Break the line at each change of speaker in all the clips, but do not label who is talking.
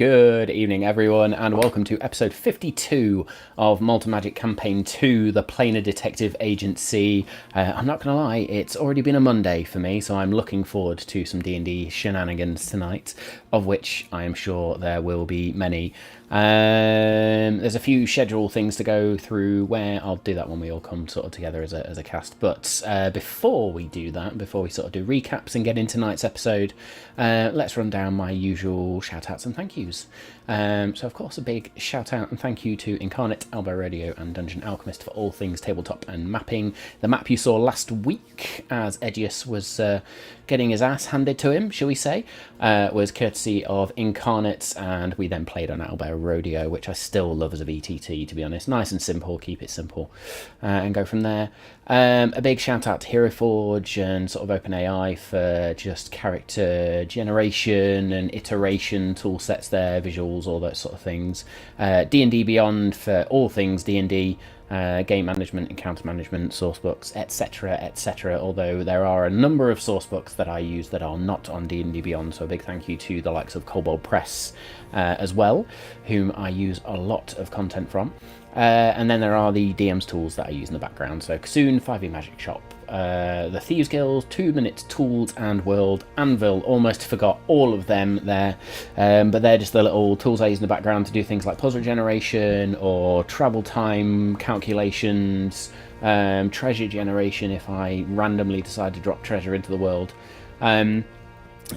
Good evening, everyone, and welcome to episode 52 of Malt Magic Campaign 2, the Planar Detective Agency. I'm not going to lie, it's already been a Monday for me, so I'm looking forward to some D&D shenanigans tonight, of which I am sure there will be many. There's a few schedule things to go through where I'll do that when we all come sort of together as a cast. But before we do that, before we sort of do recaps and get into tonight's episode, let's run down my usual shout outs and thank yous. So of course a big shout out and thank you to Incarnate, Albo Radio and Dungeon Alchemist for all things tabletop and mapping. The map you saw last week as Edgious was getting his ass handed to him, shall we say, was courtesy of Incarnate, and we then played on Albo Rodeo, which I still love as a VTT, to be honest. Nice and simple, keep it simple, and go from there. A big shout out to Hero Forge and sort of OpenAI for just character generation and iteration tool sets there, visuals, all those sort of things. D&D Beyond for all things D&D, game management, encounter management, sourcebooks, etc, etc, although there are a number of sourcebooks that I use that are not on D&D Beyond, so a big thank you to the likes of Kobold Press as well, whom I use a lot of content from. And then there are the DM's tools that I use in the background, so Kasoon, 5e Magic Shop, the Thieves Guild, 2 Minutes Tools and World, Anvil, almost forgot all of them there, but they're just the little tools I use in the background to do things like puzzle generation or travel time calculations, treasure generation if I randomly decide to drop treasure into the world.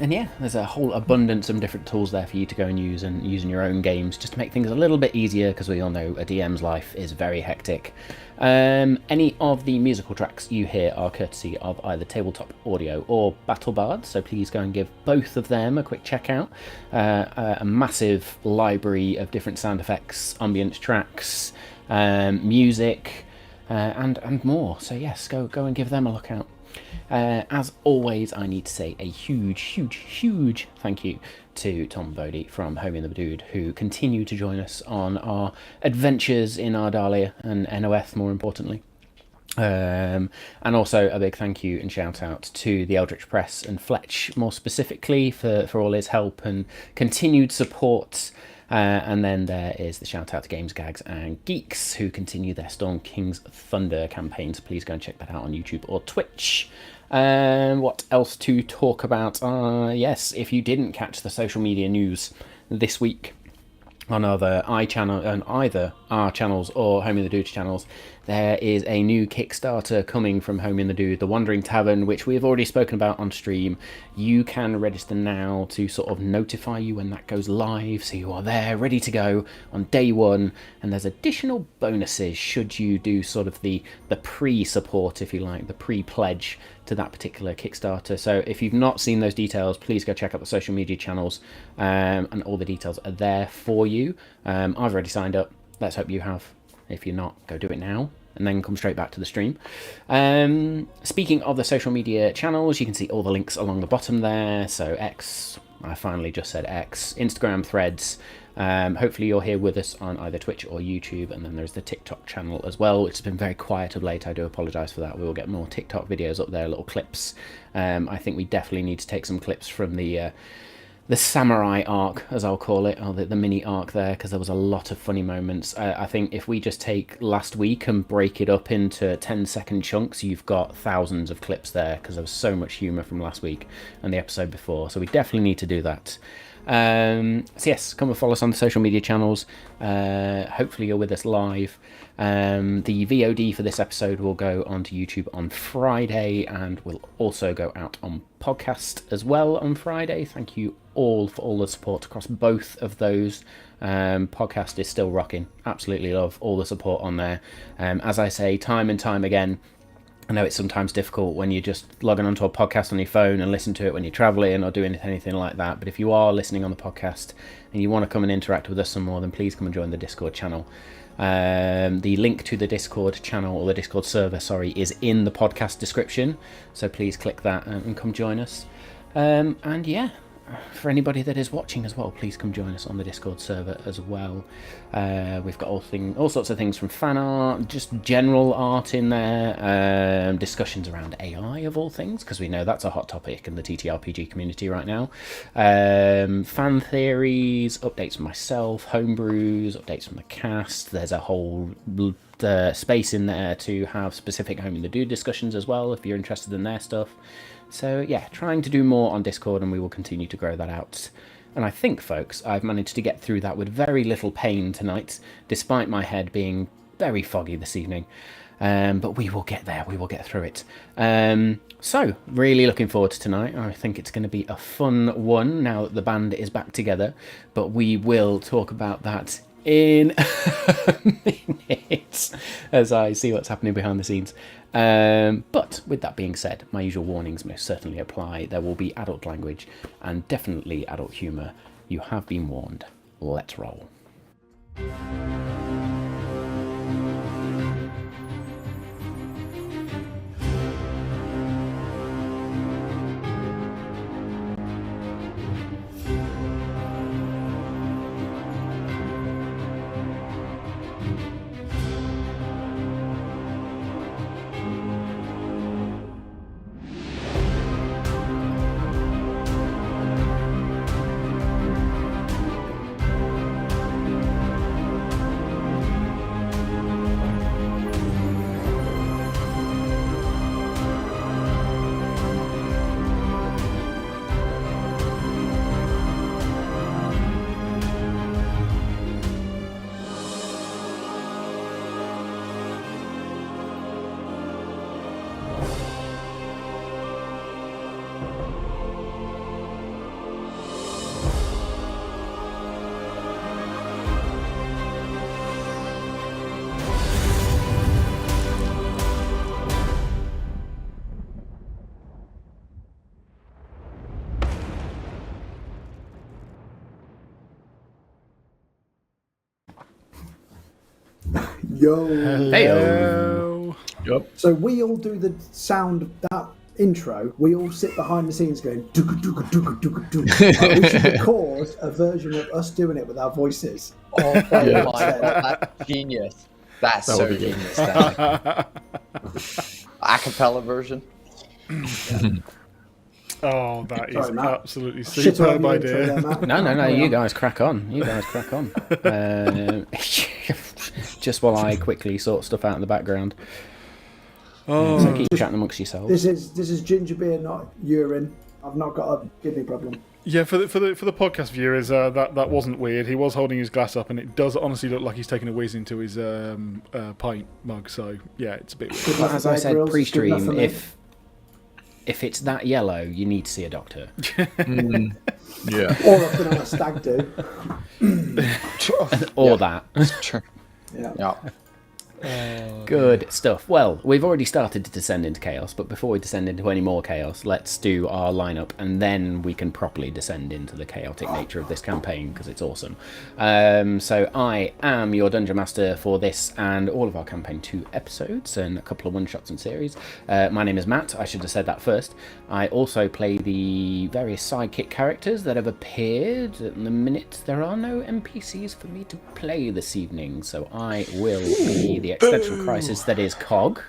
And yeah, there's a whole abundance of different tools there for you to go and use in your own games, just to make things a little bit easier, because we all know a DM's life is very hectic. Any of the musical tracks you hear are courtesy of either Tabletop Audio or BattleBard, so please go and give both of them a quick check out. A massive library of different sound effects, ambience tracks, music, and more. So yes, go and give them a look out. As always, I need to say a huge thank you to Tom Bodie from Homie and the Dude, who continue to join us on our adventures in Ardalia and NOF, more importantly. And also a big thank you and shout out to the Eldritch Press and Fletch, more specifically, for all his help and continued support. And then there is the shout out to Games, Gags and Geeks, who continue their Storm King's Thunder campaigns. Please go and check that out on YouTube or Twitch. What else to talk about? Yes, if you didn't catch the social media news this week on either our channels or Homie and the Dude's channels, there is a new Kickstarter coming from Homie and the Dude, The Wandering Tavern, which we've already spoken about on stream. You can register now to sort of notify you when that goes live, so you are there ready to go on day one, and there's additional bonuses should you do sort of the pre-support, if you like, the pre-pledge to that particular Kickstarter. So if you've not seen those details, please go check out the social media channels, and all the details are there for you. I've already signed up. Let's hope you have. If you're not, go do it now and then come straight back to the stream. Speaking of the social media channels, you can see all the links along the bottom there. So X, I finally just said X, Instagram, Threads. Hopefully you're here with us on either Twitch or YouTube, and then there's the TikTok channel as well, which has been very quiet of late. I do apologise for that. We will get more TikTok videos up there, little clips. I think we definitely need to take some clips from the samurai arc, as I'll call it, or the mini arc there, because there was a lot of funny moments. I think if we just take last week and break it up into 10-second chunks, you've got thousands of clips there, because there was so much humour from last week and the episode before, so we definitely need to do that. So yes, come and follow us on the social media channels. Hopefully you're with us live. The VOD for this episode will go onto YouTube on Friday and will also go out on podcast as well on Friday. Thank you all for all the support across both of those. Podcast is still rocking. Absolutely love all the support on there. As I say time and time again, I know it's sometimes difficult when you're just logging onto a podcast on your phone and listen to it when you're traveling or doing anything like that. But if you are listening on the podcast and you want to come and interact with us some more, then please come and join the Discord channel. The link to the Discord channel, or the Discord server, sorry, is in the podcast description. So please click that and come join us. And yeah, for anybody that is watching as well, please come join us on the Discord server as well. We've got all sorts of things from fan art, just general art in there, discussions around AI of all things, because we know that's a hot topic in the TTRPG community right now. Fan theories, updates from myself, homebrews, updates from the cast. There's a whole space in there to have specific Home in the Dude discussions as well, if you're interested in their stuff. So yeah, trying to do more on Discord, and we will continue to grow that out. And I think, folks, I've managed to get through that with very little pain tonight, despite my head being very foggy this evening. But we will get there, we will get through it. So, really looking forward to tonight. I think it's going to be a fun one now that the band is back together. But we will talk about that in a minute as I see what's happening behind the scenes. But with that being said, my usual warnings most certainly apply. There will be adult language and definitely adult humour. You have been warned. Let's roll.
Yo.
Heyo.
Yep.
So we all do the sound of that intro. We all sit behind the scenes going dooka dooka dooka dooka dooka. We should record a version of us doing it with our voices.
Oh my God, that's genius. That's
That
so
would be good.
genius. Danny. Acapella version.
Oh, that is
Sorry, Matt.
absolutely
Shit all
superb
over your intro
idea.
there, Matt.
No, you guys crack on. You guys crack on. Just while I quickly sort stuff out in the background.
Oh,
So keep chatting amongst yourselves.
This is ginger beer, not urine. I've not got a kidney problem.
yeah. For the podcast viewers, that wasn't weird. He was holding his glass up, and it does honestly look like he's taking a whiz into his pint mug. So yeah, it's a bit weird.
Good
But
enough
as
for
I
Bear
said
Grylls, it's good enough for
pre-stream,
me.
if it's that yellow, you need to see a doctor.
Yeah.
Or I've been on a stag do.
Or that.
Yeah.
Yeah.
Good stuff. Well, we've already started to descend into chaos, but before we descend into any more chaos, let's do our lineup, and then we can properly descend into the chaotic nature of this campaign, because it's awesome. So I am your Dungeon Master for this and all of our Campaign 2 episodes, and a couple of one-shots and series. My name is Matt, I should have said that first. I also play the various sidekick characters that have appeared. At the minute, there are no NPCs for me to play this evening, so I will be the existential crisis that is Cog,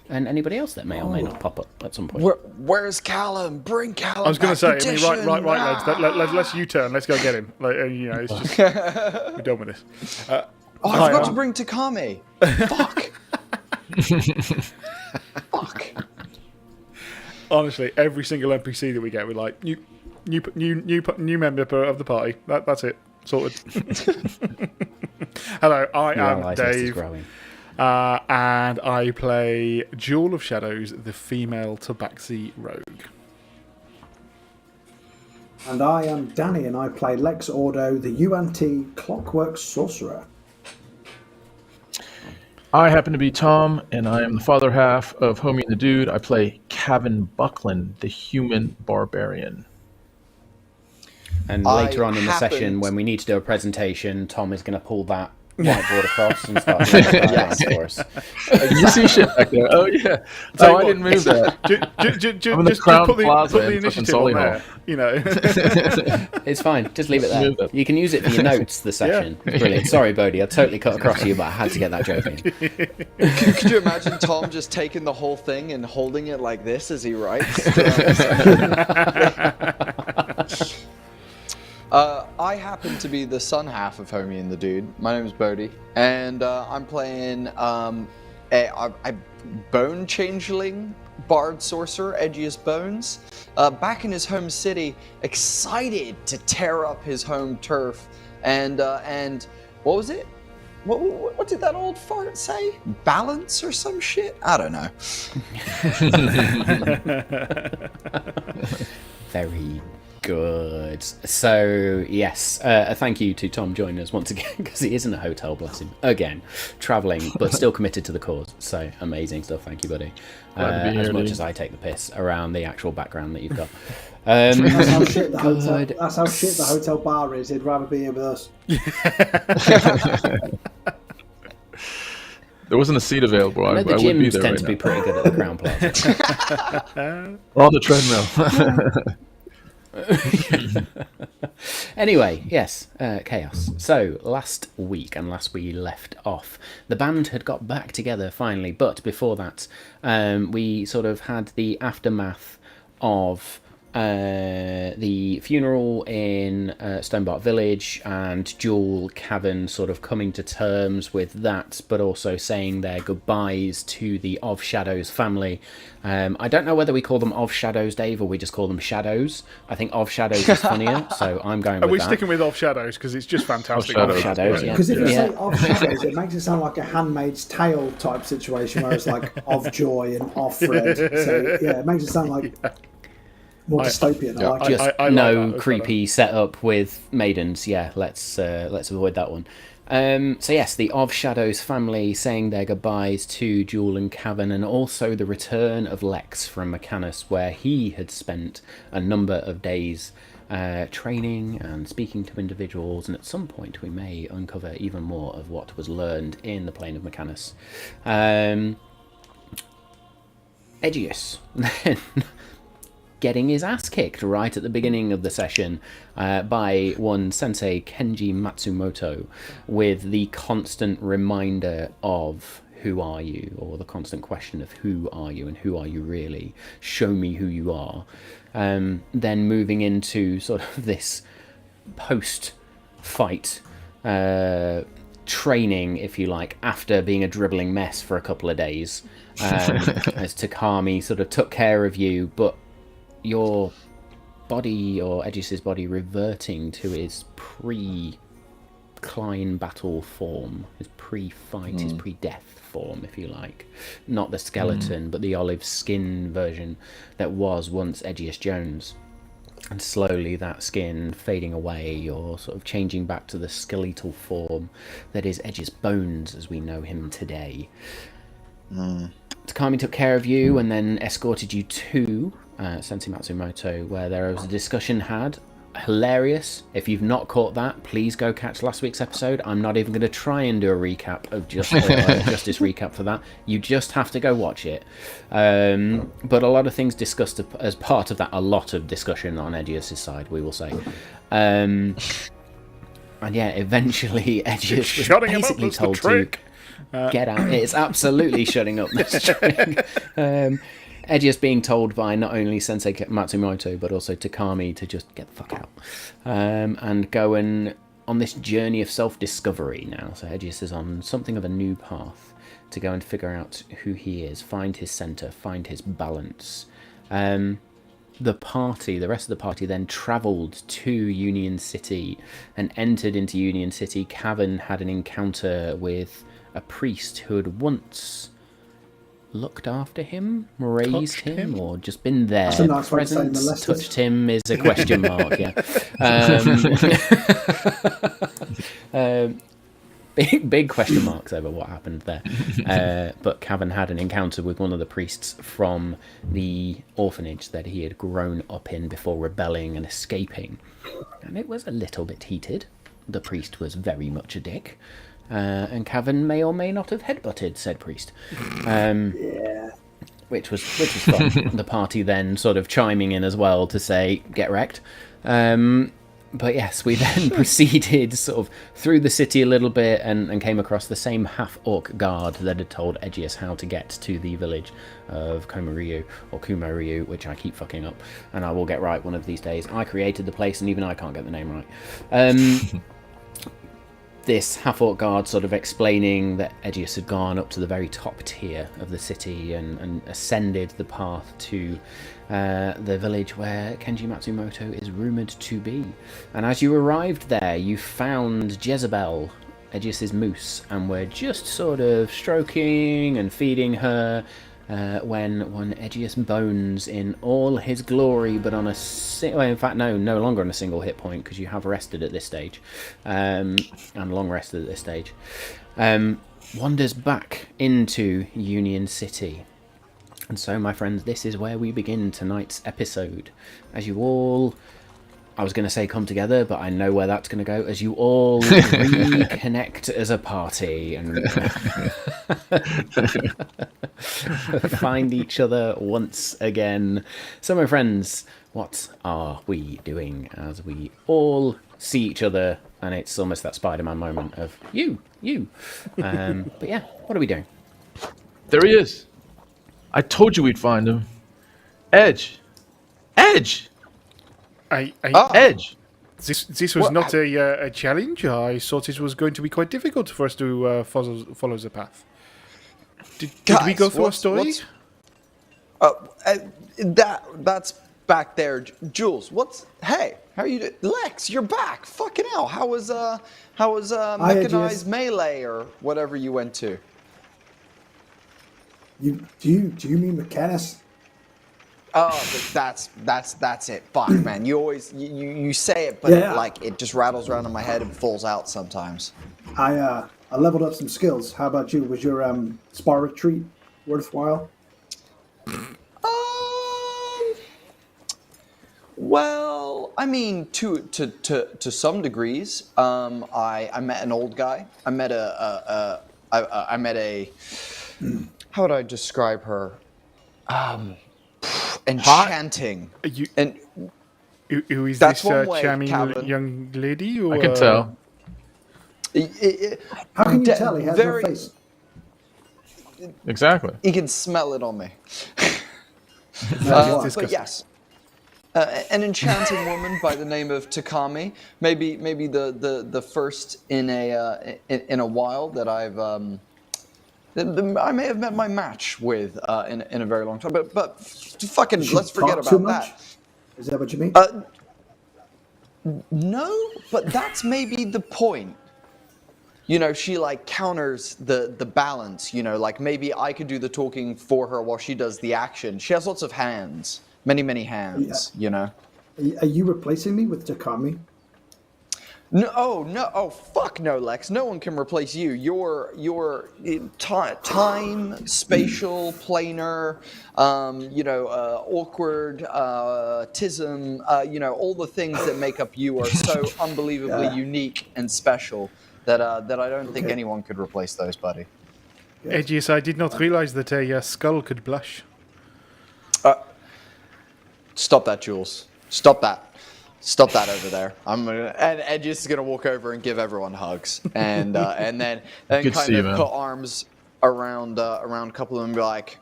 and anybody else that may or may not pop up at some point.
Where's Callum? Bring Callum.
I was going to say,
back.
right,
Petition.
lads. Let's U-turn. Let's go get him. It's just we're done with this.
I
Hi,
forgot to bring Takami. Fuck. Fuck.
Honestly, every single NPC that we get, we're like new member of the party. That's it. Sorted. Hello, I
Your
am
ally list is
Dave.
growing.
And I play Jewel of Shadows, the female Tabaxi rogue.
And I am Danny, and I play Lex Ordo, the UNT Clockwork Sorcerer.
I happen to be Tom, and I am the father half of Homie and the Dude. I play Kavan Buckland, the human barbarian.
And
I
later on in the session,
happened-
when we need to do a presentation, Tom is going to pull that whiteboard across and start writing diagrams for us.
You see shit back there. Oh yeah.
Tell
Oh,
you
I didn't move that.
Just
I'm in the
just
Crown
put the
Plaza in
initiative
fucking
on
Solihull.
there. You know.
It's fine. Just leave it there.
Move it.
You can use it for your notes. The session. Brilliant. Sorry, Bodhi. I totally cut across you, but I had to get that joke in.
Could you imagine Tom just taking the whole thing and holding it like this as he writes? I happen to be the son half of Homie and the Dude. My name is Bodhi, and I'm playing a bone changeling bard sorcerer, Edgious Bones, back in his home city, excited to tear up his home turf. And what was it? What did that old fart say? Balance or some shit? I don't know.
Very good. So, yes, thank you to Tom joining us once again, because he is in a hotel, bless him, again, travelling, but still committed to the cause. So, amazing stuff. Thank you, buddy. As much as I take the piss around the actual background that you've got.
That's how shit the hotel bar is. He'd rather be here with us.
There wasn't a seat available. I
The
would be
gyms
there
tend
right
to
now.
be pretty good at the Crown Plaza.
On the treadmill.
Anyway, yes, Chaos. So, last week and last we left off, the band had got back together finally, but before that, we sort of had the aftermath of the funeral in Stonebark Village, and Jewel, Kavan sort of coming to terms with that, but also saying their goodbyes to the Of Shadows family. I don't know whether we call them Of Shadows, Dave, or we just call them Shadows. I think Of Shadows is funnier, so I'm going with that.
Are we sticking with Of Shadows because it's just fantastic?
Of
Of Shadows, yeah.
Because if you
Yeah.
say of shadows, it makes it sound like a Handmaid's Tale type situation, where it's like of joy and off red. So yeah, it makes it sound like more dystopian. I like it.
Just
I like
no
that.
creepy setup with maidens. Yeah, let's avoid that one. So yes, the Of Shadows family saying their goodbyes to Jewel and Kavan, and also the return of Lex from Mechanus, where he had spent a number of days training and speaking to individuals, and at some point we may uncover even more of what was learned in the plane of Mechanus. Edgious then getting his ass kicked right at the beginning of the session by one Sensei Kenji Matsumoto, with the constant reminder of who are you, or the constant question of who are you and who are you really, show me who you are. Then moving into sort of this post-fight training, if you like, after being a dribbling mess for a couple of days, as Takami sort of took care of you, but your body, or Edgious' body, reverting to his pre-Klein battle form, his pre-fight, his pre-death form, if you like. Not the skeleton, but the olive skin version that was once Edgious Jones. And slowly that skin fading away, or sort of changing back to the skeletal form that is Edgious Bones as we know him today. Takami took care of you and then escorted you to Sensei Matsumoto, where there was a discussion had. Hilarious. If you've not caught that, please go catch last week's episode. I'm not even going to try and do a recap of Justice recap for that. You just have to go watch it. But a lot of things discussed as part of that. A lot of discussion on Edgious' side, we will say. And yeah, eventually Edgious was basically told to get out. It's absolutely shutting up this trick. Edgious being told by not only Sensei Matsumoto but also Takami to just get the fuck out, and go on this journey of self-discovery now. So Edgious is on something of a new path to go and figure out who he is, find his centre, find his balance. The rest of the party then travelled to Union City and entered into Union City. Kavan had an encounter with a priest who had once looked after him, raised him, or just been there.
That's a nice way to say
Presence,
molested.
touched him is a question mark, yeah. Big question marks over what happened there. But Kavan had an encounter with one of the priests from the orphanage that he had grown up in before rebelling and escaping. And it was a little bit heated. The priest was very much a dick. and Kavan may or may not have headbutted said priest.
Yeah.
Which was fun. The party then sort of chiming in as well to say, get wrecked. But yes, we then proceeded sort of through the city a little bit and came across the same half-orc guard that had told Edgious how to get to the village of Komoryu, or Kumoryu, which I keep fucking up, and I will get right one of these days. I created the place and even I can't get the name right. This half-orc guard sort of explaining that Edgious had gone up to the very top tier of the city and ascended the path to the village where Kenji Matsumoto is rumoured to be. And as you arrived there, you found Jezebel, Edgious's moose, and were just sort of stroking and feeding her when one Edgious bones in all his glory, but on a well, in fact, no longer on a single hit point, because you have rested at this stage, and long rested at this stage, wanders back into Union City. And so, my friends, this is where we begin tonight's episode. As you all, I was going to say come together, but I know where that's going to go. As you all reconnect as a party and find each other once again. So, my friends, what are we doing as we all see each other? And it's almost that Spider-Man moment of you. But yeah, what are we doing?
There he is. I told you we'd find him. Edge.
Edge. This was
What?
not a challenge. I thought it was going to be quite difficult for us to follow the path. Did we go through a story?
That's back there, Jules. Hey, how are you doing? Lex, you're back. Fucking hell. How was mechanized melee or whatever you went to?
Do you mean Mechanist?
Oh, but that's it. Fuck, man. You always you say it, but it just rattles around in my head and falls out sometimes.
I leveled up some skills. How about you? Was your spa retreat worthwhile?
Well, I mean, to some degrees. I met an old guy. I met a how would I describe her? Enchanting.
Who is
That's
this
one way,
charming
Kavan.
young lady? Or,
I can tell.
How can you tell he has no face?
Exactly.
You can smell it on me.
That's
But yes, an enchanting woman by the name of Takami. Maybe the first in a while that I may have met my match with in a very long time. But fucking let's forget about that.
Is that what you mean?
No, but that's maybe the point. You know, she like counters the balance, you know, like maybe I could do the talking for her while she does the action. She has lots of hands, many hands, you know.
Are you replacing me with Takami?
No, fuck no, Lex. No one can replace you. You're time, spatial, planar, awkward, tism, all the things that make up you are so unbelievably unique and special that I don't think anyone could replace those, buddy.
Edgious, I did not realize that a skull could blush.
Stop that, Jules. Stop that over there. And Edgious is gonna walk over and give everyone hugs, and then
Good
kind
see
of
you,
put arms around a couple of them and be like,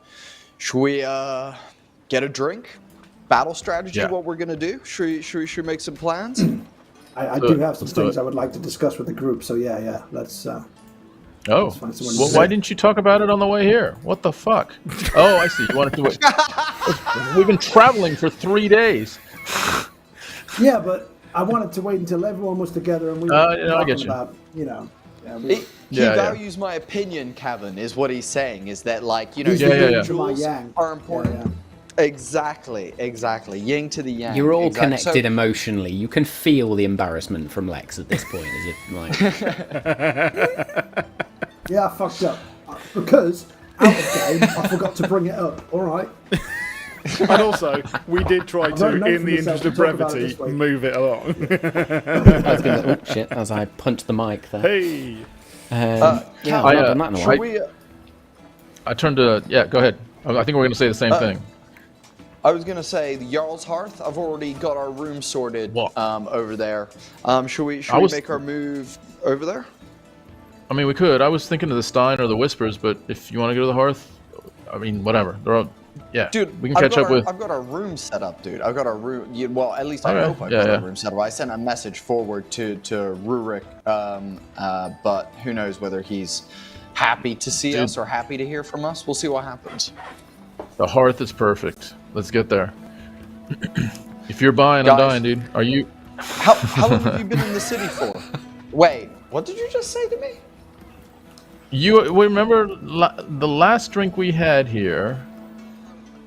should we get a drink? Battle strategy?
Yeah.
What we're gonna do? Should we make some plans?
I do have some things I would like to discuss with the group. So yeah, let's.
Oh,
find someone
well,
to
why
say.
didn't you talk about it on the way here? What the fuck? Oh, I see. You wanted to wait. We've been traveling for 3 days.
Yeah, but I wanted to wait until everyone was together and we were
I get
talking
you.
about,
He values my opinion, Kavan, is what he's saying. Is that like,
These
Yeah.
my
jewels
yang.
are important.
Yeah.
Exactly. Yin to the yang.
You're all
Exactly.
connected emotionally. You can feel the embarrassment from Lex at this point, as if like.
Yeah, I fucked up. Because out of game, I forgot to bring it up. All right.
And also, we did try to,
note
in
for
the
myself
interest of
to talk about it
brevity,
this way.
move it along.
I was gonna, oh shit! As I punched the mic there.
Hey.
Yeah, I've not done that in a while.
Should we?
I turned to go ahead. I think we're going to say the same thing.
I was gonna say the Jarl's Hearth. I've already got our room sorted over there. Should we make our move over there?
I mean, we could. I was thinking of the Stein or the Whispers, but if you want to go to the Hearth, I mean, whatever. They're all,
dude,
we can catch up with.
I've got our room set up, dude. I've got our room. Well, at least I
Okay.
hope I've got our room set up. I sent a message forward to Rurik, but who knows whether he's happy to see us or happy to hear from us. We'll see what happens.
The Hearth is perfect. Let's get there. If you're buying, I'm dying, dude. Are you?
How long have you been in the city for? Wait, what did you just say to me?
You remember the last drink we had here?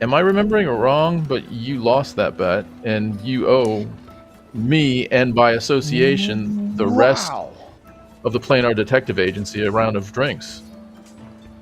Am I remembering it wrong? But you lost that bet, and you owe me, and by association, the rest of the Planar Detective Agency a round of drinks.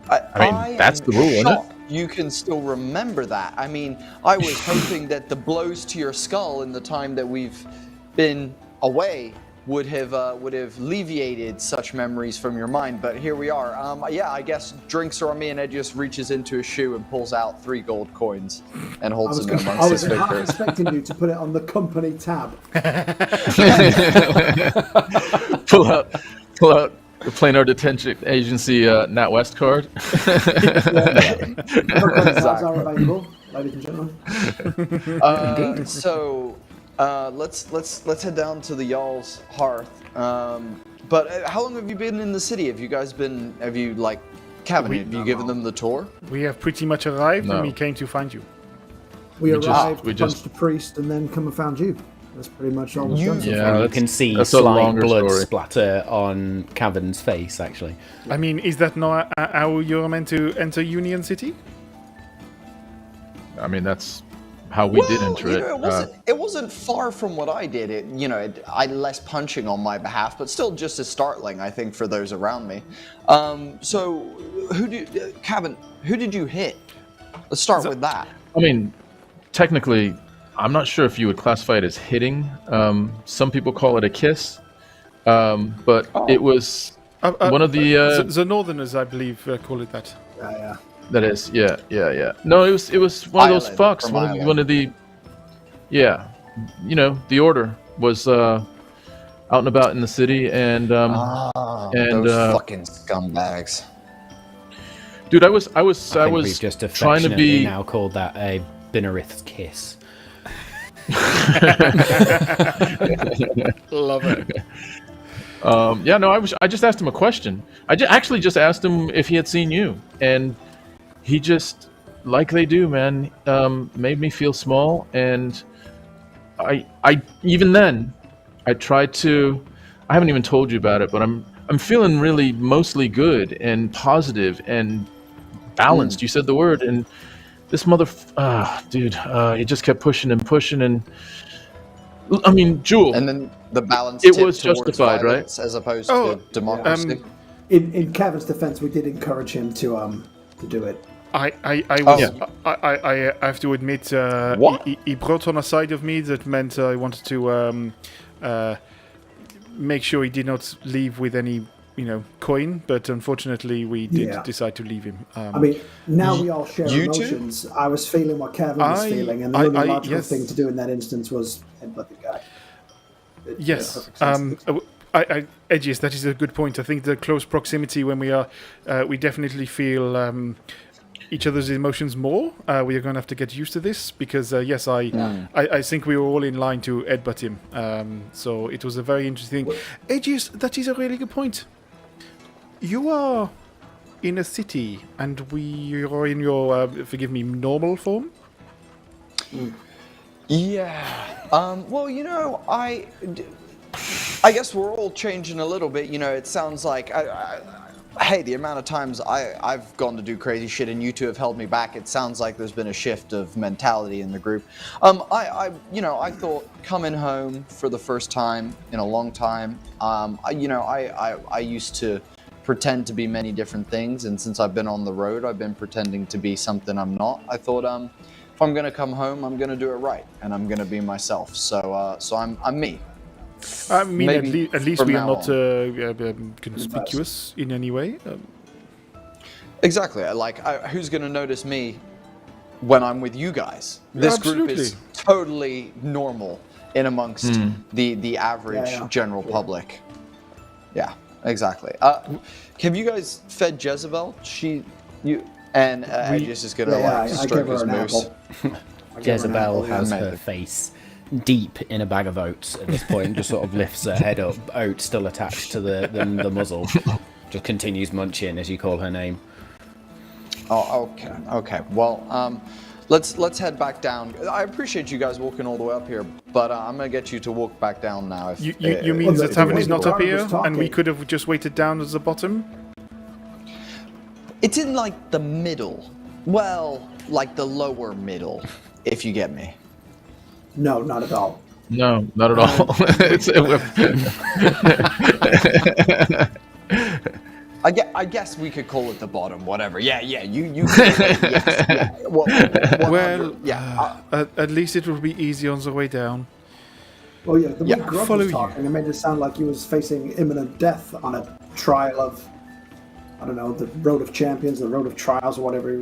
I mean, that's the rule, isn't it?
You can still remember that. I mean, I was hoping that the blows to your skull in the time that we've been away would have alleviated such memories from your mind, but here we are. I guess drinks are on me, and Ed just reaches into his shoe and pulls out 3 gold coins and holds them amongst his fingers.
I was expecting you to put it on the company tab.
Pull out the Planar Detective Agency NatWest card.
Tabs are available, ladies and gentlemen.
So let's head down to the Jarl's Hearth. But how long have you been in the city? Have you Kavan, have you given them the tour?
We have pretty much arrived and we came to find you.
We arrived, punched a priest, and then come and found you. That's pretty much all we've done.
You can see slight blood splatter on Kavan's face, actually.
I mean, is that not how you're meant to enter Union City?
I mean, that's how we did enter it.
It wasn't far from what I did. I less punching on my behalf, but still just as startling, I think, for those around me. So, Kavan, who did you hit? Let's start with that.
I mean, technically, I'm not sure if you would classify it as hitting. Some people call it a kiss, but it was one of
the Northerners, I believe, call it that.
Yeah.
That is, yeah. No, it was one of those fucks. One of the, the order was out and about in the city, and
those fucking scumbags.
Dude, I was
we've just
trying to be
now called that a Binnerith's kiss.
Love it.
I just asked him a question. I actually just asked him if he had seen you, and he just, like they do, man, made me feel small. And I even then, I tried to. I haven't even told you about it, but I'm feeling really mostly good and positive and balanced. You said the word, and this dude, he just kept pushing and pushing, and I mean, Jewel.
And then the balance.
It was justified, right?
As opposed to democracy.
In Kavan's defense, we did encourage him to do it.
I have to admit, he brought on a side of me that meant I wanted to make sure he did not leave with any, coin. But unfortunately, we did decide to leave him.
I mean, now we all share emotions. I was feeling what Kavan was feeling, and the only logical thing to do in that instance was headbutt the guy.
Yes. Edgious, that is a good point. I think the close proximity when we are, we definitely feel each other's emotions more. We are going to have to get used to this because, I think we were all in line to headbutt him. So it was a very interesting thing. Edgious, that is a really good point. You are in a city and we are in your, forgive me, normal form?
Yeah. Well, I guess we're all changing a little bit. It sounds like, hey, the amount of times I've gone to do crazy shit and you two have held me back, it sounds like there's been a shift of mentality in the group. I thought coming home for the first time in a long time, I used to pretend to be many different things, and since I've been on the road, I've been pretending to be something I'm not. I thought, if I'm gonna come home, I'm gonna do it right, and I'm gonna be myself. So I'm me.
I mean,
Maybe
at least
from
we are
now
not conspicuous in any way.
Exactly. Like, who's going to notice me when I'm with you guys? This group is totally normal in amongst the average general public. Yeah, exactly. Have you guys fed Jezebel? Edgious is going to stroke his moose.
Jezebel has her face deep in a bag of oats at this point, just sort of lifts her head up, oats still attached to the muzzle, just continues munching as you call her name.
Oh, okay. Well, let's head back down. I appreciate you guys walking all the way up here, but I'm gonna get you to walk back down now.
You mean the tavern is not up here, and we could have just waited down at the bottom?
It's in like the middle. Well, like the lower middle, if you get me.
No, not at all.
No, not at all.
I guess we could call it the bottom, whatever. Yeah, you could, yes, yeah.
Well,
yeah.
At least it will be easy on the way down.
Well, yeah, the way Grub
follow
was talking, it made it sound like he was facing imminent death on a trial of, I don't know, the Road of Champions, the Road of Trials, or whatever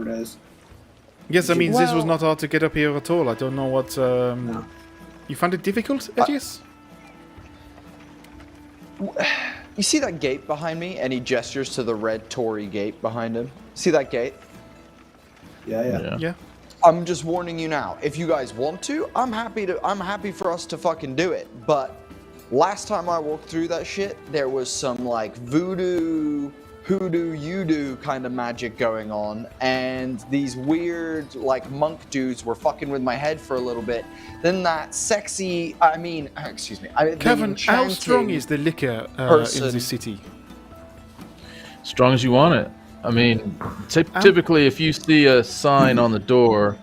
it is.
Yes, I mean, this was not hard to get up here at all. I don't know what...
No.
You found it difficult, Edgious?
You see that gate behind me? And he gestures to the red Tory gate behind him. See that gate?
Yeah.
I'm just warning you now. If you guys want to, I'm happy for us to fucking do it. But last time I walked through that shit, there was some like voodoo, hoodoo, you-do kind of magic going on, and these weird like monk dudes were fucking with my head for a little bit. Then that sexy,
Kavan, how strong is the liquor in the city?
Strong as you want it. I mean, typically if you see a sign on the door,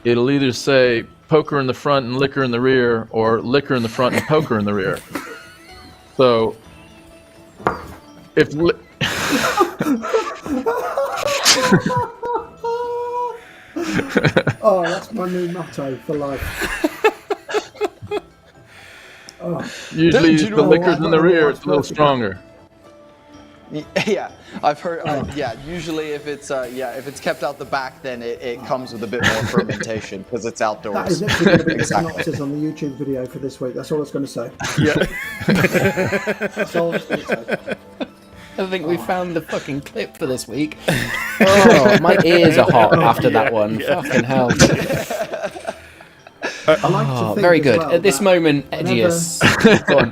it'll either say poker in the front and liquor in the rear, or liquor in the front and poker in the rear. So, if...
Oh, that's my new motto for life.
Usually the liquor's in the rear, it's a little stronger.
Yeah, I've heard. Usually if it's kept out the back, then it comes with a bit more fermentation because it's outdoors.
That is actually going to be the synopsis on the YouTube video for this week. That's all I was going to say.
Yeah.
That's all I was going to say.
I think we found the fucking clip for this week. Oh, my ears are hot after that one. Fucking hell.
I like to think
Very
as
good.
well
At this
that
moment, Edgious. Go on.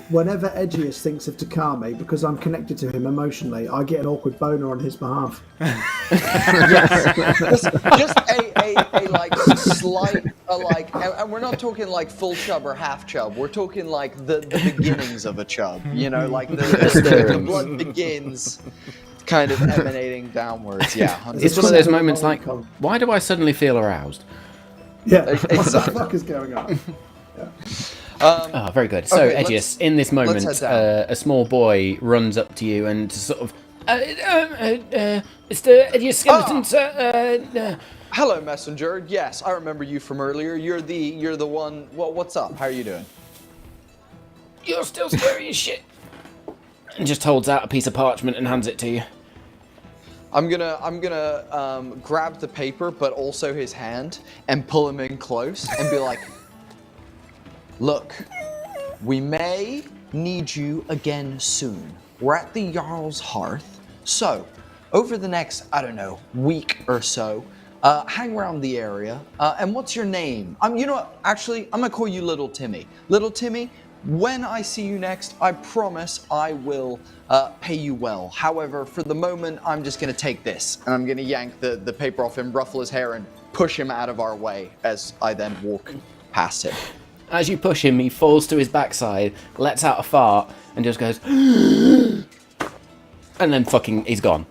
Whenever Edgious thinks of Takami, because I'm connected to him emotionally, I get an awkward boner on his behalf.
Just a like slight and we're not talking like full chub or half chub. We're talking like the beginnings of a chub. You know, like the blood begins kind of emanating downwards. Yeah, 100%.
It's one of those moments like, why do I suddenly feel aroused?
Yeah, what
exactly.
the fuck is going on?
Very good. So,
okay,
Edgious, in this moment, a small boy runs up to you and sort of, Mr. Edgious Skeleton, sir.
Hello, messenger. Yes, I remember you from earlier. You're the one. Well, what's up? How are you doing?
You're still scary as shit. And just holds out a piece of parchment and hands it to you.
I'm gonna grab the paper, but also his hand, and pull him in close, and be like, "Look, we may need you again soon. We're at the Jarl's Hearth, so over the next, I don't know, week or so, hang around the area. And what's your name? You know what? Actually, I'm gonna call you Little Timmy. Little Timmy, when I see you next, I promise I will pay you well. However, for the moment, I'm just gonna take this, and I'm gonna yank the paper off him, ruffle his hair, and push him out of our way as I then walk past him."
As you push him, he falls to his backside, lets out a fart, and just goes, and then fucking, he's gone.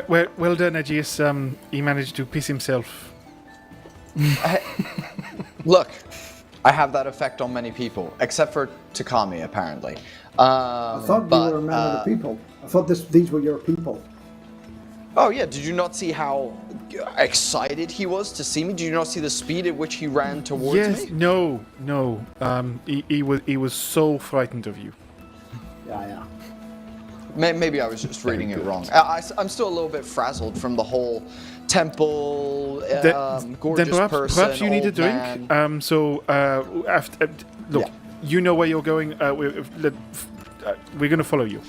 Well done, Edgious. He managed to piss himself.
Look, I have that effect on many people, except for Takami, apparently.
I thought you were a man of the people. I thought these were your people.
Oh yeah, did you not see how excited he was to see me? Did you not see the speed at which he ran towards
Yes,
me?
no. He was so frightened of you.
Yeah.
Maybe I was just reading it wrong. I'm still a little bit frazzled from the whole temple, gorgeous
then perhaps you need a
old
drink.
man.
After, look, you know where you're going. We're going to follow you.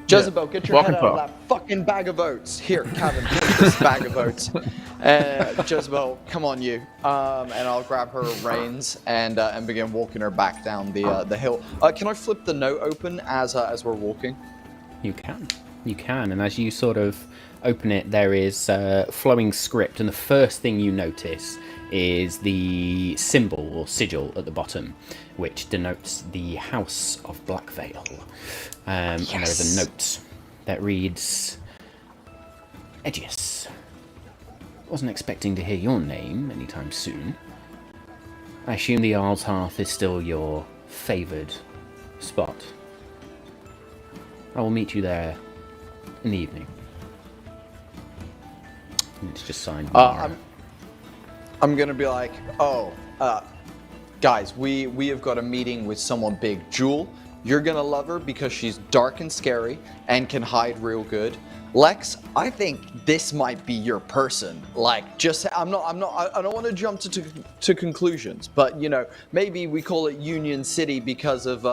Jezebel, get your
Walk
head
and
out of
talk.
that fucking bag of oats. Here, Kavan, take this bag of oats. Jezebel, come on you. And I'll grab her reins and begin walking her back down the hill. Can I flip the note open as we're walking?
You can, and as you sort of open it, there is flowing script, and the first thing you notice is the symbol or sigil at the bottom, which denotes the House of Blackvale. And there is a note that reads, Edgious. Wasn't expecting to hear your name anytime soon. I assume the Arl's Hearth is still your favoured spot. I will meet you there in the evening. And it's just signed.
I'm gonna be like, guys, we have got a meeting with someone big. Jewel, you're gonna love her because she's dark and scary and can hide real good. Lex, I think this might be your person. Like, I don't want to jump to conclusions, but maybe we call it Union City because of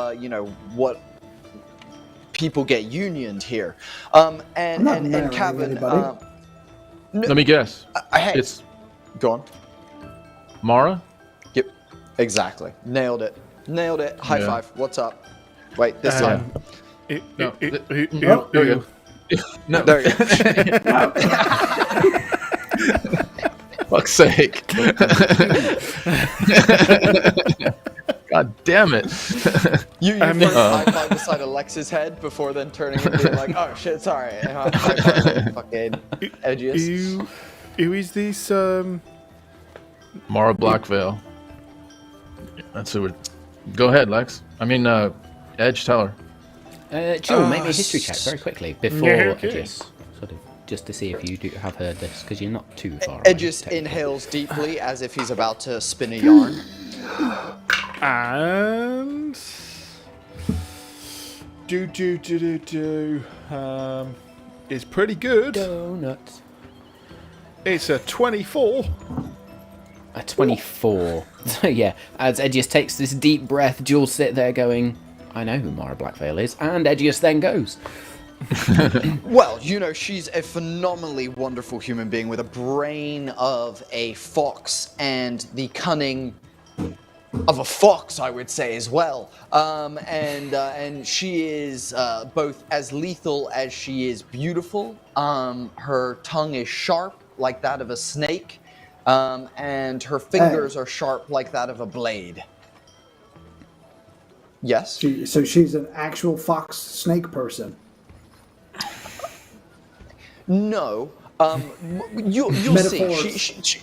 what people get unioned here. And Kavan,
Let me guess.
hey,
It's
go on.
Mara?
Yep, exactly. Nailed it. High
Yeah.
five. What's up? Wait, this time.
There we go. No.
There you go.
Fuck's sake. God damn it.
You first high five beside Alex's head before then turning and being like, oh shit, sorry. High five, fucking Edgious.
Who is this?
Mara Blackvale. That's who it. Go ahead, Lex. I mean, Edge, tell her.
Jill, make me a history check very quickly before
okay.
Edgious, sort of, just to see if you do have heard this, because you're not too far away.
Edgious
technically.
inhales deeply as if he's about to spin a yarn.
And it's pretty good.
Donut.
It's a 24.
A 24. So yeah, as Edgious takes this deep breath, Jules sit there going, I know who Mara Blackvale is, and Edgious then goes.
Well, she's a phenomenally wonderful human being with a brain of a fox and the cunning of a fox, I would say, as well. And she is both as lethal as she is beautiful. Her tongue is sharp, like that of a snake, and her fingers are sharp, like that of a blade. Yes?
So she's an actual fox snake person.
No. You'll
Metaphors.
see. She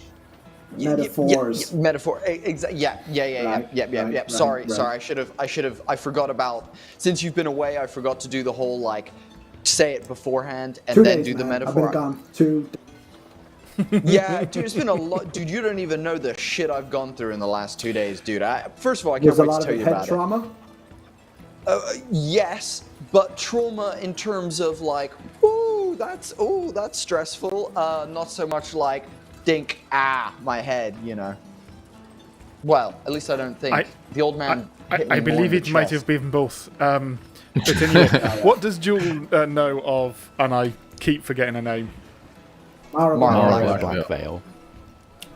Metaphors.
Metaphor. Exactly. Yeah. Sorry. I forgot about. Since you've been away, I forgot to do the whole say it beforehand and
2
then
days,
do the
man.
metaphor.
I've been gone 2
Yeah, dude, it's been a lot. Dude, you don't even know the shit I've gone through in the last 2 days, dude. First of all, I can't
Was a
wait to
lot
tell
of
you
head
about
trauma.
it. Yes, but trauma in terms of that's stressful. Not so much like dink, my head, Well, at least I don't think the old man. hit me
I
more
believe
in the
it might
chest.
have been both. But anyway, what does Jewel know of? And I keep forgetting her name.
Mara
Mara
Blackvale.
Blackvale.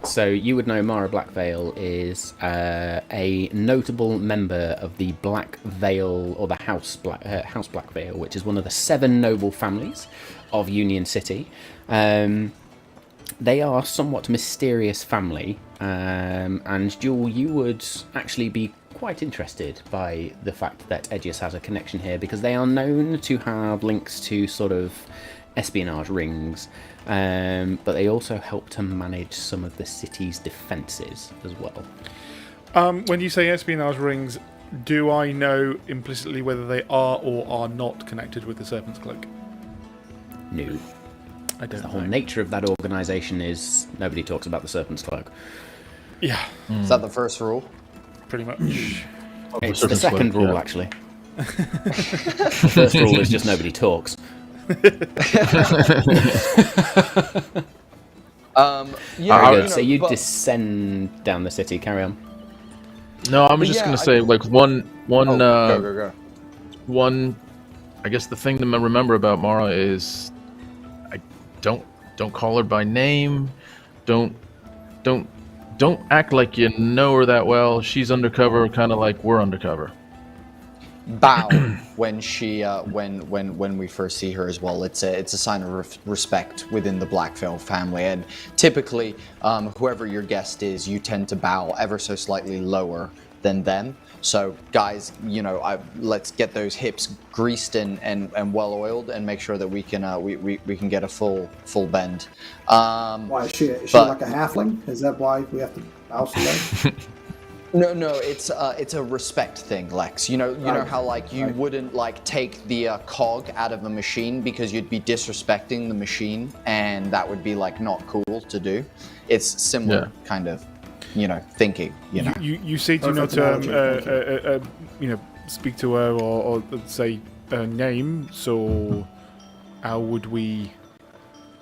So you would know Mara Blackvale is a notable member of the Black Vale, or the House Blackvale, which is one of the 7 noble families of Union City. They are a somewhat mysterious family, and Jewel, you would actually be quite interested by the fact that Edgious has a connection here, because they are known to have links to sort of espionage rings, but they also help to manage some of the city's defences as well.
When you say espionage rings, do I know implicitly whether they are or are not connected with the Serpent's Cloak?
No.
I don't
The whole
know.
nature of that organisation is nobody talks about the Serpent's Cloak.
Yeah,
Is that the first rule?
pretty much.
It's the
Serpent's
second
Cloak,
rule,
yeah.
actually. The first rule is just nobody talks.
Yeah,
Very
you
good.
know,
So you
but-
descend down the city. Carry on.
No, I'm just
yeah,
gonna say like one
go.
one. I guess the thing to remember about Mara is, I don't call her by name. Don't act like you know her that well. She's undercover, kind of like we're undercover.
Bow when she when we first see her as well. It's a sign of respect within the Blackveil family, and typically whoever your guest is, you tend to bow ever so slightly lower than them. So guys, let's get those hips greased and well oiled, and make sure that we can we can get a full bend.
Why is she like a halfling? Is that why we have to bow so low?
No, it's a respect thing, Lex. You know how like you wouldn't like take the cog out of a machine because you'd be disrespecting the machine, and that would be like not cool to do. It's similar kind of, thinking.
You say to not speak to her or say her name. So how would we?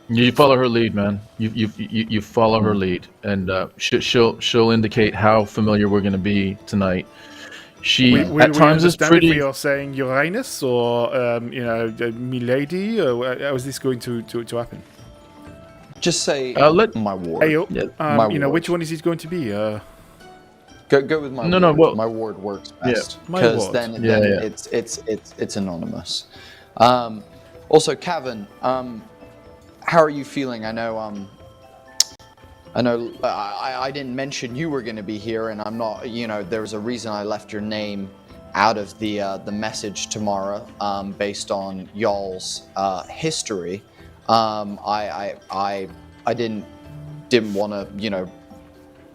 You follow her lead, man. You follow her lead, and she'll indicate how familiar we're going to be tonight. She
Will
at times is
if
pretty.
we are saying Your Highness or Milady, or how is this going to happen?
Just say my ward.
Ayo,
my ward.
which one is it going to be?
Go with my
No,
ward.
no, well-
my ward works best
My
because
ward.
then
Yeah.
it's anonymous. Also, Kavan, how are you feeling? I know I didn't mention you were going to be here, and I'm not. There's a reason I left your name out of the message tomorrow, based on y'all's history. I didn't want to,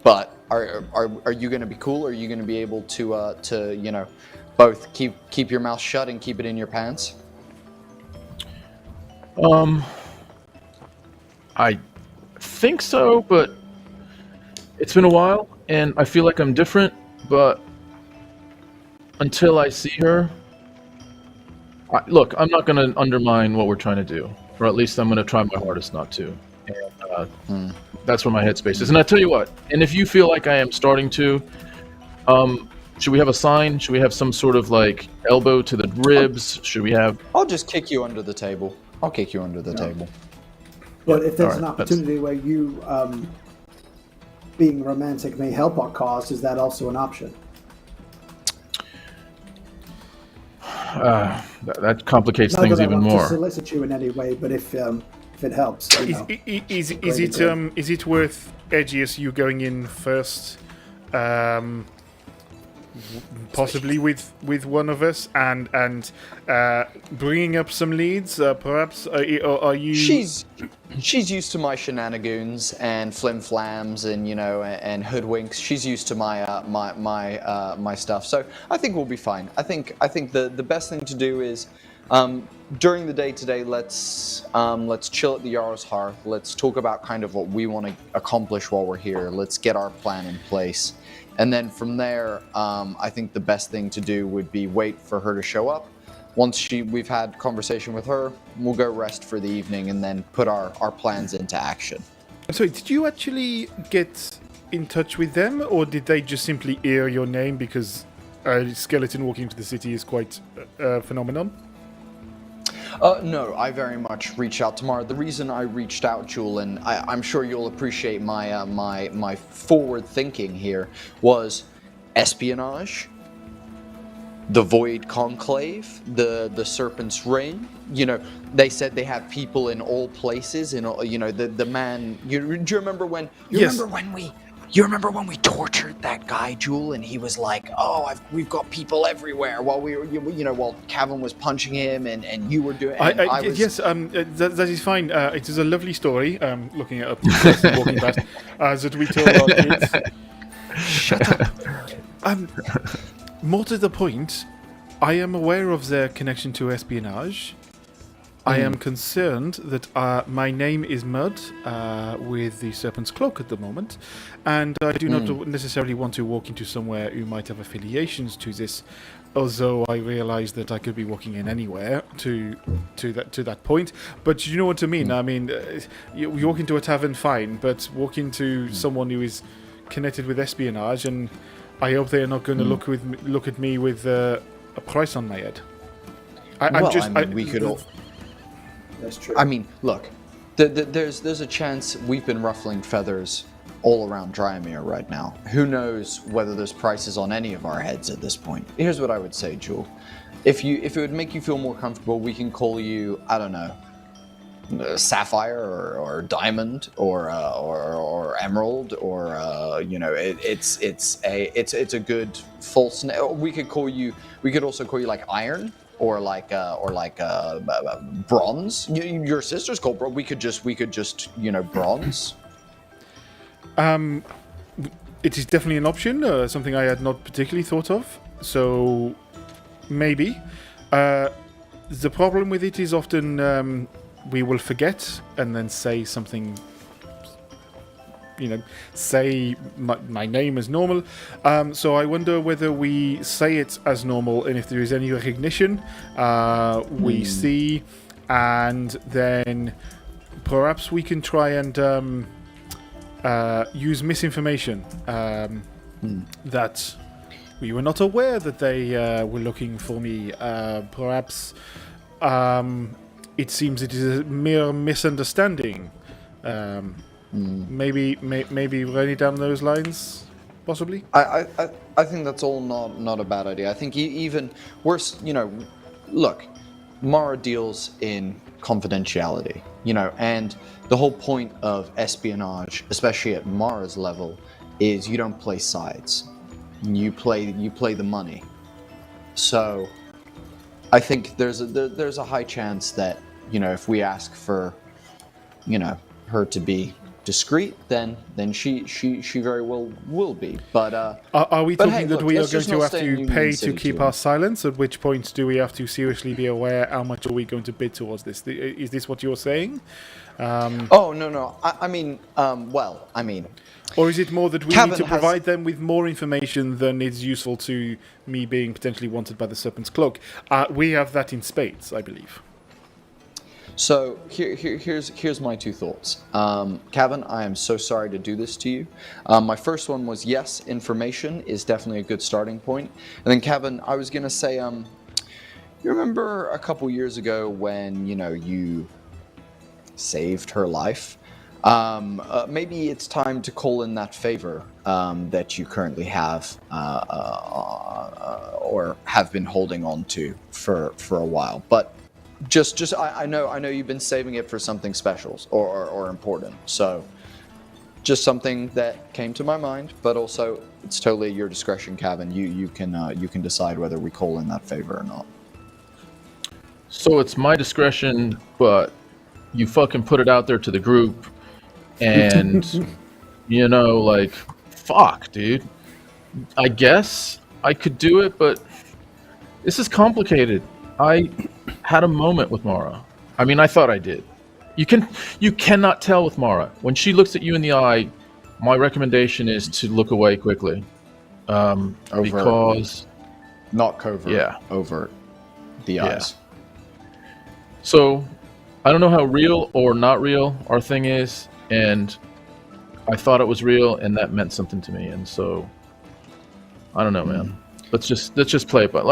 but are you going to be cool? Are you going to be able to both keep your mouth shut and keep it in your pants?
I think so, but it's been a while, and I feel like I'm different. But until I see her, look, I'm not going to undermine what we're trying to do, or at least I'm going to try my hardest not to. And that's where my headspace is. And I tell you what, and if you feel like I am starting to, should we have a sign? Should we have some sort of like elbow to the ribs? Should we have?
I'll just kick you under the table. I'll kick you under the table.
But if there's
Alright,
an opportunity where you, being romantic, may help our cause, is that also an option?
That complicates
Not
things
that I
even
want
more.
to solicit you in any way, but if it helps,
Is it worth Edgious you going in first, possibly with one of us, and bringing up some leads, perhaps? Or are you?
She's used to my shenanigans and flim-flams and and hoodwinks. She's used to my my stuff. So I think we'll be fine. I think the best thing to do is during the day today, let's chill at the Jarl's Hearth. Let's talk about kind of what we want to accomplish while we're here. Let's get our plan in place. And then from there, I think the best thing to do would be wait for her to show up. Once we've had conversation with her, we'll go rest for the evening and then put our plans into action.
Sorry, did you actually get in touch with them, or did they just simply hear your name because a skeleton walking into the city is quite a phenomenon?
No, I very much reached out tomorrow. The reason I reached out, Jewel, and I'm sure you'll appreciate my my forward thinking here, was espionage, the Void Conclave, the Serpent's Ring. They said they have people in all places. The man. Do you remember when?
Yes.
You remember when we tortured that guy, Jewel, and he was like, "Oh, we've got people everywhere." While we were, while Kavan was punching him, and you were doing.
Yes, that is fine. It is a lovely story. Looking at walking past, that we told our kids.
Shut up.
More to the point, I am aware of their connection to espionage. I am concerned that my name is Mud with the Serpent's Cloak at the moment, and I do not necessarily want to walk into somewhere who might have affiliations to this. Although I realise that I could be walking in anywhere to that point, but you know what I mean. I mean, you walk into a tavern, fine, but walk into someone who is connected with espionage, and I hope they are not going to look at me with a price on my head.
We could all.
That's true.
I mean, look, there's a chance we've been ruffling feathers all around Dryamere right now. Who knows whether there's prices on any of our heads at this point. Here's what I would say, Jewel. If it would make you feel more comfortable, we can call you, I don't know, Sapphire or Diamond or Emerald or it's a good false name. We could also call you like Iron or like Bronze. Your sister's called Bronze. We could just Bronze.
It is definitely an option, something I had not particularly thought of, so maybe. The problem with it is often we will forget and then say something, say my name as normal. So I wonder whether we say it as normal, and if there is any recognition, we see, and then perhaps we can try and use misinformation, that we were not aware that they were looking for me. Perhaps it seems it is a mere misunderstanding. Maybe running down those lines, possibly.
I think that's all not a bad idea. I think even worse, look, Mara deals in confidentiality, and the whole point of espionage, especially at Mara's level, is you don't play sides. You play the money. So I think there's a high chance that, if we ask for, her to be discreet, then she very well will be. But
are we talking that we are going to have
stay in
to
Union
pay
City
to keep
too
our silence? At which point do we have to seriously be aware how much are we going to bid towards this? Is this what you're saying?
Oh no! I mean,
or is it more that we
Kavan
need to provide them with more information than is useful to me being potentially wanted by the Serpent's Cloak? We have that in spades, I believe.
So here's my two thoughts. Kavan, I am so sorry to do this to you. My first one was, yes, information is definitely a good starting point. And then Kavan, I was gonna say, you remember a couple years ago when you saved her life? Maybe it's time to call in that favor that you currently have or have been holding on to for a while. But just I know you've been saving it for something special or important. So just something that came to my mind, but also it's totally at your discretion, Kavan. You can decide whether we call in that favor or not.
So it's my discretion, but you fucking put it out there to the group, and fuck, dude. I guess I could do it, but this is complicated. I had a moment with Mara. I mean, I thought I did. You cannot tell with Mara. When she looks at you in the eye, my recommendation is to look away quickly. Because
not covert.
Yeah.
Overt. The eyes.
So I don't know how real or not real our thing is, and I thought it was real, and that meant something to me, and so I don't know, man. Let's just play it, but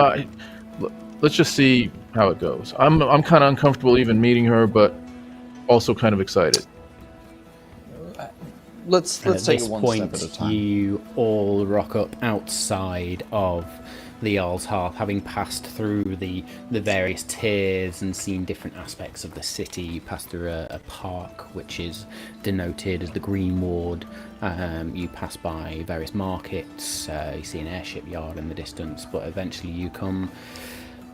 let's just see how it goes. I'm kind of uncomfortable even meeting her, but also kind of excited.
Let's take it one
point,
step at a time.
You all rock up outside of the Jarl's Hearth, having passed through the various tiers and seen different aspects of the city. You pass through a park, which is denoted as the Green Ward. You pass by various markets. You see an airship yard in the distance, but eventually you come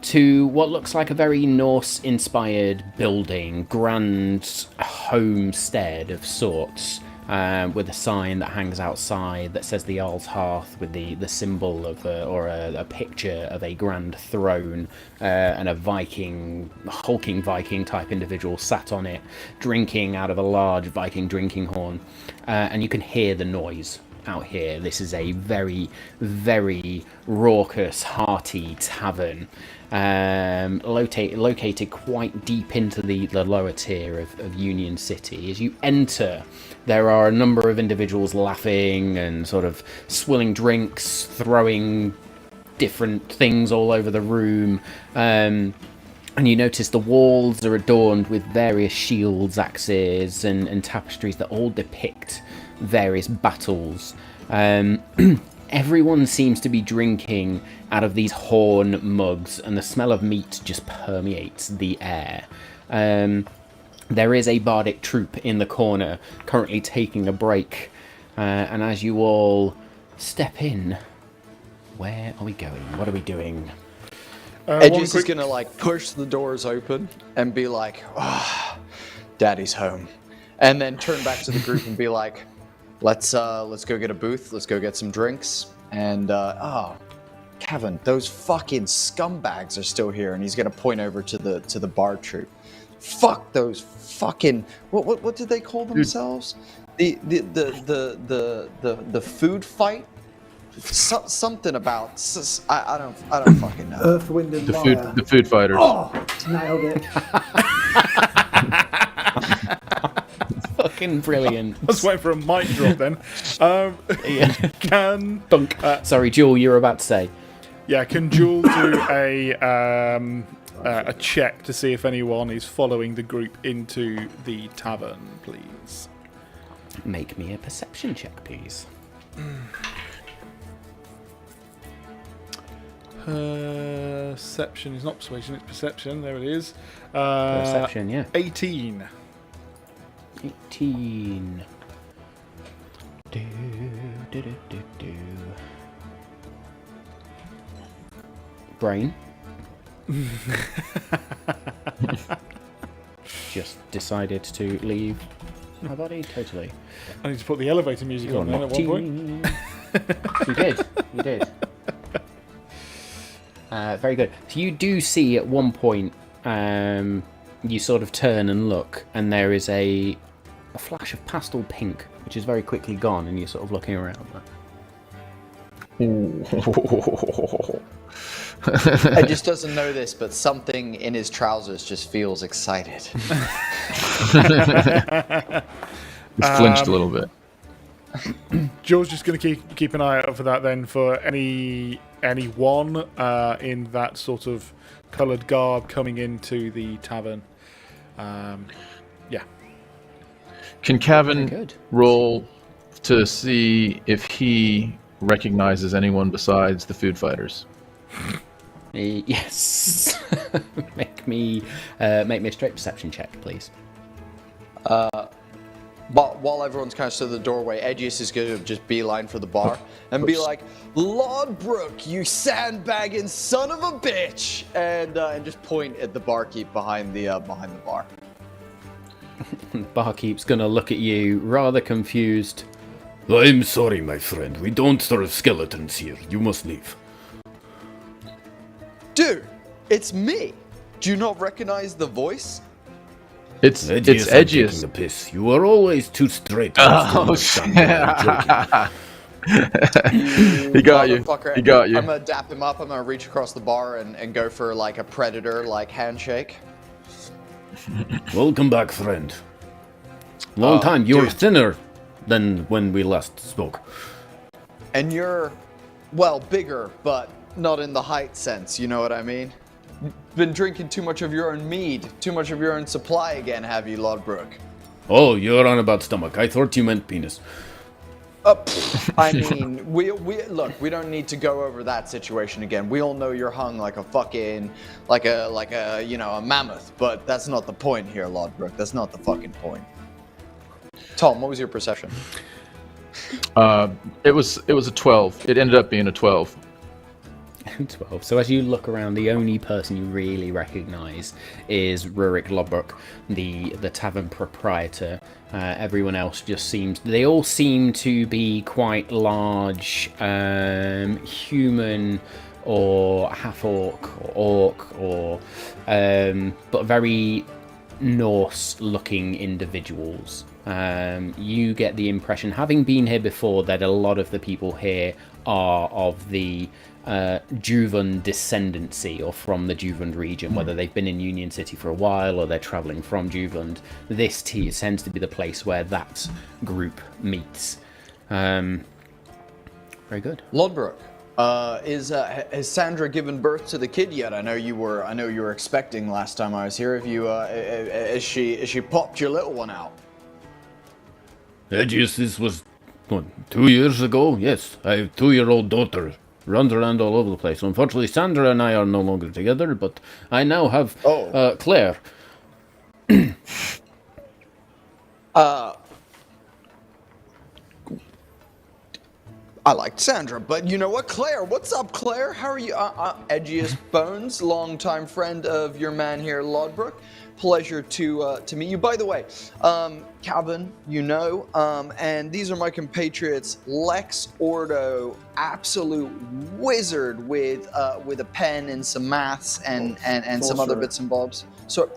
to what looks like a very Norse-inspired building, grand homestead of sorts. with a sign that hangs outside that says the Jarl's Hearth, with the symbol of a picture of a grand throne and a hulking Viking type individual sat on it, drinking out of a large Viking drinking horn, and you can hear the noise out here. This is a very, very raucous, hearty tavern, located quite deep into the lower tier of Union City. As you enter, there are a number of individuals laughing and sort of swilling drinks, throwing different things all over the room. And you notice the walls are adorned with various shields, axes, and tapestries that all depict various battles. Everyone seems to be drinking out of these horn mugs, and the smell of meat just permeates the air. There is a bardic troupe in the corner, currently taking a break. And as you all step in, where are we going? What are we doing?
Edgious is gonna like push the doors open and be like, "Ah, Daddy's home," and then turn back to the group and be like, "Let's go get a booth. Let's go get some drinks." And Kavan, those fucking scumbags are still here, and he's gonna point over to the bar troupe. Fuck those fucking what did they call themselves? The food fight. Something about I don't fucking know.
Earth, Wind, and Fire.
The food fighters.
Oh, nailed it.
Fucking brilliant.
I was waiting for a mic drop then. Can
Dunk. Sorry, Jewel, you were about to say.
Yeah, can Jewel do a check to see if anyone is following the group into the tavern, please?
Make me a perception check, please.
Perception is not persuasion, it's perception. There it is.
Perception, yeah.
18.
18. Brain. Just decided to leave my body totally.
I need to put the elevator music on then at one point.
You did. Very good. So you do see at one point, you sort of turn and look, and there is a flash of pastel pink, which is very quickly gone, and you're sort of looking around there.
Ed just doesn't know this, but something in his trousers just feels excited.
He's flinched a little bit.
Joe's just going to keep an eye out for that then, for anyone in that sort of coloured garb coming into the tavern. Yeah.
Can Kavan roll to see if he recognizes anyone besides the food fighters?
Yes. Make me a straight perception check, please.
But while everyone's kind of stood at the doorway, Edgious is going to just beeline for the bar and be like, "Lord Brooke, you sandbagging son of a bitch!" and just point at the barkeep behind the bar.
Barkeep's gonna look at you, rather confused.
I'm sorry, my friend. We don't serve skeletons here. You must leave.
Dude, it's me. Do you not recognize the voice?
It's
I'm taking
Edgious.
the piss. You are always too straight.
Oh, shit. He got you.
Motherfucker.
He got you.
I'm gonna dap him up. I'm gonna reach across the bar and go for like a predator like handshake.
Welcome back, friend. Long time. You're
dude.
thinner than when we last spoke.
And you're, well, bigger, but not in the height sense. You know what I mean? Been drinking too much of your own mead, too much of your own supply again, have you, Lord Brooke?
Oh, you're on about stomach. I thought you meant penis.
I mean, we look. We don't need to go over that situation again. We all know you're hung like a fucking, like a a mammoth. But that's not the point here, Lord Brooke. That's not the fucking point. Tom, what was your perception?
It was a 12. It ended up being a 12.
12. So as you look around, the only person you really recognise is Rurik Lodbrok, the tavern proprietor. Everyone else just seems... They all seem to be quite large, human or half-orc or orc, or but very Norse-looking individuals. You get the impression, having been here before, that a lot of the people here are of the Juvan descendancy, or from the Juvan region, whether they've been in Union City for a while or they're travelling from Juvan. This tends to be the place where that group meets. Very good.
Lodbrok, has Sandra given birth to the kid yet? I know you were expecting last time I was here. Have you? Has she popped your little one out?
Edgious, this was, 2 years ago? Yes, I have a 2-year-old daughter. Runs around all over the place. Unfortunately, Sandra and I are no longer together, but I now have Claire.
I liked Sandra, but you know what, Claire? What's up, Claire? How are you? Edgious Bones, longtime friend of your man here, Lodbrok. Pleasure to meet you. By the way, Kavan, and these are my compatriots, Lex Ordo, absolute wizard with a pen and some maths and some other bits and bobs. So,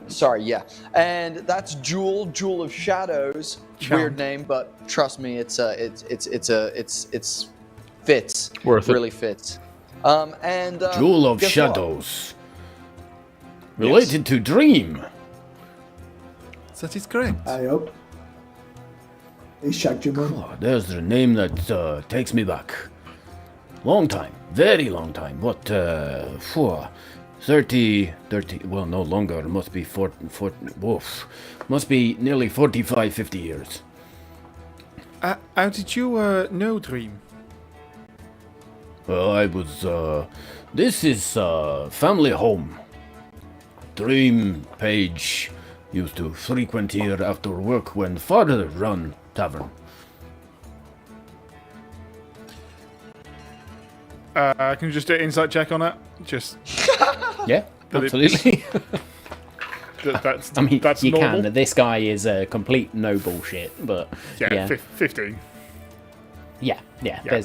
sorry, yeah. And that's Jewel of Shadows. Weird name, but trust me, it's fits.
Worth it.
Really fits.
Jewel of Shadows. Related to Dream.
That is correct.
I hope. He shagged your mum.
Oh, there's the name that takes me back. Long time. Very long time. What, 30, well, no longer. Must be must be nearly 45, 50 years.
How did you know Dream?
Well, I was, this is, family home. Dream Page used to frequent here after work when father run tavern.
Can you just do an insight check on that? Just
Yeah, absolutely.
that's.
I mean,
that's
you
normal.
can. This guy is a complete no bullshit, but yeah.
15.
Yeah.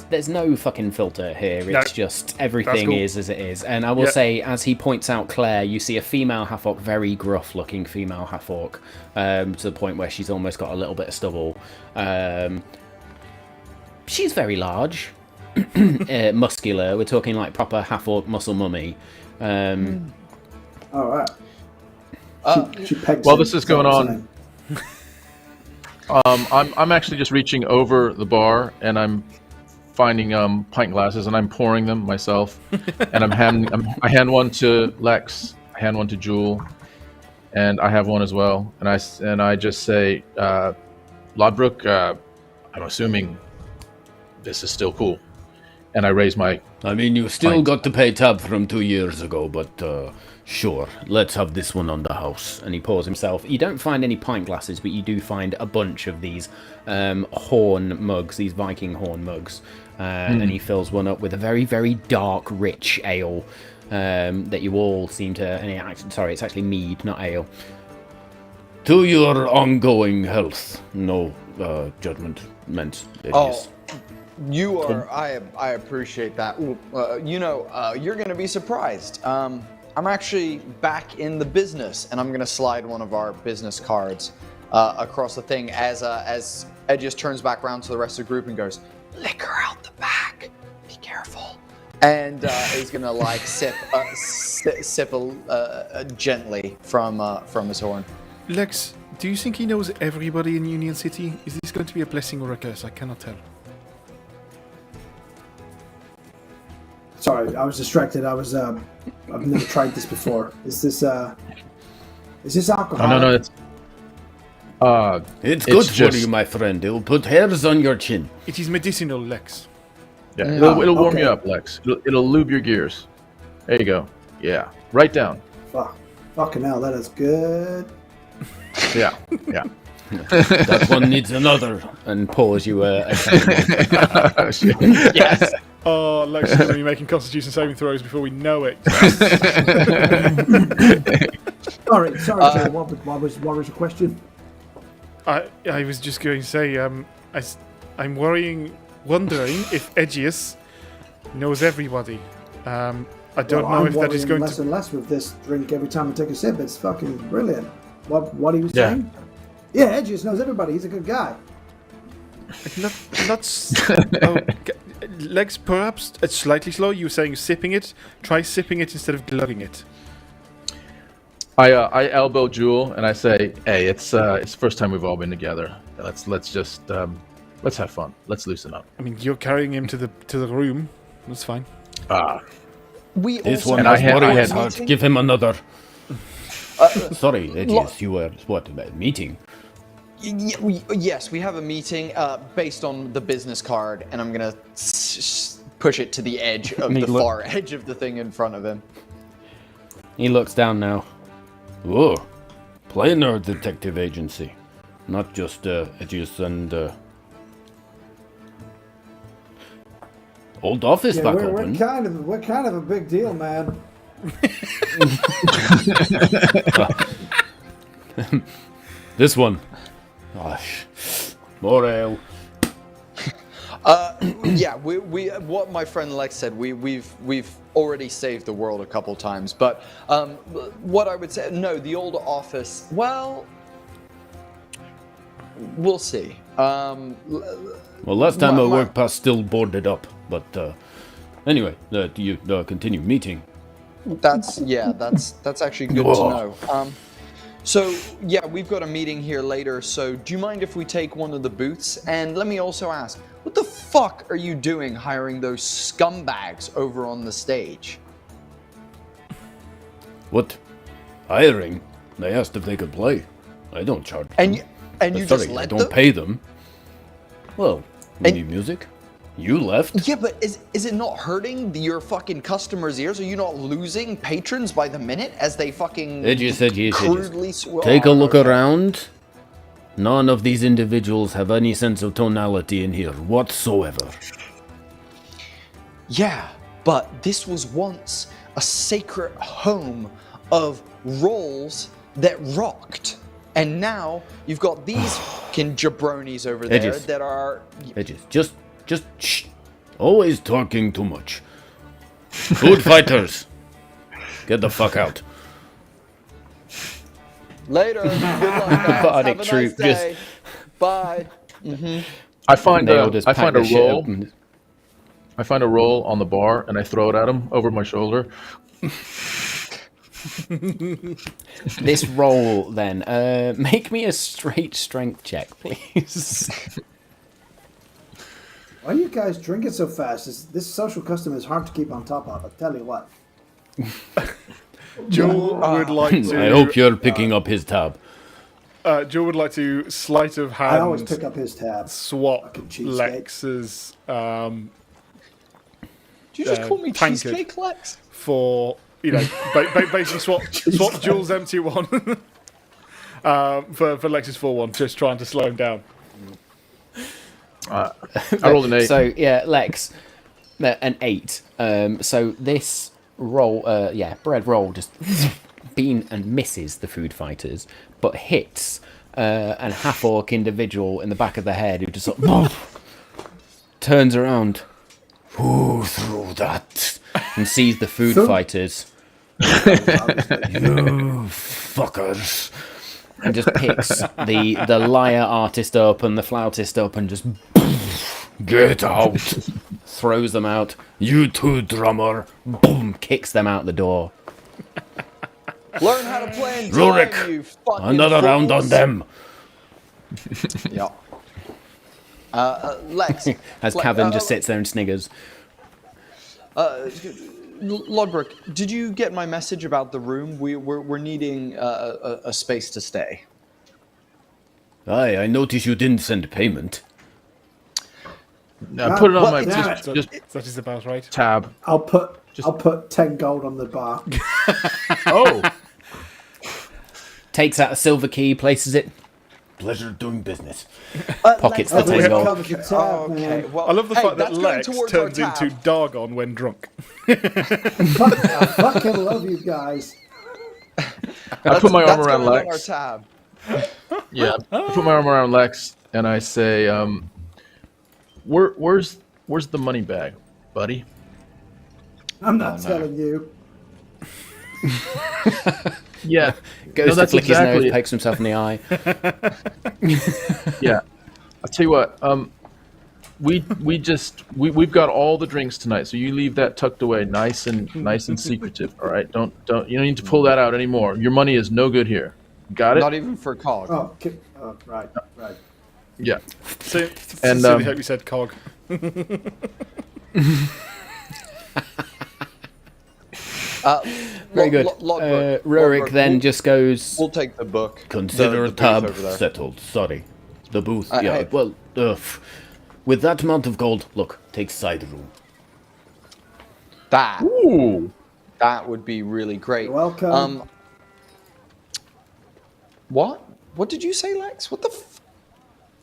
There's no fucking filter here. It's
No,
just everything
cool.
is as it is. And I will say, as he points out Claire, you see a female half-orc, very gruff-looking female half-orc, to the point where she's almost got a little bit of stubble. She's very large, muscular. We're talking like proper half-orc muscle mummy.
All right. She pegs
While
him,
this is
that
going
what
on,
I'm saying.
I'm actually just reaching over the bar and I'm finding pint glasses and I'm pouring them myself. And I hand one to Lex, I hand one to Jewel, and I have one as well. And I just say, Lodbrok, I'm assuming this is still cool. And I raise my...
I mean, you still
Pint.
got to pay tab from 2 years ago, but sure, let's have this one on the house.
And he pours himself. You don't find any pint glasses, but you do find a bunch of these horn mugs, these Viking horn mugs. And he fills one up with a very, very dark, rich ale that you all seem to... Sorry, it's actually mead, not ale.
To your ongoing health. No judgment meant. Edgious.
You are. I appreciate that. You're going to be surprised. I'm actually back in the business, and I'm going to slide one of our business cards across the thing as Edgious turns back around to the rest of the group and goes, "Liquor out the back. Be careful." And is going to like sip gently from his horn.
Lex, do you think he knows everybody in Union City? Is this going to be a blessing or a curse? I cannot tell.
Sorry, I was distracted. I've never tried this before. Is this alcohol?
No, it's...
It's good
just-
for you, my friend. It'll put hairs on your chin.
It is medicinal, Lex.
Yeah, it'll warm
okay.
you up, Lex. It'll lube your gears. There you go. Yeah, right down.
Fucking hell, that is good.
Yeah.
That one needs another.
And pours you a
Shit.
yes.
Oh, Lex is going to be making Constitution saving throws before we know it.
Sorry, Joe. What was your question?
I was just going to say, I'm wondering if Edgious knows everybody. I don't know if that is going
less
to.
and less with this drink every time I take a sip. It's fucking brilliant. What he was saying? Yeah, Edgious knows everybody. He's a good guy.
Legs, perhaps it's slightly slow. You were saying sipping it. Try sipping it instead of glugging it.
I elbow Jewel and I say, "Hey, it's the first time we've all been together. Let's just let's have fun. Let's loosen up."
I mean, you're carrying him to the room. That's fine.
We
This
also
one
I
has
had-
worried
I
his
had-
heart. Give him another. Sorry, Edgious, you were, meeting?
Yes, we have a meeting based on the business card, and I'm gonna push it to the edge of the far edge of the thing in front of him.
He looks down now.
Oh, Planar Detective Agency. Not just Edgious and old office back open.
We're kind of a big deal, man.
This one. Gosh. More ale.
Yeah, we what my friend Lex said. We've already saved the world a couple times, but what I would say, no, the old office. Well, we'll see.
Well, last time our work pass still boarded up, but anyway, do you continue meeting?
That's actually good to know. So yeah, we've got a meeting here later. So do you mind if we take one of the booths? And let me also ask, what the fuck are you doing hiring those scumbags over on the stage?
What? Hiring? They asked if they could play. I don't charge them.
And you
Sorry,
just let
I don't
them?
pay them. Well, we need music. You left.
Yeah, but is it not hurting your fucking customers' ears? Are you not losing patrons by the minute as they fucking crudely swear?
Take a look around. None of these individuals have any sense of tonality in here whatsoever.
Yeah, but this was once a sacred home of roles that rocked. And now you've got these fucking jabronis over there
Edgious.
that are...
Edgious, just shh. Always talking too much. Good fighters. Get the fuck out.
Later. Good luck, guys. Have a
Bardic
nice
troop
day. Bye.
I find
They'll just
I
pack
find a
their shit
roll.
up and-
I find a roll on the bar and I throw it at him over my shoulder.
This roll, then, make me a straight strength check, please.
Why are you guys drinking so fast? This social custom is hard to keep on top of. I tell you what.
Joe would like to.
I hope you're picking up his tab.
Joe would like to sleight of hand.
I always pick up his tab.
Swap
Fucking cheesecake.
Lex's
Did you just call me
tankard.
Cheesecake, Lex?
for basically swap Jules' empty one for Lex's full one, just trying to slow him down.
I rolled an 8.
So, yeah, Lex, an 8. So this roll, bread roll just bean and misses the food fighters, but hits an half-orc individual in the back of the head who just sort of turns around. Who threw that? And sees the food fighters.
You fuckers.
And just picks the lyre artist up and the flautist up and just
Get out.
throws them out.
You too, drummer.
Boom! Kicks them out the door.
Learn how to play in time,
Rurik,
you fucking
Another round on
fools.
them.
Yeah. Lex.
As Kavan just sits there and sniggers.
Lodbrok, did you get my message about the room? We're needing a space to stay.
Aye, I notice you didn't send payment.
I put it on
well,
my
it's-
just
That is about right.
tab.
I'll put 10 gold on the bar.
Oh,
Takes out a silver key, places it.
Pleasure doing business.
Pockets the 10 gold.
Covers the tab,
Okay,
man.
well,
I love the
hey,
fact that
that's going
Lex
towards
turns
our tab.
into Dargon when drunk.
I fucking love you guys.
I put my arm
That's
around
going on our
Lex.
tab.
Yeah, I put my arm around Lex and I say, where's the money bag, buddy?
I'm not telling you.
Yeah,
Goes to
that's
flick his
exactly
nose,
it.
pokes himself in the eye.
Yeah, I'll tell you what. We've got all the drinks tonight, so you leave that tucked away, nice and secretive. All right, don't you don't need to pull that out anymore. Your money is no good here. Got it?
Not even for Cog.
Oh, right.
Yeah.
So,
And,
sincerely hope you said cog.
Very good.
Logbook.
Rorik
Logbook.
then just goes,
We'll take the book.
Consider
the booth
tab
over there.
settled. Sorry. The booth.
Hey.
Yeah. Well, with that amount of gold, look, take side room.
Ooh.
That would be really great.
You're welcome.
What? What did you say, Lex? What the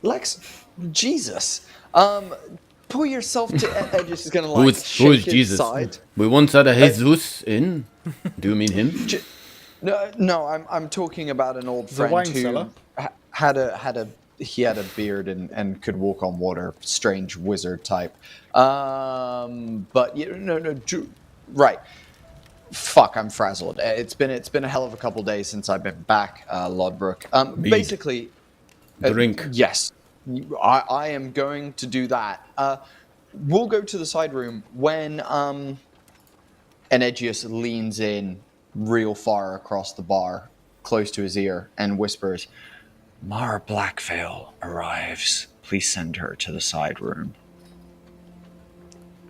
Lex? Jesus. Pull yourself to Edgious is gonna like
Who is
shake his
Jesus?
side.
We once had a Jesus in. Do you mean him?
No, I'm talking about an old
The
friend
wine
who
cellar?
had a beard and could walk on water, strange wizard type. But right. Fuck, I'm frazzled. It's been a hell of a couple days since I've been back, Lodbrok. Basically,
Drink.
yes, I am going to do that. We'll go to the side room when an Edgious leans in real far across the bar, close to his ear, and whispers, "Mara Blackveil arrives. Please send her to the side room."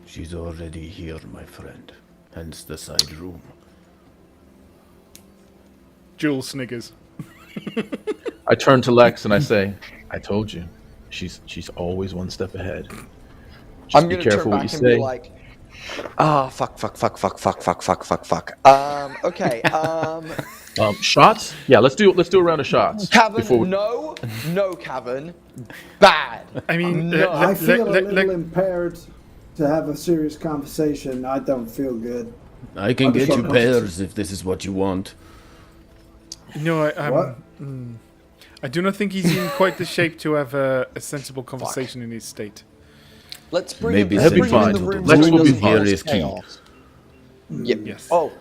She's already here, my friend. Hence the side room.
Jules sniggers.
I turn to Lex and I say, "I told you, she's always one step ahead. Just
I'm
be
gonna turn
careful what
back
you
and
say."
be like, fuck. Okay.
Shots? Yeah, let's do a round of shots.
Kavan, no, Kavan, bad.
I mean,
No.
I feel a little impaired to have a serious conversation. I don't feel good.
I can
I'll
get
just
you
go-
pears if this is what you want.
no,
What?
I do not think he's in quite the shape to have a sensible conversation in his state.
Let's bring
Maybe
him, let's
he'll be
bring him in the
fine.
room.
Lex
so he
will be
doesn't
fine.
cause
Here is key.
chaos. Yep.
Yes.
Oh,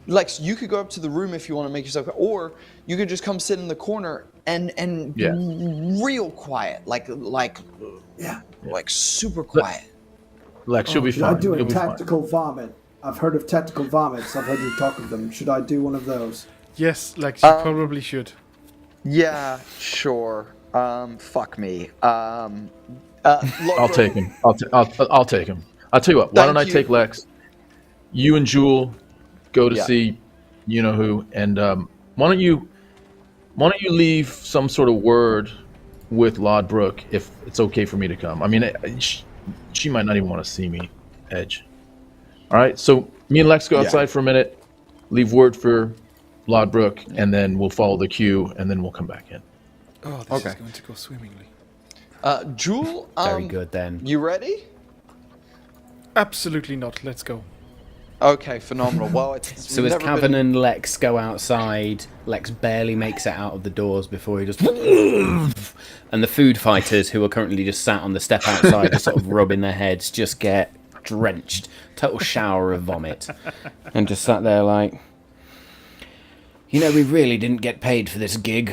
Lex, you could go up to the room if you want to make yourself, or you could just come sit in the corner and
Yeah.
real quiet, like
Yeah.
super quiet.
Lex, you'll be
Should I
fine.
do a
You'll be fine.
tactical vomit? I've heard of tactical vomits. I've heard you talk of them. Should I do one of those?
Yes, Lex, you probably should.
Yeah, sure. Fuck me.
I'll take him. I'll take him. I'll tell you what. Why
Thank
don't I
you.
take Lex? You and Jewel go to
Yeah.
see you know who, and why don't you leave some sort of word with Lodbrok if it's okay for me to come? I mean, she might not even want to see me, Edge. All right, so me and Lex go
Yeah.
outside for a minute, leave word for Lodbrok, and then we'll follow the queue, and then we'll come back in.
Oh, this
Okay.
is going to go swimmingly.
Jewel,
very good then.
You ready?
Absolutely not. Let's go.
Okay, phenomenal. Well, it's
So as
never
Kavan
been...
and Lex go outside, Lex barely makes it out of the doors before he just... and the food fighters, who are currently just sat on the step outside, just sort of rubbing their heads, just get drenched. Total shower of vomit. And just sat there like... You know, we really didn't get paid for this gig.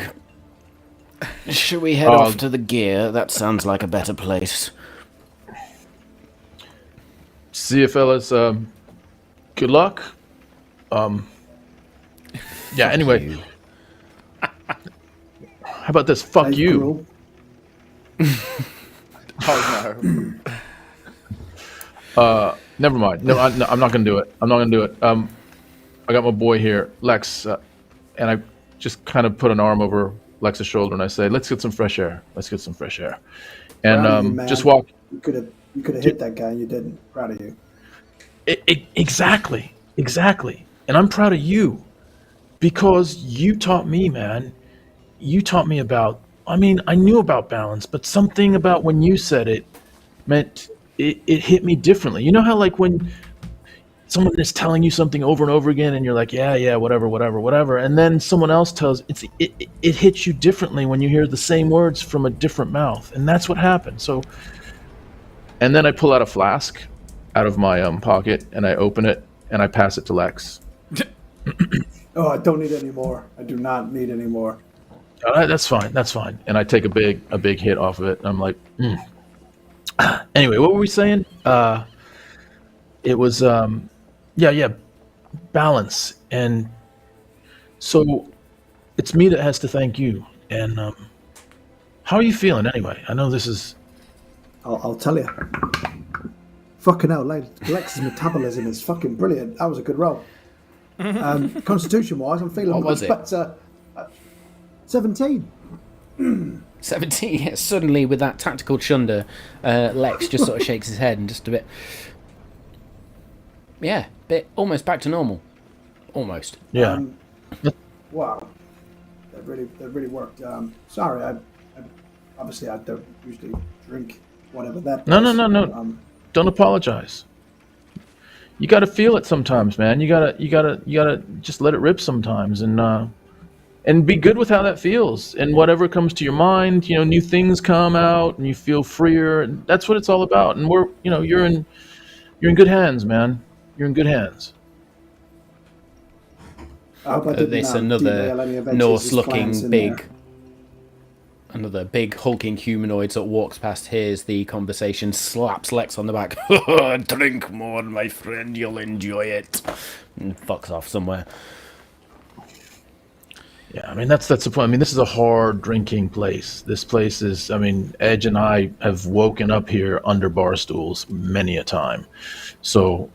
Should we head off to the gear? That sounds like a better place.
See you, fellas. Good luck. Yeah. Anyway, how about this? Fuck
Hey,
you.
Gruel.
Oh, no.
Never mind. No, I'm not gonna do it. I'm not gonna do it. I got my boy here, Lex, and I just kind of put an arm over Lex's shoulder and I say, "Let's get some fresh air. Let's get some fresh air." And
Proud of you, man.
just walk.
You could have hit that guy and you didn't. Proud of you.
Exactly. And I'm proud of you because you taught me, man. You taught me about I mean, I knew about balance, but something about when you said it meant it hit me differently. You know how like when someone is telling you something over and over again and you're like, yeah, whatever. And then someone else it hits you differently when you hear the same words from a different mouth. And that's what happened. So, and then I pull out a flask out of my pocket and I open it and I pass it to Lex.
Oh, I don't need any more. I do not need any more.
That's fine. And I take a big hit off of it. And I'm like, Anyway, what were we saying? It was, balance. And so it's me that has to thank you. And how are you feeling anyway? I know this is...
I'll tell you. Fucking hell, Lex's metabolism is fucking brilliant. That was a good roll. Constitution-wise, I'm feeling
What was
good,
it?
but 17.
17. Yeah, suddenly, with that tactical chunder, Lex just sort of shakes his head and just a bit... Yeah, bit almost back to normal. Almost.
Yeah.
Wow. That really worked. Sorry, I obviously I don't usually drink whatever that
No.
does.
Don't apologize. You got to feel it sometimes, man. You gotta just let it rip sometimes, and be good with how that feels. And whatever comes to your mind, new things come out, and you feel freer. And that's what it's all about. And you're in good hands, man. You're in good hands.
I hope I didn't
There's
derail any
another
of Edge's
Norse-looking
plans in
big...
there.
Another big hulking humanoid sort of walks past, hears the conversation, slaps Lex on the back. Drink more, my friend, you'll enjoy it. And fucks off somewhere.
Yeah, I mean that's the point. I mean, this is a hard drinking place. This place is. I mean, Edge and I have woken up here under bar stools many a time. So,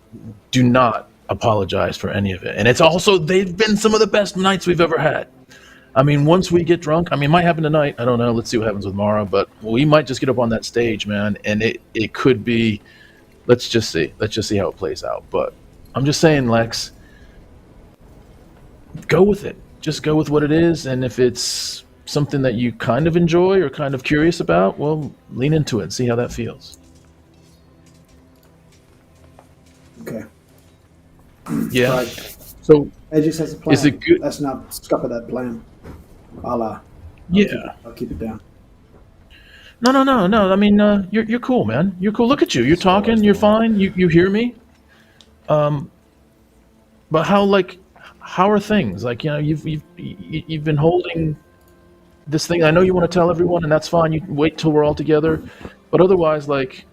do not apologize for any of it. And it's also they've been some of the best nights we've ever had. I mean, once we get drunk, I mean, it might happen tonight. I don't know. Let's see what happens with Mara. But we might just get up on that stage, man, and it could be. Let's just see. Let's just see how it plays out. But I'm just saying, Lex, go with it. Just go with what it is, and if it's something that you kind of enjoy or kind of curious about, well, lean into it and see how that feels.
Okay.
Yeah.
Right.
So,
Edges has a plan.
is it good?
Let's not scupper that plan. I'll keep it down.
No. I mean, you're cool, man. You're cool. Look at you. You're talking. You're fine. You hear me. But how are things? Like, you've been holding this thing. I know you want to tell everyone, and that's fine. You wait till we're all together. But otherwise, like,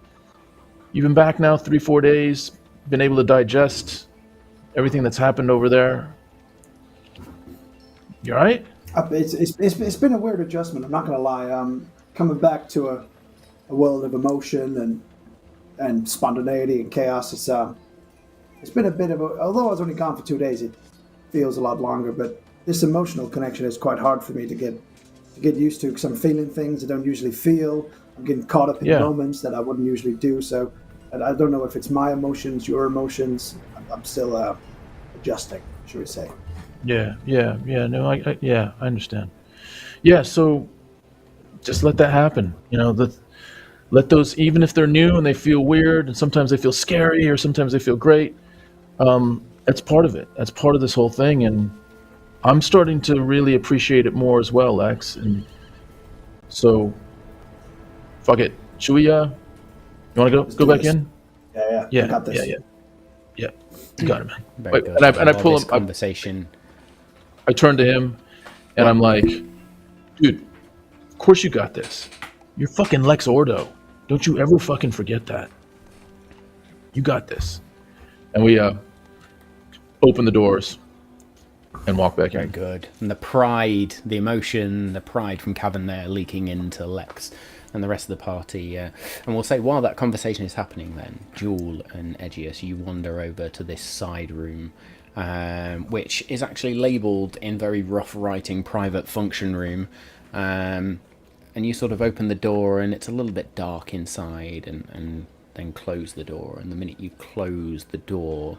you've been back now 3-4 days, been able to digest everything that's happened over there. You all right?
It's been a weird adjustment. I'm not going to lie. Coming back to a world of emotion and spontaneity and chaos. It's been a bit of although I was only gone for 2 days, it feels a lot longer. But this emotional connection is quite hard for me to get used to because I'm feeling things I don't usually feel. I'm getting caught up in moments that I wouldn't usually do. So I don't know if it's my emotions, your emotions. I'm still adjusting, should we say?
Yeah. No, I understand. Yeah, so just let that happen. Let those, even if they're new and they feel weird, and sometimes they feel scary, or sometimes they feel great. That's part of it. That's part of this whole thing, and I'm starting to really appreciate it more as well, Lex. And so, fuck it. Should we? You want to go back in?
Yeah. I got this.
Yeah. You got it, man.
Very
Wait,
good.
and I pull him.
Conversation.
I turn to him, and I'm like, dude, of course you got this. You're fucking Lex Ordo. Don't you ever fucking forget that. You got this. And we open the doors and walk back
Very
in.
good. And the pride, the emotion, the pride from Kavan there leaking into Lex and the rest of the party. And we'll say, while that conversation is happening then, Jewel and Edgious, you wander over to this side room, which is actually labelled in very rough writing, private function room. And you sort of open the door and it's a little bit dark inside, and then close the door. And the minute you close the door,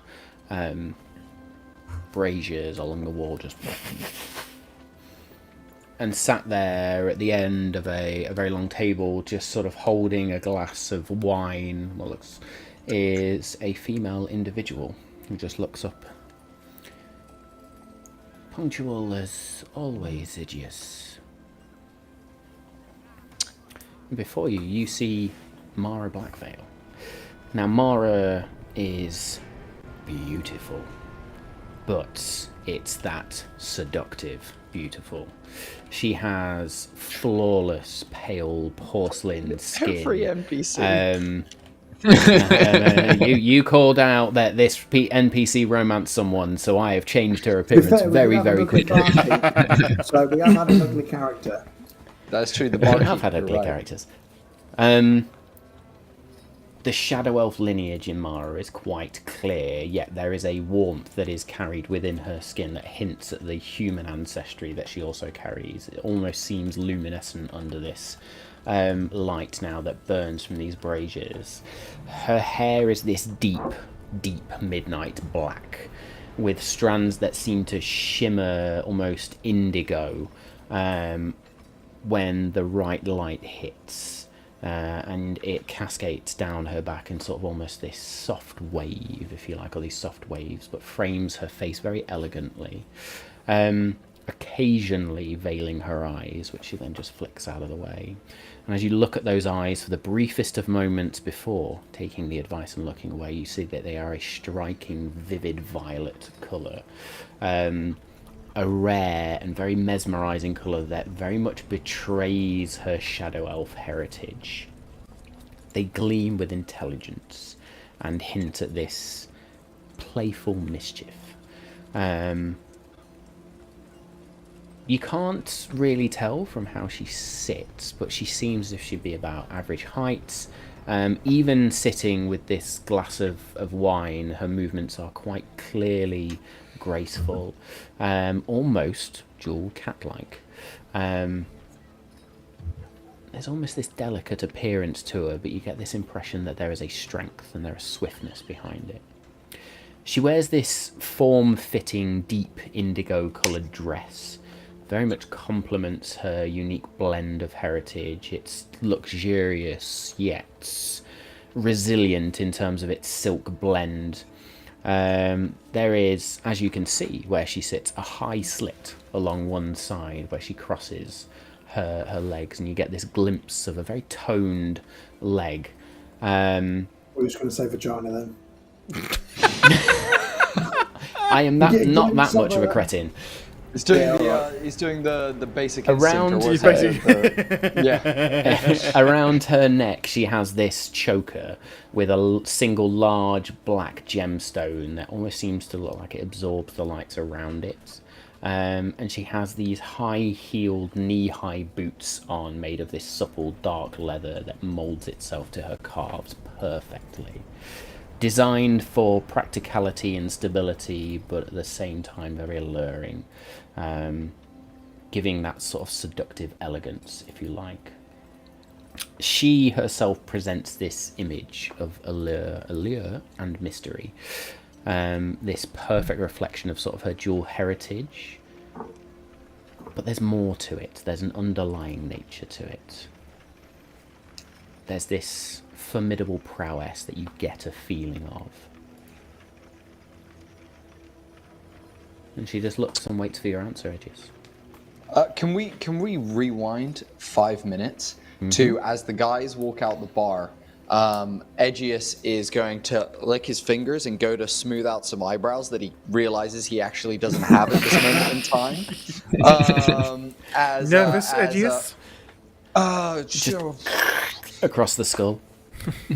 braziers along the wall just and sat there at the end of a very long table, just sort of holding a glass of wine, is a female individual who just looks up. Punctual as always, Edgious. Before you, you see Mara Blackveil. Now, Mara is beautiful, but it's that seductive beautiful. She has flawless, pale porcelain skin.
Every NPC.
You called out that this NPC romanced someone, so I have changed her appearance very, very quickly.
So we have had an ugly character.
That's true. The
We
barkeep,
have had
you're
ugly
right.
characters. The Shadow Elf lineage in Mara is quite clear, yet there is a warmth that is carried within her skin that hints at the human ancestry that she also carries. It almost seems luminescent under this light now that burns from these braziers. Her hair is this deep, deep midnight black, with strands that seem to shimmer almost indigo when the right light hits. And it cascades down her back in sort of almost this soft wave, if you like, or these soft waves, but frames her face very elegantly, occasionally veiling her eyes, which she then just flicks out of the way. And as you look at those eyes for the briefest of moments before taking the advice and looking away, you see that they are a striking, vivid violet colour. A rare and very mesmerising colour that very much betrays her Shadow Elf heritage. They gleam with intelligence and hint at this playful mischief. You can't really tell from how she sits, but she seems as if she'd be about average height. Even sitting with this glass of wine, her movements are quite clearly graceful, almost Jewel cat-like. There's almost this delicate appearance to her, but you get this impression that there is a strength and there is swiftness behind it. She wears this form-fitting, deep indigo-coloured dress. Very much complements her unique blend of heritage. It's luxurious, yet resilient in terms of its silk blend. There is, as you can see, where she sits, a high slit along one side where she crosses her legs, and you get this glimpse of a very toned leg.
We're just going to say vagina then.
I am not that much of a cretin.
He's doing the basic
Around around her neck she has this choker with a single large black gemstone that almost seems to look like it absorbs the lights around it, and she has these high-heeled knee-high boots on, made of this supple dark leather that molds itself to her calves perfectly. Designed for practicality and stability, but at the same time very alluring, giving that sort of seductive elegance, if you like. She herself presents this image of allure and mystery, this perfect reflection of sort of her dual heritage, but there's more to it. There's an underlying nature to it. There's this formidable prowess that you get a feeling of. And she just looks and waits for your answer, Edgious.
Can we rewind 5 minutes to, as the guys walk out the bar, Edgious is going to lick his fingers and go to smooth out some eyebrows that he realizes he actually doesn't have at this moment in time.
Nervous, Edgious?
Across the skull.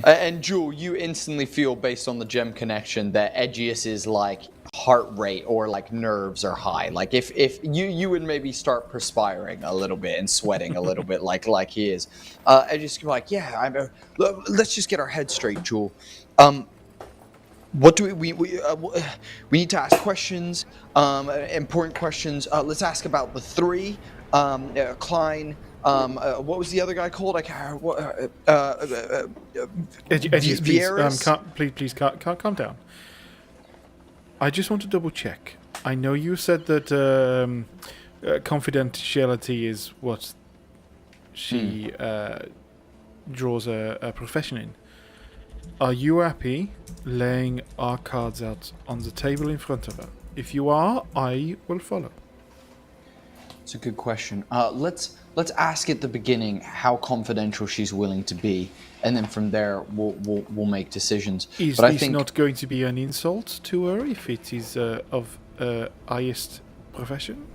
And Jewel, you instantly feel, based on the gem connection, that Edgious's like heart rate or like nerves are high. Like if you would maybe start perspiring a little bit and sweating a little bit like he is. Edgious can be like, yeah, let's just get our heads straight, Jewel. What do we need to ask questions, important questions. Let's ask about the three, Klein. What was the other guy called? I can't.
Edgious, please, calm down. I just want to double check. I know you said that confidentiality is what she draws a profession in. Are you happy laying our cards out on the table in front of her? If you are, I will follow.
It's a good question. Let's ask at the beginning how confidential she's willing to be, and then from there we'll make decisions.
Is
but I
this
think
not going to be an insult to her if it is of highest profession?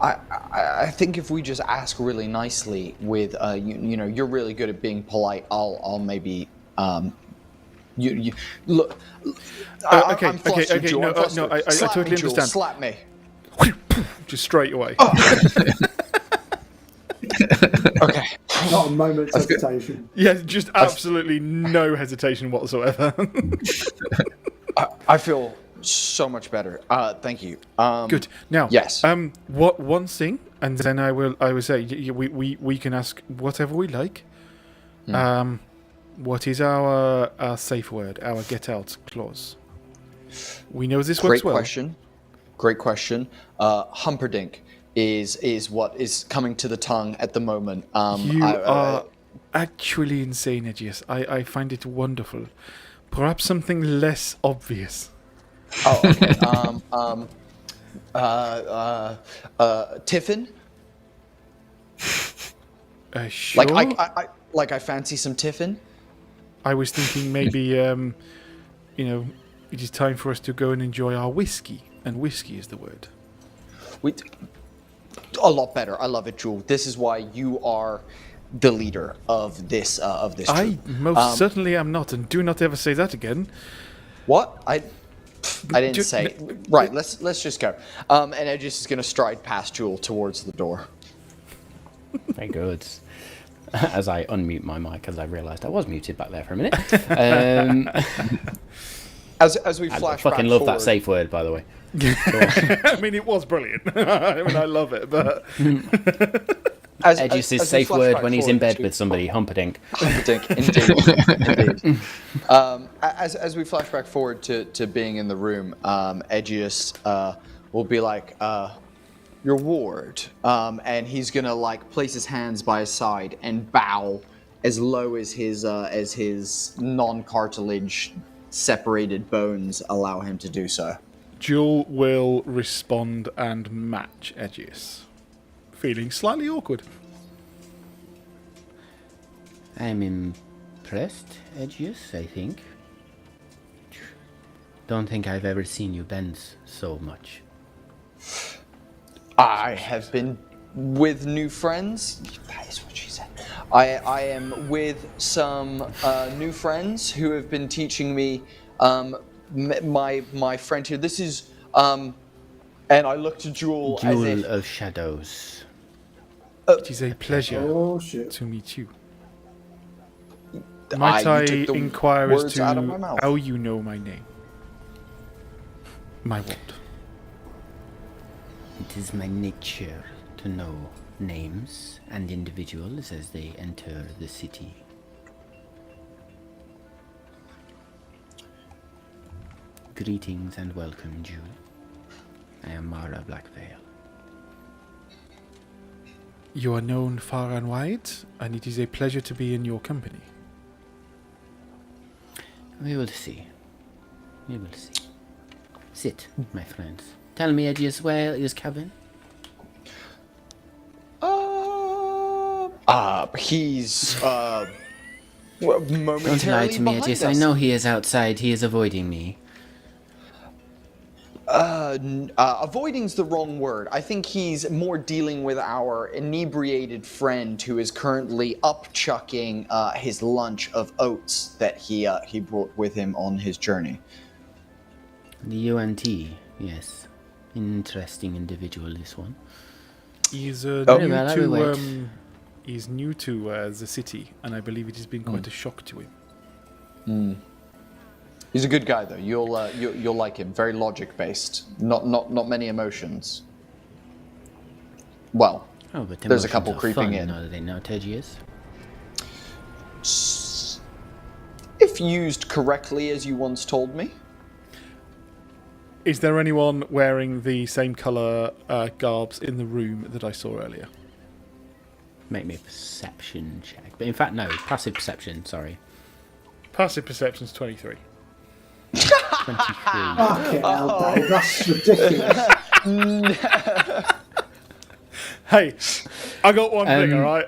I think if we just ask really nicely with you know, you're really good at being polite. I'll maybe you look. I'm flustered, Joe.
No,
I'm flustered.
I
Slap
totally
me, Joel.
understand.
Slap me.
Just straight away.
Okay.
Not a moment's hesitation.
Yeah, just absolutely no hesitation whatsoever.
I feel so much better. Thank you.
Good. Now,
yes.
What one thing, and then I will say we can ask whatever we like. What is our safe word? Our get out clause? We know this works well.
Great question. Humperdinck is what is coming to the tongue at the moment.
You are actually insane, Edgious. I find it wonderful. Perhaps something less obvious.
Oh, okay. Tiffin?
Sure.
Like I fancy some Tiffin.
I was thinking maybe, you know, it is time for us to go and enjoy our whiskey, and whiskey is the word.
A lot better. I love it, Jewel. This is why you are the leader of this troop.
I most certainly am not, and do not ever say that again.
What? I didn't say. Right. Let's just go. And Edgious is going to stride past Jewel towards the door.
Very good. As I unmute my mic, as I realised I was muted back there for a minute.
As we flash back
fucking love
forward,
that safe word, by the way.
I mean, it was brilliant. I mean, I love it, but...
Edgious' safe word when he's in bed with somebody, Humperdinck.
Humperdinck, indeed. As we flash back forward to being in the room, Edgious will be like, your ward, and he's gonna like place his hands by his side and bow as low as his non-cartilage separated bones allow him to do so.
Jewel will respond and match Edgious, feeling slightly awkward.
I'm impressed, Edgious, I think. Don't think I've ever seen you bend so much.
I have been with new friends. That is what she said. I am with some new friends who have been teaching me my friend here. This is and I look to Jewel as if...
Jewel of Shadows.
It is a pleasure to meet you. Might I inquire as to how you know my name? My what?
It is my nature to know names and individuals as they enter the city. Greetings and welcome, Jewel. I am Mara Blackveil.
You are known far and wide, and it is a pleasure to be in your company.
We will see. We will see. Sit, my friends. Tell me, Edgious, where is Kavan?
He's momentarily
Don't lie to me,
behind
Edgious.
us.
I know he is outside. He is avoiding me.
Avoiding's the wrong word. I think he's more dealing with our inebriated friend who is currently upchucking his lunch of oats that he brought with him on his journey.
The UNT, yes. Interesting individual, this one.
He's he's new to the city, and I believe it has been quite a shock to him.
He's a good guy, though. You'll like him. Very logic based. Not many emotions. Well,
but
there's a couple
emotions are
creeping
fun,
in.
Are they not, Edgious?
If used correctly, as you once told me.
Is there anyone wearing the same colour garbs in the room that I saw earlier?
Make me a perception check. But in fact, no, passive perception, sorry.
Passive perception's 23.
23.
Fucking hell, Dave, that's ridiculous.
Hey, I got one thing, alright?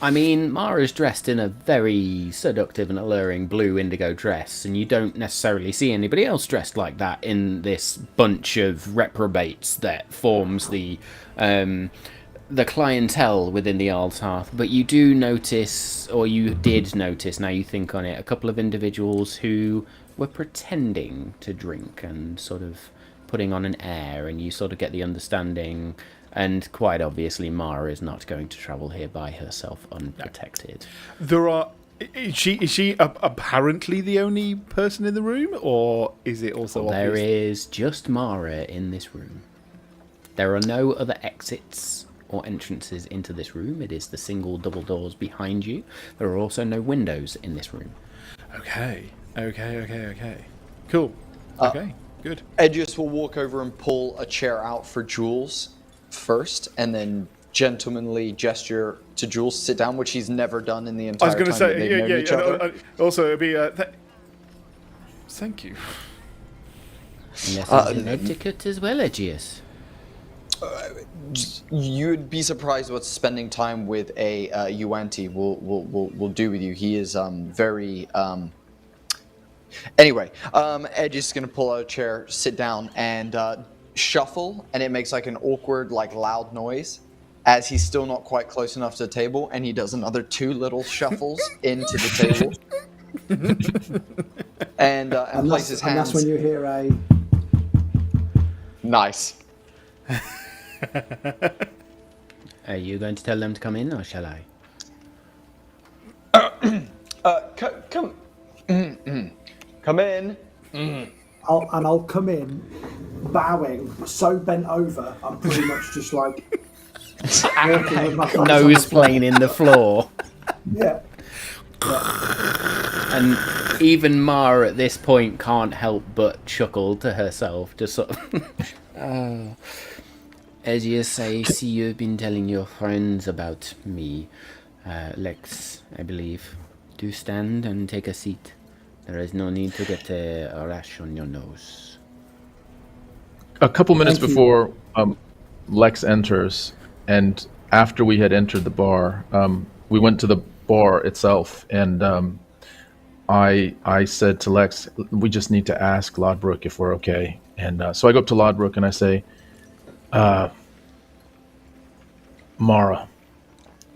I mean, Mara's dressed in a very seductive and alluring blue indigo dress, and you don't necessarily see anybody else dressed like that in this bunch of reprobates that forms the clientele within the Altarth. But you do notice, or you did notice, now you think on it, a couple of individuals who were pretending to drink and sort of putting on an air, and you sort of get the understanding. And quite obviously, Mara is not going to travel here by herself unprotected.
There are. Is she apparently the only person in the room, or is it also
There
obvious?
is just Mara in this room. There are no other exits or entrances into this room. It is the single double doors behind you. There are also no windows in this room.
Okay. Cool. Okay, good.
Edgious will walk over and pull a chair out for Jules first, and then gentlemanly gesture to Jules sit down, which he's never done in the
I was
entire
going to
time
say,
that they've known each other.
also, it'd be thank you.
Lessons in etiquette as well, Edgious.
You'd be surprised what spending time with a Yuanti will do with you. He is very. Anyway, Edge is going to pull out a chair, sit down, and shuffle, and it makes like an awkward, like loud noise, as he's still not quite close enough to the table, and he does another 2 little shuffles into the table, and places his hands.
And that's when you hear a.
Nice.
Are you going to tell them to come in, or shall I?
Come in.
I'll come in, bowing, so bent over, I'm pretty much just like walking with my thumbs on the
Nose
floor.
plane in the floor.
Yeah.
And even Mara at this point can't help but chuckle to herself, just sort of. Edgious, I see you've been telling your friends about me. Lex, I believe. Do stand and take a seat. There is no need to get a rash on your nose.
A couple minutes
Thank you.
before Lex enters, and after we had entered the bar, we went to the bar itself, and I said to Lex, we just need to ask Lodbrok if we're okay. And so I go up to Lodbrok and I say, Mara,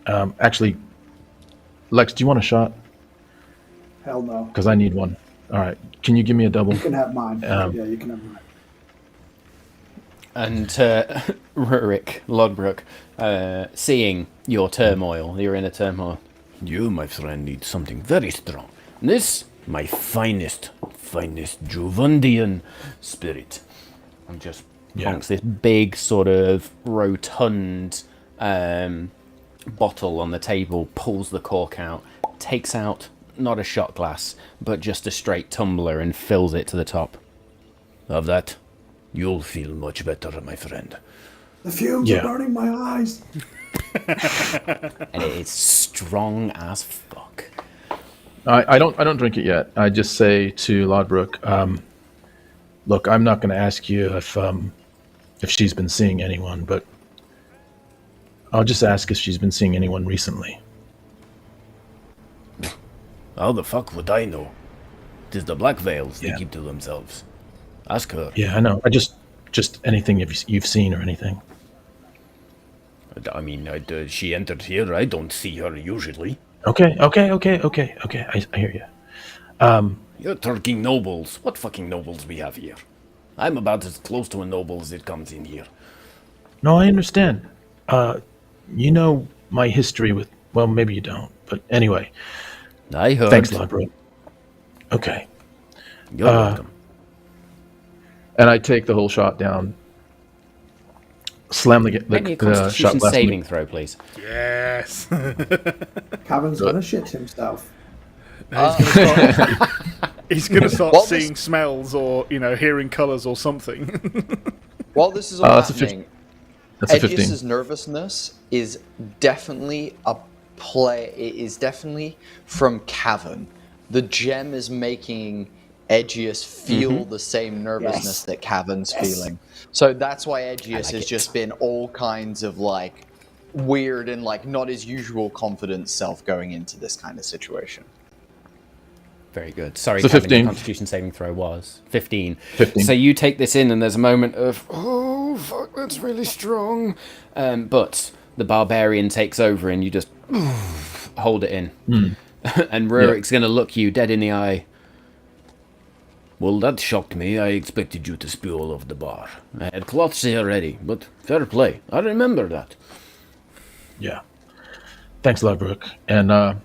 actually, Lex, do you want a shot?
Hell no.
Because I need one. All right. Can you give me a double?
You can have mine. Yeah, you can have mine.
And Rurik, Lodbrok, seeing your turmoil, your inner turmoil.
You, my friend, need something very strong. This, my finest Juvandian spirit.
And just plonks this big sort of rotund bottle on the table, pulls the cork out, takes out not a shot glass, but just a straight tumbler and fills it to the top.
Of that, you'll feel much better, my friend.
The fumes are burning my eyes.
And it is strong as fuck.
I don't drink it yet. I just say to Lodbrok, look, I'm not going to ask you if she's been seeing anyone, but I'll just ask if she's been seeing anyone recently.
How the fuck would I know? 'Tis the Black Veils they
Yeah.
keep to themselves. Ask her.
Yeah, I know. I just anything you've seen or anything.
I mean, she entered here. I don't see her usually.
Okay. I hear you.
You're talking nobles. What fucking nobles we have here? I'm about as close to a noble as it comes in here.
No, I understand. You know my history with. Well, maybe you don't. But anyway,
I heard.
thanks, Lodbrok. Okay.
You're welcome.
And I take the whole shot down. Slam
Make me a
the shot
Constitution
glass.
saving throw, please.
Yes.
Kavan's gonna shit himself.
He's going to start
Well,
seeing smells or, hearing colours or something.
While this is all
that's a
happening,
That's a 15.
Edgious's nervousness is definitely from Kavan. The gem is making Edgious feel the same nervousness that Kavan's feeling. So that's why Edgious has just been all kinds of weird and not his usual confident self going into this kind of situation.
Very good. Sorry,
So
Kevin,
15.
your Constitution saving throw was 15.
15.
So you take this in, and there's a moment of, oh, fuck, that's really strong. But the barbarian takes over, and you just hold it in. And Rurik's going to look you dead in the eye.
Well, that shocked me. I expected you to spew all over the bar. I had cloths here ready, but fair play. I remember that.
Yeah. Thanks a lot, Brooke. And I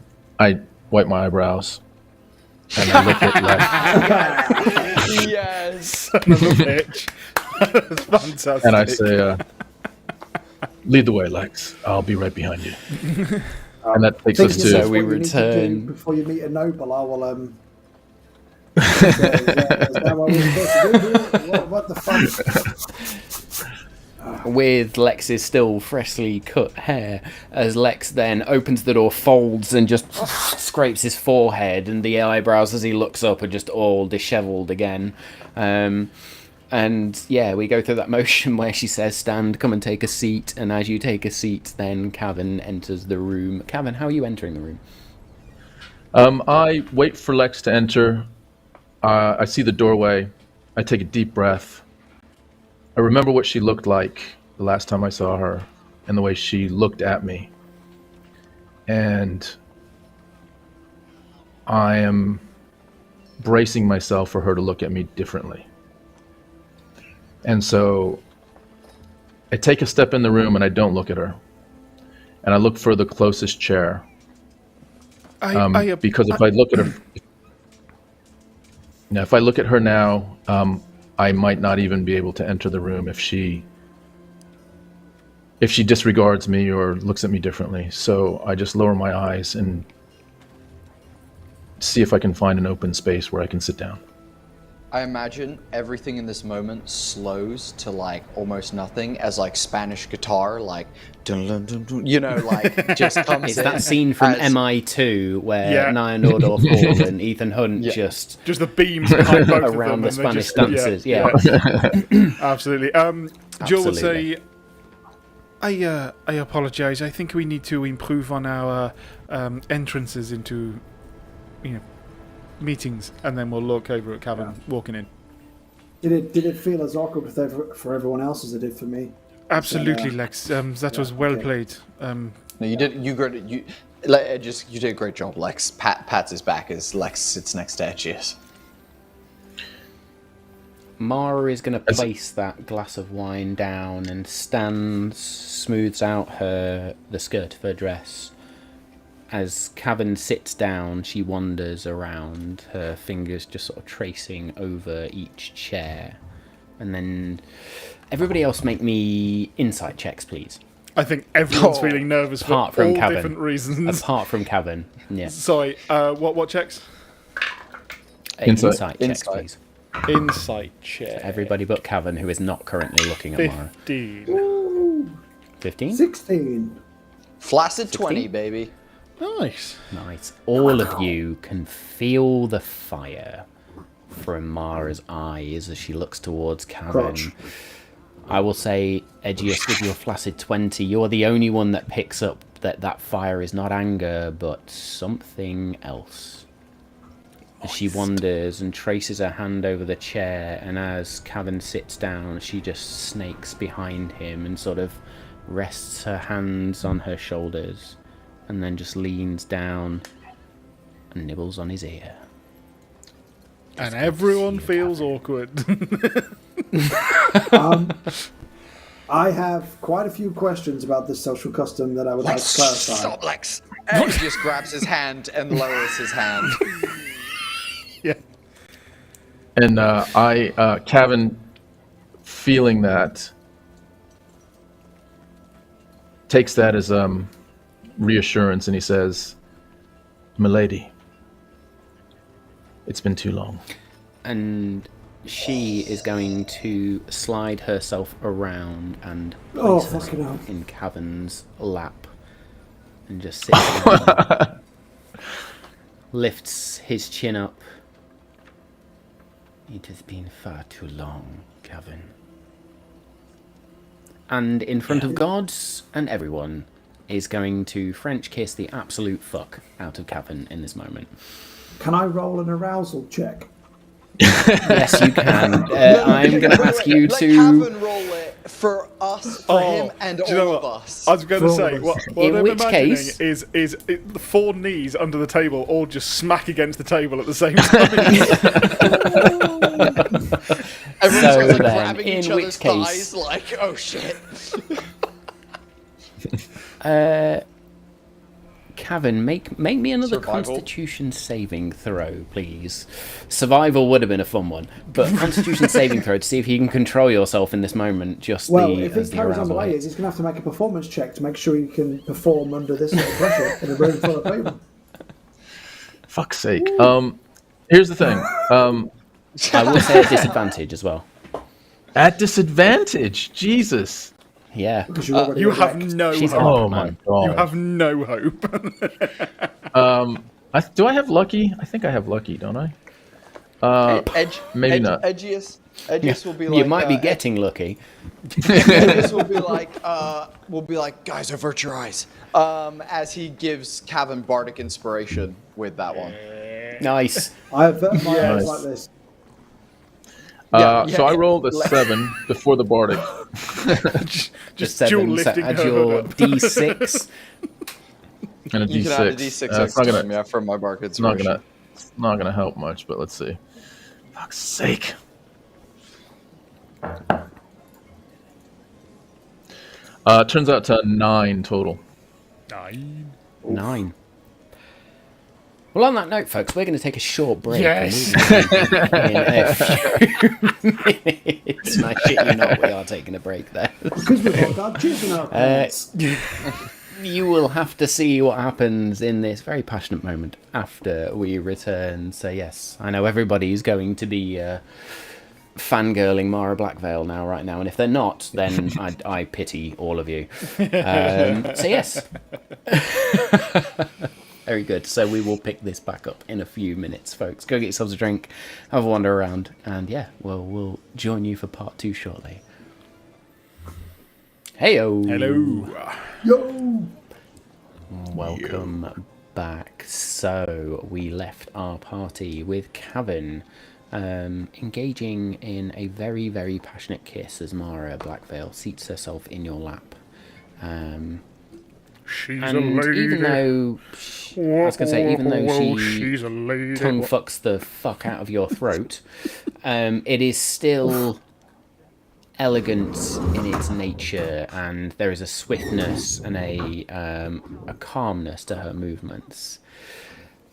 wipe my eyebrows. And I look at Lex.
Yes.
Another bitch. That's fantastic.
And I say, lead the way, Lex. I'll be right behind you. And that takes us
Thinking
to...
So
that's
we
what you need to
return-
do before you meet a noble. I will. Is that what we're supposed to do here? What the fuck?
with Lex's still freshly cut hair, as Lex then opens the door, folds, and just scrapes his forehead, and the eyebrows as he looks up are just all dishevelled again. And yeah, we go through that motion where she says, stand, come and take a seat, and as you take a seat, then Kavan enters the room. Kavan, how are you entering the room?
I wait for Lex to enter. I see the doorway. I take a deep breath. I remember what she looked like the last time I saw her and the way she looked at me. And I am bracing myself for her to look at me differently. And so I take a step in the room and I don't look at her. And I look for the closest chair. Because if I look at her... Now, if I look at her now, I might not even be able to enter the room if she disregards me or looks at me differently. So I just lower my eyes and see if I can find an open space where I can sit down.
I imagine everything in this moment slows to like almost nothing as like Spanish guitar, like dun, dun, dun, dun, you know, like just comes
It's
in.
that scene from
as-
MI2 where
Yeah.
Nyan Nordorf Hall and Ethan Hunt just
the beams behind both of
around
them,
the
and they
Spanish
just-
dancers. Yeah.
Absolutely. Joe would
Absolutely.
say, I apologise. I think we need to improve on our entrances into, meetings, and then we'll look over at Kavan walking in.
Did it feel as awkward for everyone else as it did for me?
Absolutely, Lex. That was well played.
No, you did. You did a great job, Lex. Pats his back as Lex sits next to Edgious.
Mara is going to place that glass of wine down and stands, smooths out the skirt of her dress. As Kavan sits down, she wanders around, her fingers just sort of tracing over each chair. And then everybody else make me insight checks, please.
I think everyone's feeling nervous for all
Apart from Kavan.
different reasons.
Apart from Kavan, yeah.
Sorry, what checks?
Insight.
Checks, please.
Insight check.
Everybody but Kavan, who is not currently looking at Mara.
15.
15?
16.
Flaccid 20, baby.
Nice.
Nice. All of you can feel the fire from Mara's eyes as she looks towards Kavan.
Crotch.
I will say, Edgious, with your flaccid 20, you're the only one that picks up that fire is not anger, but something else. As she wanders and traces her hand over the chair, and as Kavan sits down, she just snakes behind him and sort of rests her hands on her shoulders, and then just leans down and nibbles on his ear.
And everyone feels awkward.
I have quite a few questions about this social custom that I would like to clarify.
Stop, Lex. Edgious grabs his hand and lowers his hand.
Yeah.
And Kavan, feeling that, takes that as reassurance, and he says, "Milady, It's been too long.
And she is going to slide herself around and place herself in Kavan's lap and just sits down, lifts his chin up. It has been far too long, Kavan. And in front of gods and everyone is going to French kiss the absolute fuck out of Kavan in this moment.
Can I roll an arousal check?
Yes, you can. I'm going to ask you to...
Let Kavan roll it for us, for him, and all of us.
I was going to say, what
In
I'm
which
imagining
case-
is the 4 knees under the table all just smack against the table at the same time.
Everyone's
So
like
then,
grabbing
in
each
which
other's
case-
thighs, like, oh shit.
Kavan, make me another
Survival.
Constitution saving throw, please. Survival would have been a fun one, but Constitution saving throw to see if you can control yourself in this moment. Just
Well,
the
if he
as the
carries on the
arousal
way
hit.
is, he's going to have to make a performance check to make sure he can perform under this sort of pressure in a room full of people.
Fuck's sake. Here's the thing.
I will say a disadvantage as well.
At disadvantage. Jesus.
Yeah,
Because you're already
You have
erect.
no
She's
hope.
up,
Oh my
man.
god.
You have no hope.
Do I have lucky? I think I have lucky, don't I? Maybe not.
Edgious will be like...
you might be getting lucky.
Edgious will be like, guys, avert your eyes. As he gives Kavan bardic inspiration with that one.
Nice.
I avert my eyes
Yes.
like this.
So I rolled a 7 before the bardic.
Just
The
dual
7, so
lifting
add
her
your
hood up.
D6.
And a
You
D6.
can add a D6
it's
extra
not
to
gonna,
me from my bardic
it's not
inspiration.
gonna help much, but let's see. Fuck's sake. Turns out to 9 total.
9. Well, on that note, folks, we're going to take a short break.
Yes.
And we'll be back in a few minutes. And I shit you not, we are taking a break there.
Because we've all got jizz in our pants.
You will have to see what happens in this very passionate moment after we return. So, yes, I know everybody's going to be fangirling Mara Blackveil right now. And if they're not, then I pity all of you. So, yes. Very good. So we will pick this back up in a few minutes, folks. Go get yourselves a drink, have a wander around, and yeah, we'll join you for part 2 shortly. Heyo.
Hello.
Yo!
Welcome back. So we left our party with Kavan engaging in a very, very passionate kiss as Mara Blackveil seats herself in your lap.
She's a
And
lady.
even though I was going to say, even though she
she's a lady.
tongue fucks the fuck out of your throat, it is still elegant in its nature, and there is a swiftness and a calmness to her movements.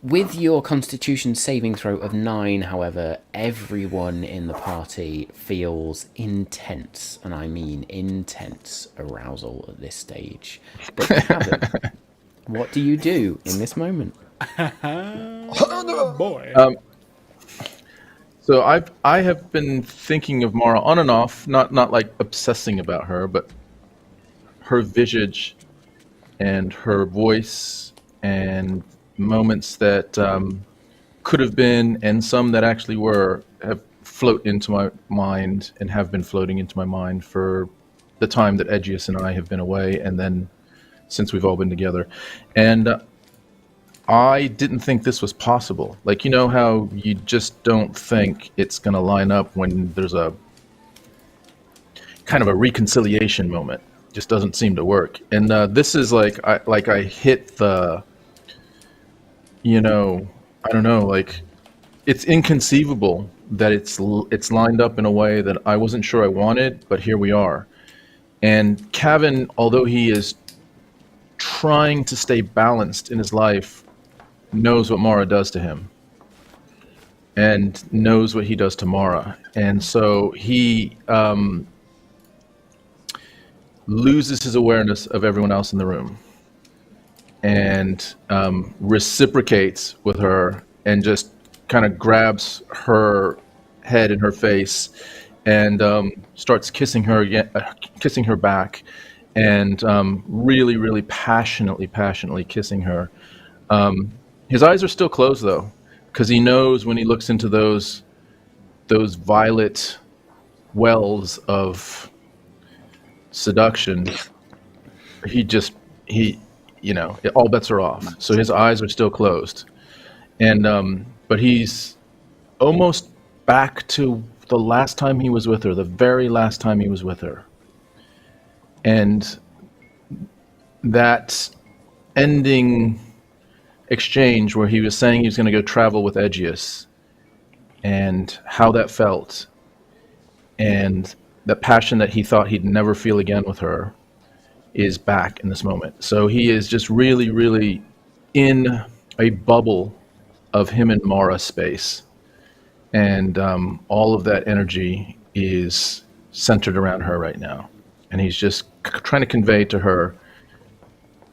With your Constitution saving throw of 9, however, everyone in the party feels intense, and I mean intense, arousal at this stage. But Kavan, what do you do in this moment?
Oh, boy.
So I have been thinking of Mara on and off, not like obsessing about her, but her visage and her voice and moments that could have been and some that actually were have float into my mind and have been floating into my mind for the time that Edgious and I have been away, and then since we've all been together. And I didn't think this was possible. Like, you know how you just don't think it's going to line up when there's a kind of a reconciliation moment. Just doesn't seem to work. And this is like I hit the, you know, I don't know, like it's inconceivable that it's lined up in a way that I wasn't sure I wanted, but here we are. And Kavan, although he is trying to stay balanced in his life, knows what Mara does to him and knows what he does to Mara. And so he loses his awareness of everyone else in the room and reciprocates with her and just kind of grabs her head and her face and starts kissing her again, kissing her back, and really, really passionately kissing her. His eyes are still closed though, because he knows when he looks into those violet wells of seduction, all bets are off. So his eyes are still closed, and but he's almost back to the last time he was with her, the very last time he was with her, and that ending exchange where he was saying he was going to go travel with Edgious, and how that felt, and the passion that he thought he'd never feel again with her is back in this moment. So he is just really, really in a bubble of him and Mara space, and all of that energy is centered around her right now, and he's just trying to convey to her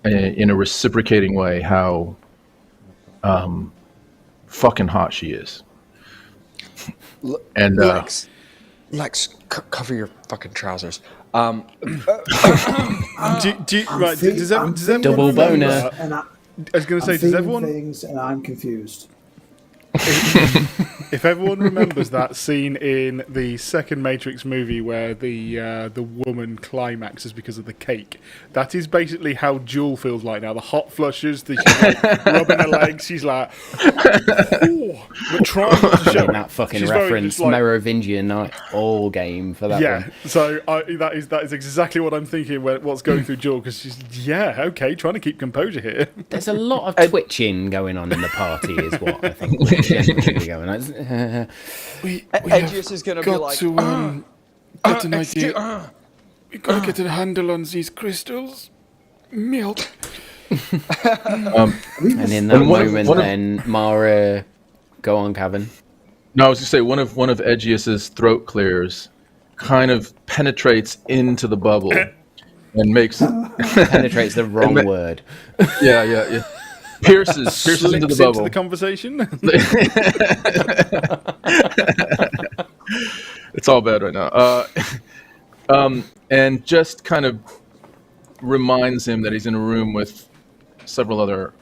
in a reciprocating way how fucking hot she is. And
Lex, cover your fucking trousers.
Does everyone
Double boner.
And
I was going to say,
I'm
does
feeling
everyone?
things, and I'm confused.
If everyone remembers that scene in the second Matrix movie where the woman climaxes because of the cake, that is basically how Jewel feels like now. The hot flushes, she's like rubbing her legs. She's like, oh, we're trying to show
In that fucking
she's very
reference,
just like,
Merovingian night all game for that
yeah.
one.
So that is exactly what I'm thinking. What's going through Jewel, because she's trying to keep composure here.
There's a lot of twitching going on in the party, is what I think we're genuinely going on.
Edgious is going to be like,
get an idea. We gotta get a handle on these crystals. Malt.
And in that moment, then Mara, go on, Kavan.
no, I was going to say one of Edgious's throat clears kind of penetrates into the bubble and makes
Penetrates the wrong word.
yeah. Pierces into the
Slips
bubble.
into the conversation.
It's all bad right now. And just kind of reminds him that he's in a room with several other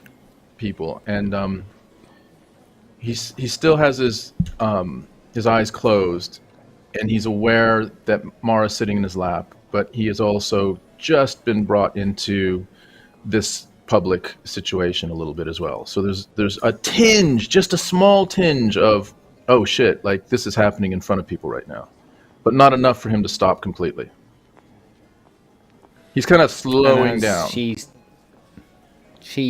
people, and he still has his eyes closed, and he's aware that Mara's sitting in his lap, but he has also just been brought into this public situation a little bit as well. So there's a tinge, just a small tinge of, oh shit, like this is happening in front of people right now, but not enough for him to stop completely. He's kind of slowing down.
She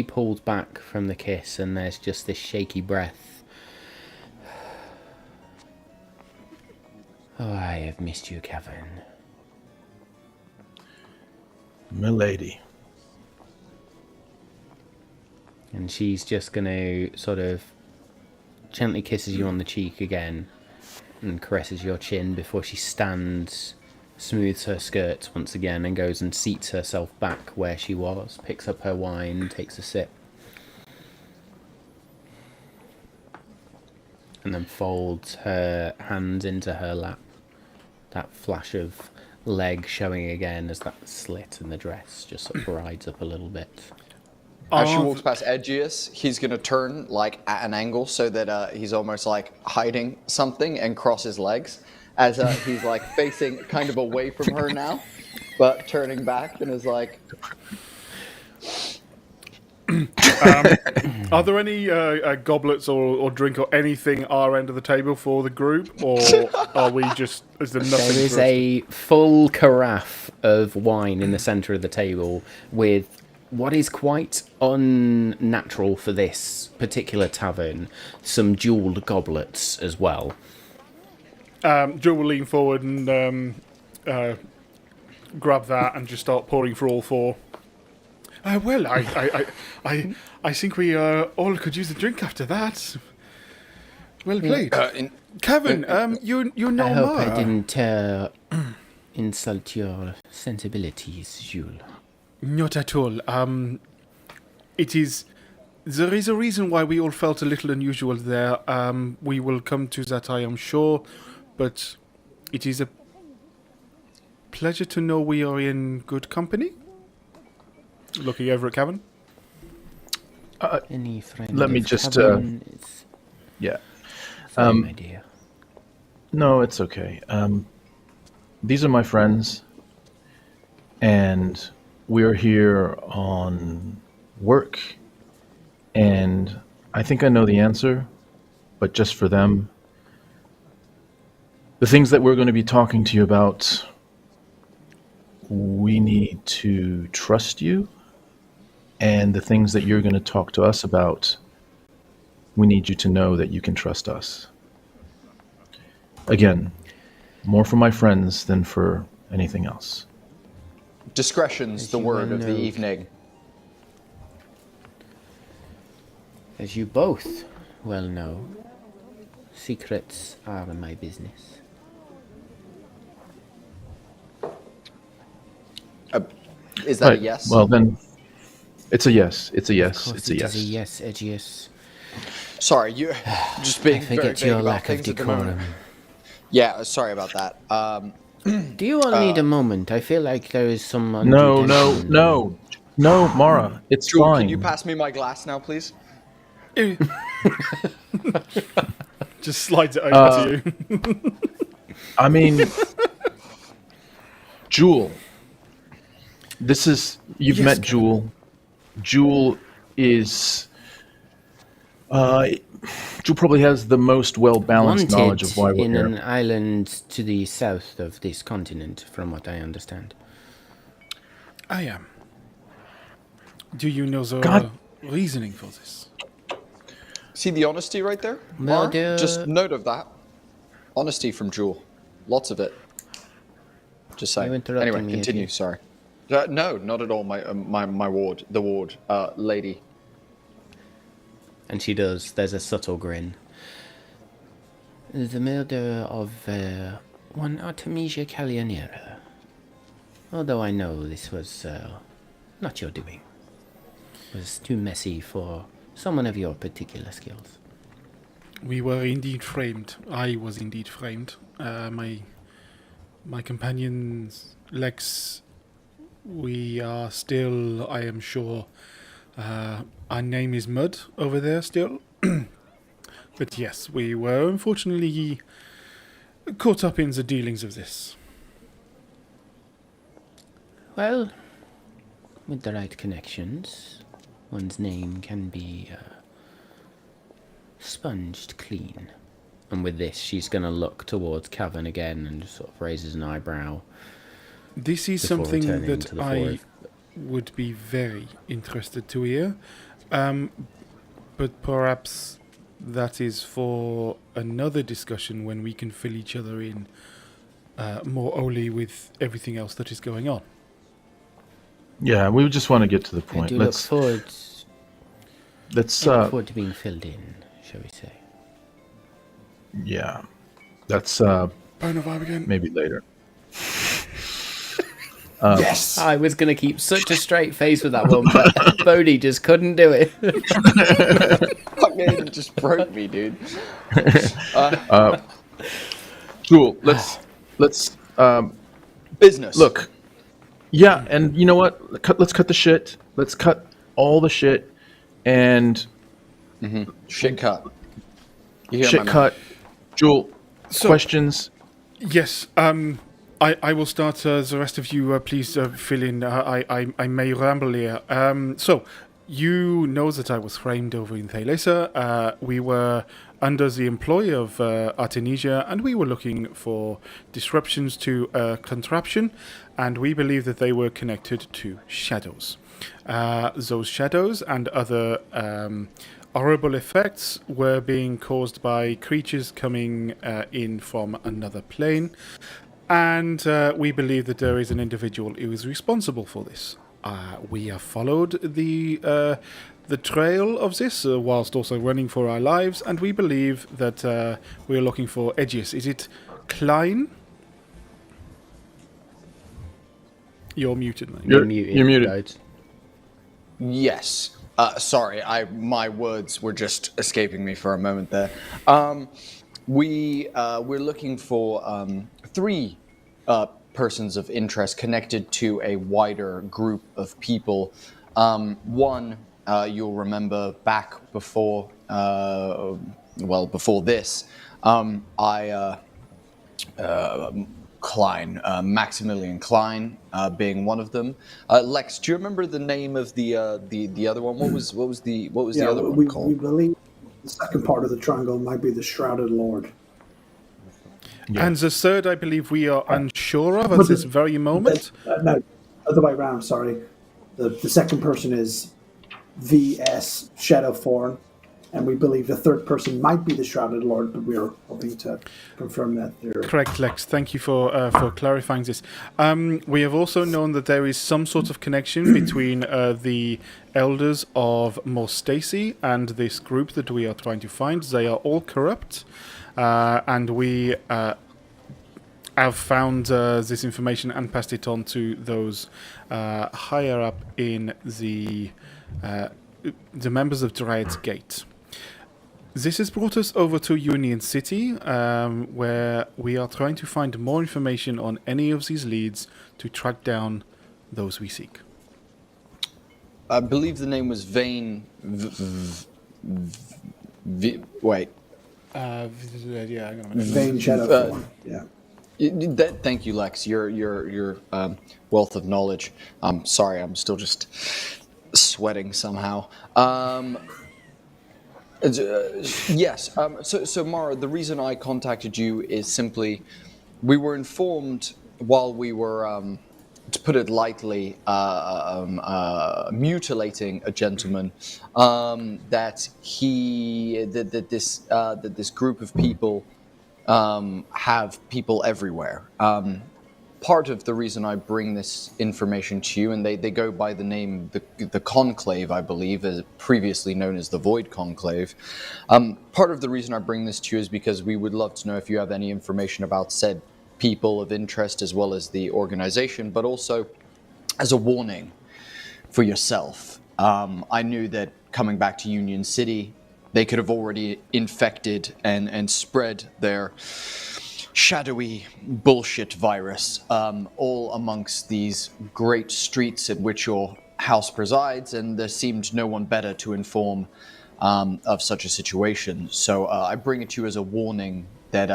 pulls back from the kiss, and there's just this shaky breath. Oh, I have missed you, Kavan.
Milady.
And she's just going to sort of gently kisses you on the cheek again and caresses your chin before she stands, smooths her skirts once again, and goes and seats herself back where she was, picks up her wine, takes a sip, and then folds her hands into her lap. That flash of leg showing again as that slit in the dress just sort of rides up a little bit.
as she walks past Edgious, he's going to turn like at an angle so that he's almost like hiding something and cross his legs as he's like facing kind of away from her now, but turning back and is like...
Are there any goblets or drink or anything our end of the table for the group, or are we just... Is there nothing?
There is a full carafe of wine in the centre of the table with what is quite unnatural for this particular tavern, some jewelled goblets as well.
Joe will lean forward and grab that and just start pouring for all four. Well, I think we all could use a drink after that. Well played. Kavan, you know
I hope
Mara.
I didn't insult your sensibilities, Jules.
Not at all. It is There is a reason why we all felt a little unusual there. We will come to that, I am sure, but it is a pleasure to know we are in good company. Looking over at Kavan.
Any friend
let me
of
just,
Kavan is
Yeah.
fine, my dear.
No, it's okay. These are my friends, and we're here on work, and I think I know the answer, but just for them, the things that we're going to be talking to you about, we need to trust you, and the things that you're going to talk to us about, we need you to know that you can trust us. Again, more for my friends than for anything else.
Discretion's the
you
word
well
of the
know.
evening.
As you both well know, secrets are my business.
Is that a yes?
Well, then, it's a yes. It's a
Of
yes.
course
It's a
it is
yes.
a yes, Edgious.
Sorry, you just being
I
very
forget
vague
your
about
lack of
things at the moment.
decorum.
Yeah, sorry about that.
Do you all need a moment? I feel like there is some
No,
undue
no,
tension.
no, no, Mara. It's
Jewel,
fine.
can you pass me my glass now, please?
Just slides it over to you.
I mean, Jewel. This is you've
Yes,
met
Kevin.
Jewel. Jewel is. Jewel probably has the most well-balanced knowledge of why
Wanted
we're
in
here.
an island to the south of this continent, from what I understand.
I am. Do you know the
God.
reasoning for this?
See the honesty right there?
Well,
Mara? Just note of that. Honesty from Jewel. Lots of it. Just saying.
You interrupting
Anyway,
me,
continue,
Eddie.
sorry. No, not at all, my ward. The ward, lady.
And she does. There's a subtle grin. The murder of one Artemisia Calianera. Although I know this was not your doing. It was too messy for someone of your particular skills.
We were indeed framed. I was indeed framed. My companions, Lex, we are still, I am sure, our name is Mud over there still. But yes, we were unfortunately caught up in the dealings of this.
Well, with the right connections, one's name can be sponged clean. And with this, she's going to look towards Kavan again and just sort of raises an eyebrow.
This is
Before
something
returning
that
to the
I
forest.
would be very interested to hear. But perhaps that is for another discussion when we can fill each other in more wholly with everything else that is going on.
Yeah, we just want to get to the
I
point.
do
Let's
look forward to being filled in, shall we say.
yeah, that's
Bone of vibe again.
maybe later.
Yes.
I was going to keep such a straight face with that one, but Bodhi just couldn't do it.
Fucking just broke me, dude.
Cool. Let's
Business.
look. Yeah, and you know what? Let's cut the shit. Let's cut all the shit and
Shit cut. You hear
shit
my man?
cut. Jewel,
So-
questions?
Yes, I will start. The rest of you, please fill in. I may ramble here. So, you know that I was framed over in Thalessa. We were under the employ of Artemisia, and we were looking for disruptions to a contraption, and we believe that they were connected to shadows. Those shadows and other horrible effects were being caused by creatures coming in from another plane, and we believe that there is an individual who is responsible for this. We have followed the trail of this whilst also running for our lives, and we believe that we are looking for Edgious. Is it Klein? You're muted, mate.
You're muted.
Right?
Yes. Sorry, my words were just escaping me for a moment there. We're looking for three persons of interest connected to a wider group of people. One, you'll remember back before, before this, Klein, Maximilian Klein, being one of them. Lex, do you remember the name of the other one? What was the other one
we
called?
believe the second part of the triangle might be the Shrouded Lord.
Yeah.
And the third, I believe, we are unsure of at this very moment.
No, other way around. Sorry, the second person is V.S. Shadowforn, and we believe the third person might be the Shrouded Lord, but we're hoping to confirm that they're
Correct, Lex. Thank you for clarifying this. We have also known that there is some sort of connection between the elders of Morstacy and this group that we are trying to find. They are all corrupt, and we have found this information and passed it on to those higher up in the members of Dryad's Gate. This has brought us over to Union City, where we are trying to find more information on any of these leads to track down those we seek.
I believe the name was Vane. Wait.
Yeah, hang on a minute.
Vane Shadowforn.
Thank you, Lex. Your wealth of knowledge. I'm sorry, I'm still just sweating somehow. Yes. So Mara, the reason I contacted you is simply we were informed while we were, to put it lightly, mutilating a gentleman, that this group of people have people everywhere. Part of the reason I bring this information to you, and they go by the name, the Conclave, I believe, as previously known as the Void Conclave. Part of the reason I bring this to you is because we would love to know if you have any information about said people of interest as well as the organization, but also as a warning for yourself. I knew that coming back to Union City, they could have already infected and spread their shadowy bullshit virus all amongst these great streets in which your house presides, and there seemed no one better to inform of such a situation. So I bring it to you as a warning that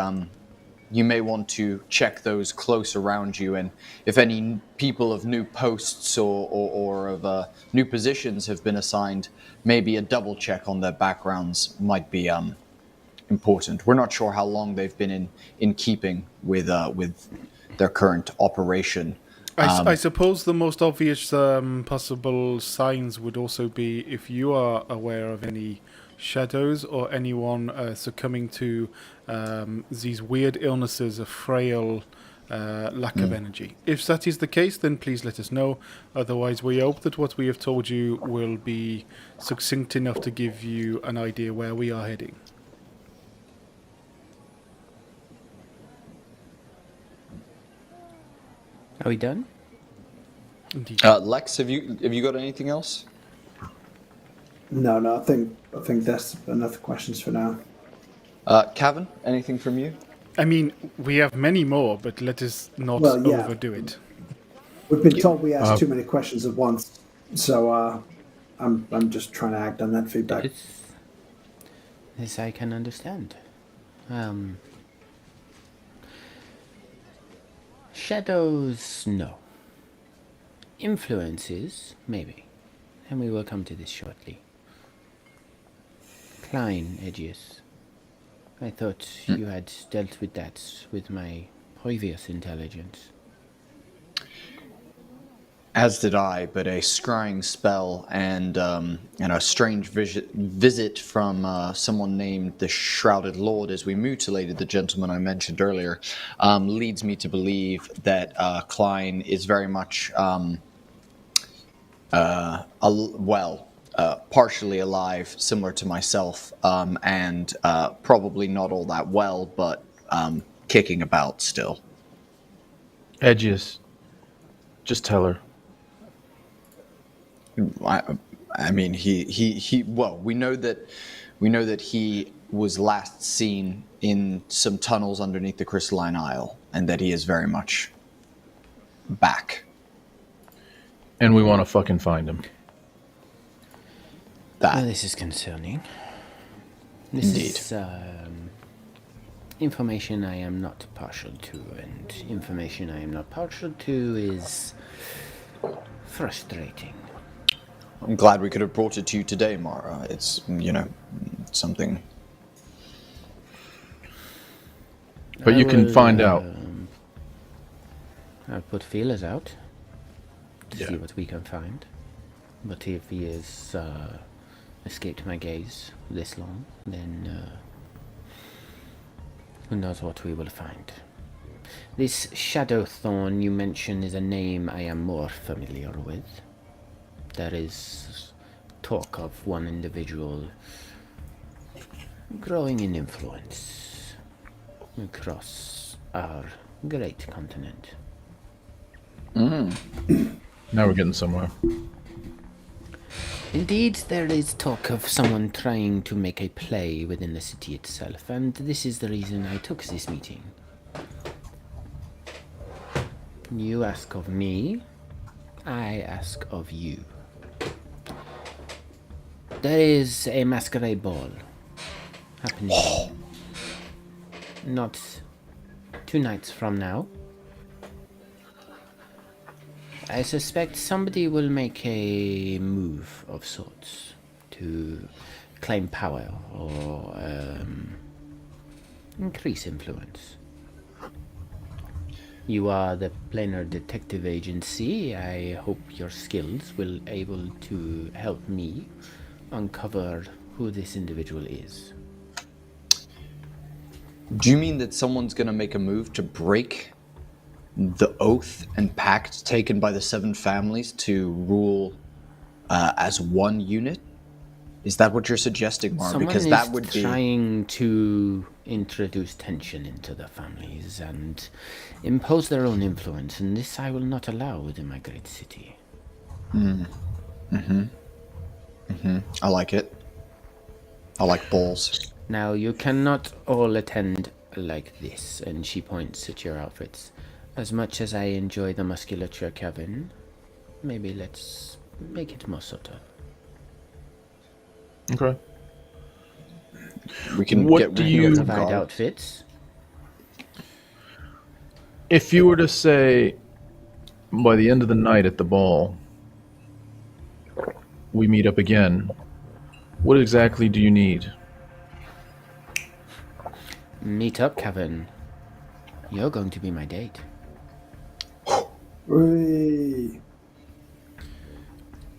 you may want to check those close around you, and if any people of new posts or of new positions have been assigned, maybe a double check on their backgrounds might be important. We're not sure how long they've been in keeping with their current operation.
I suppose the most obvious possible signs would also be if you are aware of any shadows or anyone succumbing to these weird illnesses, a frail lack of energy. If that is the case, then please let us know. Otherwise, we hope that what we have told you will be succinct enough to give you an idea where we are heading.
Are we done?
Indeed.
Lex, have you got anything else?
No. I think that's enough questions for now.
Kavan, anything from you?
I mean, we have many more, but let us not overdo it.
We've been told we asked too many questions at once, so I'm just trying to act on that feedback.
This I can understand. Shadows, no. Influences, maybe. And we will come to this shortly. Klein, Edgious. I thought you had dealt with that with my previous intelligence.
As did I, but a scrying spell and a strange visit from someone named the Shrouded Lord as we mutilated the gentleman I mentioned earlier leads me to believe that Klein is very much, partially alive, similar to myself, and probably not all that well, but kicking about still.
Edgious, just tell her.
I mean, he. Well, we know that he was last seen in some tunnels underneath the Crystalline Isle, and that he is very much back.
And we want to fucking find him.
Well, this is concerning. This
Indeed.
is information I am not partial to, and information I am not partial to is frustrating.
I'm glad we could have brought it to you today, Mara. It's, something.
But you can find out.
I'll put feelers out to see what we can find. But if he has escaped my gaze this long, then who knows what we will find. This Shadowthorn you mentioned is a name I am more familiar with. There is talk of one individual growing in influence across our great continent.
Now we're getting somewhere.
Indeed, there is talk of someone trying to make a play within the city itself, and this is the reason I took this meeting. You ask of me, I ask of you. There is a masquerade ball happening not 2 nights from now. I suspect somebody will make a move of sorts to claim power or increase influence. You are the Planar Detective Agency. I hope your skills will able to help me uncover who this individual is.
Do you mean that someone's going to make a move to break the oath and pact taken by the 7 families to rule as one unit? Is that what you're suggesting, Mar? Because that would be
trying to introduce tension into the families and impose their own influence, and this I will not allow within my great city.
I like it. I like balls.
Now, you cannot all attend like this, and she points at your outfits. As much as I enjoy the musculature, Kavan, maybe let's make it more subtle.
Okay.
We can
What
get
do
rid
you
of the
Provide
guard.
outfits.
If you were to say, by the end of the night at the ball, we meet up again, what exactly do you need?
Meet up, Kavan. You're going to be my date.
Whee.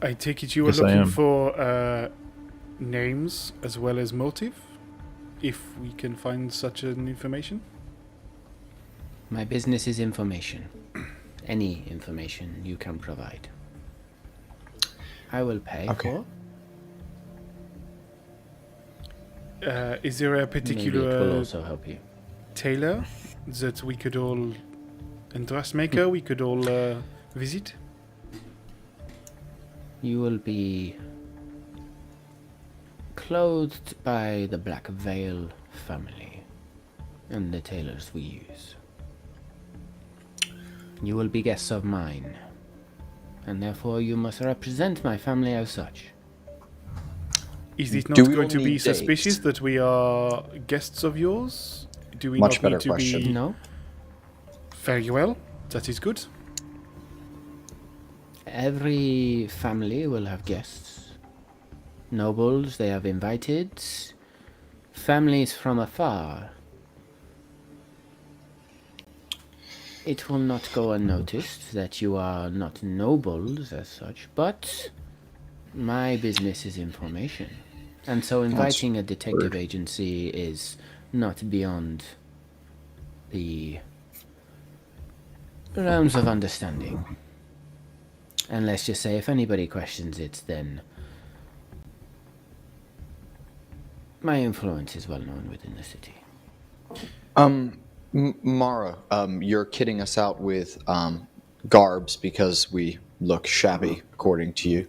I take it you were
Yes, I
looking
am.
for names as well as motive, if we can find such an information.
My business is information. Any information you can provide. I will pay for.
Is there a
Maybe it will
particular
also help you.
tailor that we could all, and dressmaker we could all visit?
You will be clothed by the Black Veil family and the tailors we use. You will be guests of mine, and therefore you must represent my family as such.
Is it not
Do we
going
all
to be
need
suspicious
dates?
that we are guests of yours? Do we
Much
not
better
need to
question.
be
No?
very well? That is good.
Every family will have guests. Nobles they have invited. Families from afar. It will not go unnoticed that you are not nobles as such, but my business is information. And so inviting a detective agency is not beyond the realms of understanding. And let's just say if anybody questions it, then my influence is well known within the city.
Mara, you're kidding us out with garbs because we look shabby, according to you.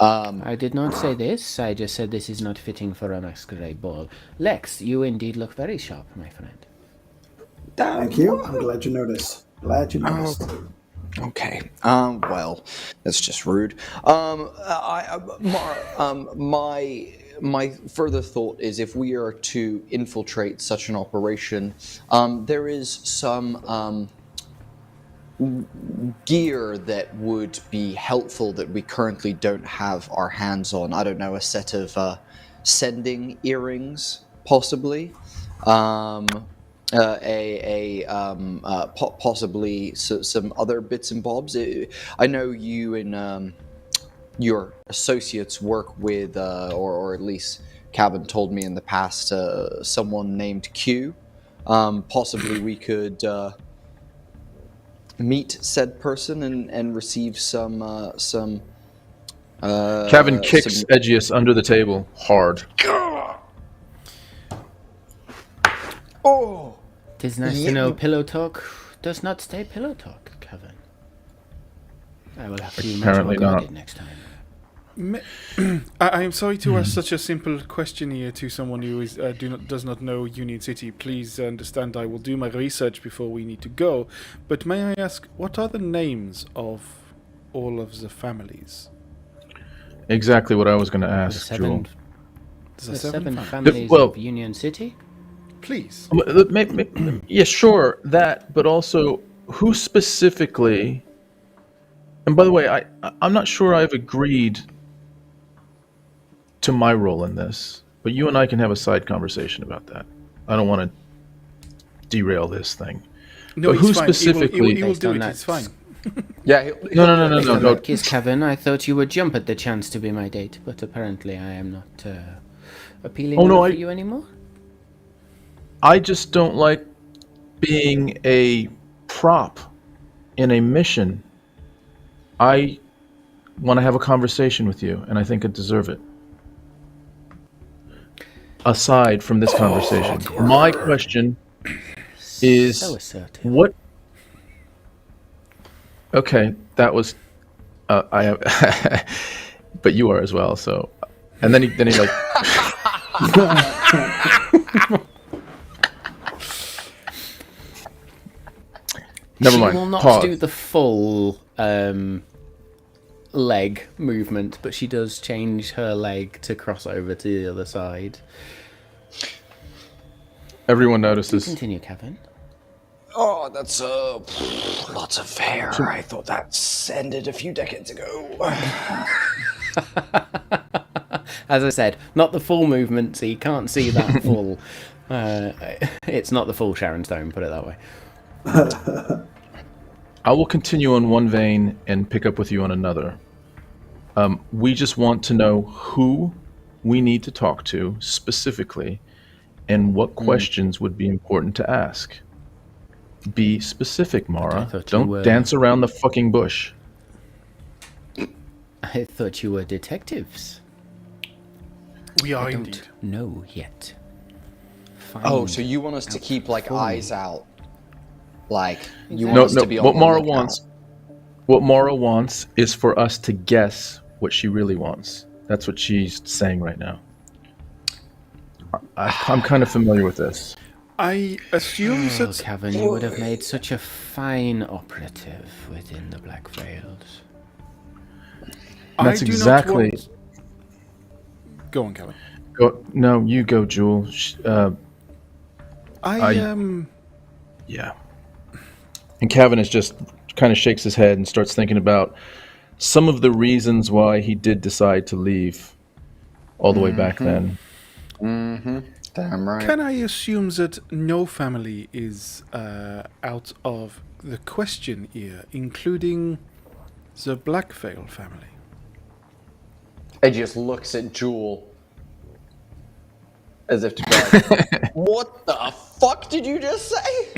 I did not say this. I just said this is not fitting for a masquerade ball. Lex, you indeed look very sharp, my friend.
Thank you. I'm glad you noticed. Glad you noticed.
Okay. Well, that's just rude. My further thought is if we are to infiltrate such an operation, there is some gear that would be helpful that we currently don't have our hands on. I don't know, a set of sending earrings, possibly. Possibly some other bits and bobs. I know you and your associates work with, or at least Kavan told me in the past, someone named Q. Possibly we could meet said person and receive some.
Kavan kicks Edgious under the table hard.
Oh!
Tis nice to know pillow talk does not stay pillow talk, Kavan. I will have to be much more
Apparently not.
guarded next time.
I am sorry to ask such a simple question here to someone who does not know Union City. Please understand I will do my research before we need to go. But may I ask, what are the names of all of the families?
Exactly what I was going to ask, Jewel.
The seven families of Union City?
Please.
Yeah, sure, that, but also who specifically... And by the way, I'm not sure I've agreed to my role in this, but you and I can have a side conversation about that. I don't want to derail this thing.
No,
but who
fine.
specifically...
He will do it, it's fine.
Yeah.
No.
Kiss Kavan, I thought you would jump at the chance to be my date, but apparently I am not appealing for you anymore.
I just don't like being a prop in a mission. I want to have a conversation with you, and I think I deserve it. Aside from this conversation, my question is
So assertive.
what... Okay, that was... I have... but you are as well, so... And then he like... Never mind.
She will not
Pause.
do the full leg movement, but she does change her leg to cross over to the other side.
Everyone notices.
Continue, Kavan.
Oh, that's lots of hair. I thought that ended a few decades ago.
As I said, not the full movement, so you can't see that full. It's not the full Sharon Stone, put it that way.
I will continue on one vein and pick up with you on another. We just want to know who we need to talk to specifically and what questions would be important to ask. Be specific, Mara. Don't dance around the fucking bush.
I thought you were detectives.
We are
I
indeed.
don't know yet.
Oh, so you want us to keep like eyes out? Like you want us to be on
What
the
Mara
lookout.
wants, what Mara wants is for us to guess what she really wants. That's what she's saying right now. I'm kind of familiar with this.
I assume that...
Kavan, you would have made such a fine operative within the Black Veils.
That's exactly...
Go on, Kavan.
No, you go, Jewel. Yeah. And Kavan is just kind of shakes his head and starts thinking about some of the reasons why he did decide to leave all the way back then.
Mm-hmm. Damn right.
Can I assume that no family is out of the question here, including the Black Veil family?
Edgious looks at Jewel as if to be like, what the fuck did you just say?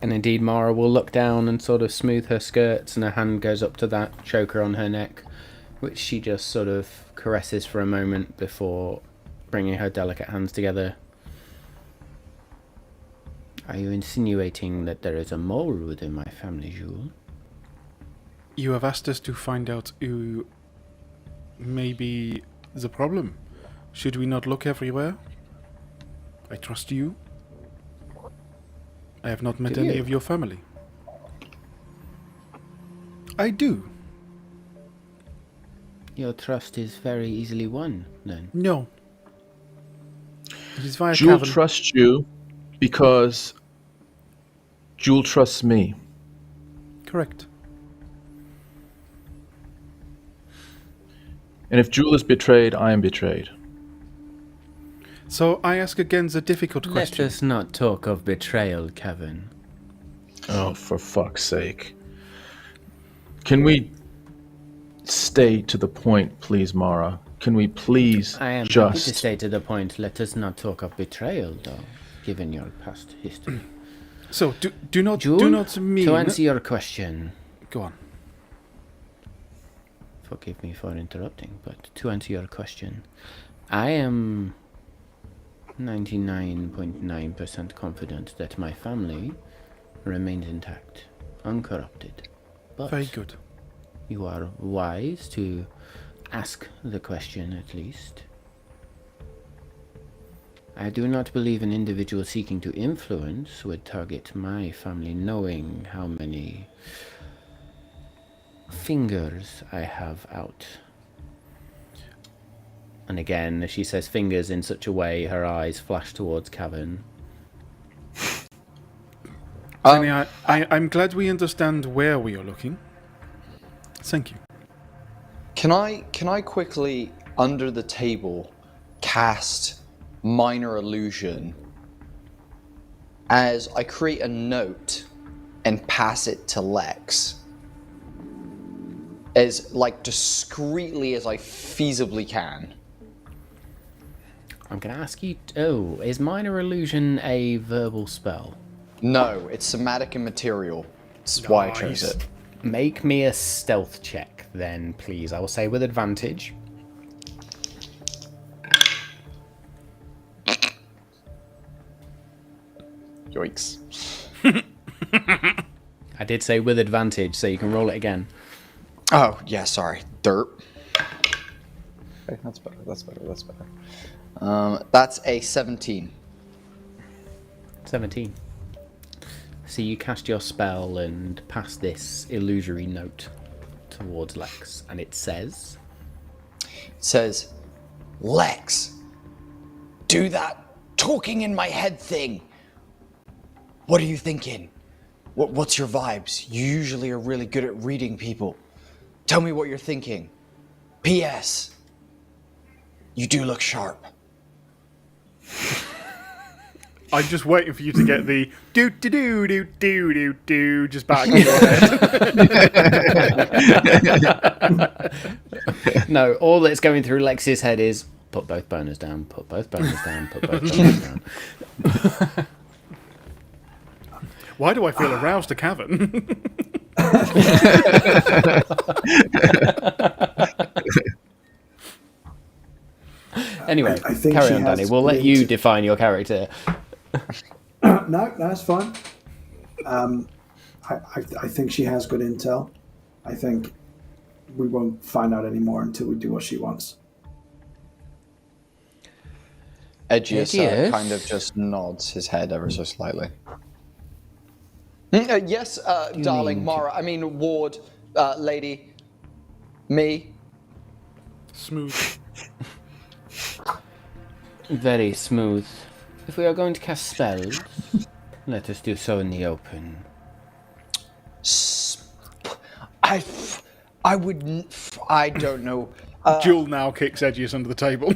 And indeed, Mara will look down and sort of smooth her skirts, and her hand goes up to that choker on her neck, which she just sort of caresses for a moment before bringing her delicate hands together. Are you insinuating that there is a mole within my family, Jules?
You have asked us to find out who may be the problem. Should we not look everywhere? I trust you. I have not met
Do
any
you?
of your family. I do.
Your trust is very easily won, then.
No. It is via
Jewel
Kavan.
trusts you because Jewel trusts me.
Correct.
And if Jewel is betrayed, I am betrayed.
So I ask again the difficult
Let
question.
us not talk of betrayal, Kavan.
Oh, for fuck's sake. Can we stay to the point, please, Mara? Can we please
I am happy
just...
to stay to the point. Let us not talk of betrayal, though, given your past history.
So do not
Jewel,
mean.
to answer your question,
Go on.
forgive me for interrupting, but to answer your question, I am 99.9% confident that my family remains intact, uncorrupted. But
Very good.
you are wise to ask the question, at least. I do not believe an individual seeking to influence would target my family, knowing how many fingers I have out. And again, she says fingers in such a way, her eyes flash towards Kavan.
I'm glad we understand where we are looking. Thank you.
Can I quickly, under the table, cast Minor Illusion as I create a note and pass it to Lex? As, like, discreetly as I feasibly can.
I'm going to ask you... Oh, is Minor Illusion a verbal spell?
No, it's somatic and material. That's why I chose
Nice.
it.
Make me a stealth check, then, please. I will say with advantage.
Yikes.
I did say with advantage, so you can roll it again.
Oh, yeah, sorry. Derp. Okay, that's better, that's better, that's better. That's a 17.
17. So you cast your spell and pass this illusory note towards Lex, and it says...
It says, Lex, do that talking in my head thing. What are you thinking? What's your vibes? You usually are really good at reading people. Tell me what you're thinking. P.S. You do look sharp.
I'm just waiting for you to get the do do do do do do do just back in your head.
No, all that's going through Lex's head is put both boners down, put both boners down, put both boners down.
Why do I feel aroused to Kavan?
Anyway,
I think
carry
she
on,
has
Danny. We'll let
been
you
to-
define your character.
No, that's fine. I think she has good intel. I think we won't find out anymore until we do what she wants.
Edgious
Edgious?
kind of just nods his head ever so slightly. Yes, darling,
mean
Mara. I mean, Ward, lady, me.
Smooth.
Very smooth. If we are going to cast spells, let us do so in the open.
I wouldn't. I don't know.
Jewel now kicks Edgious under the table.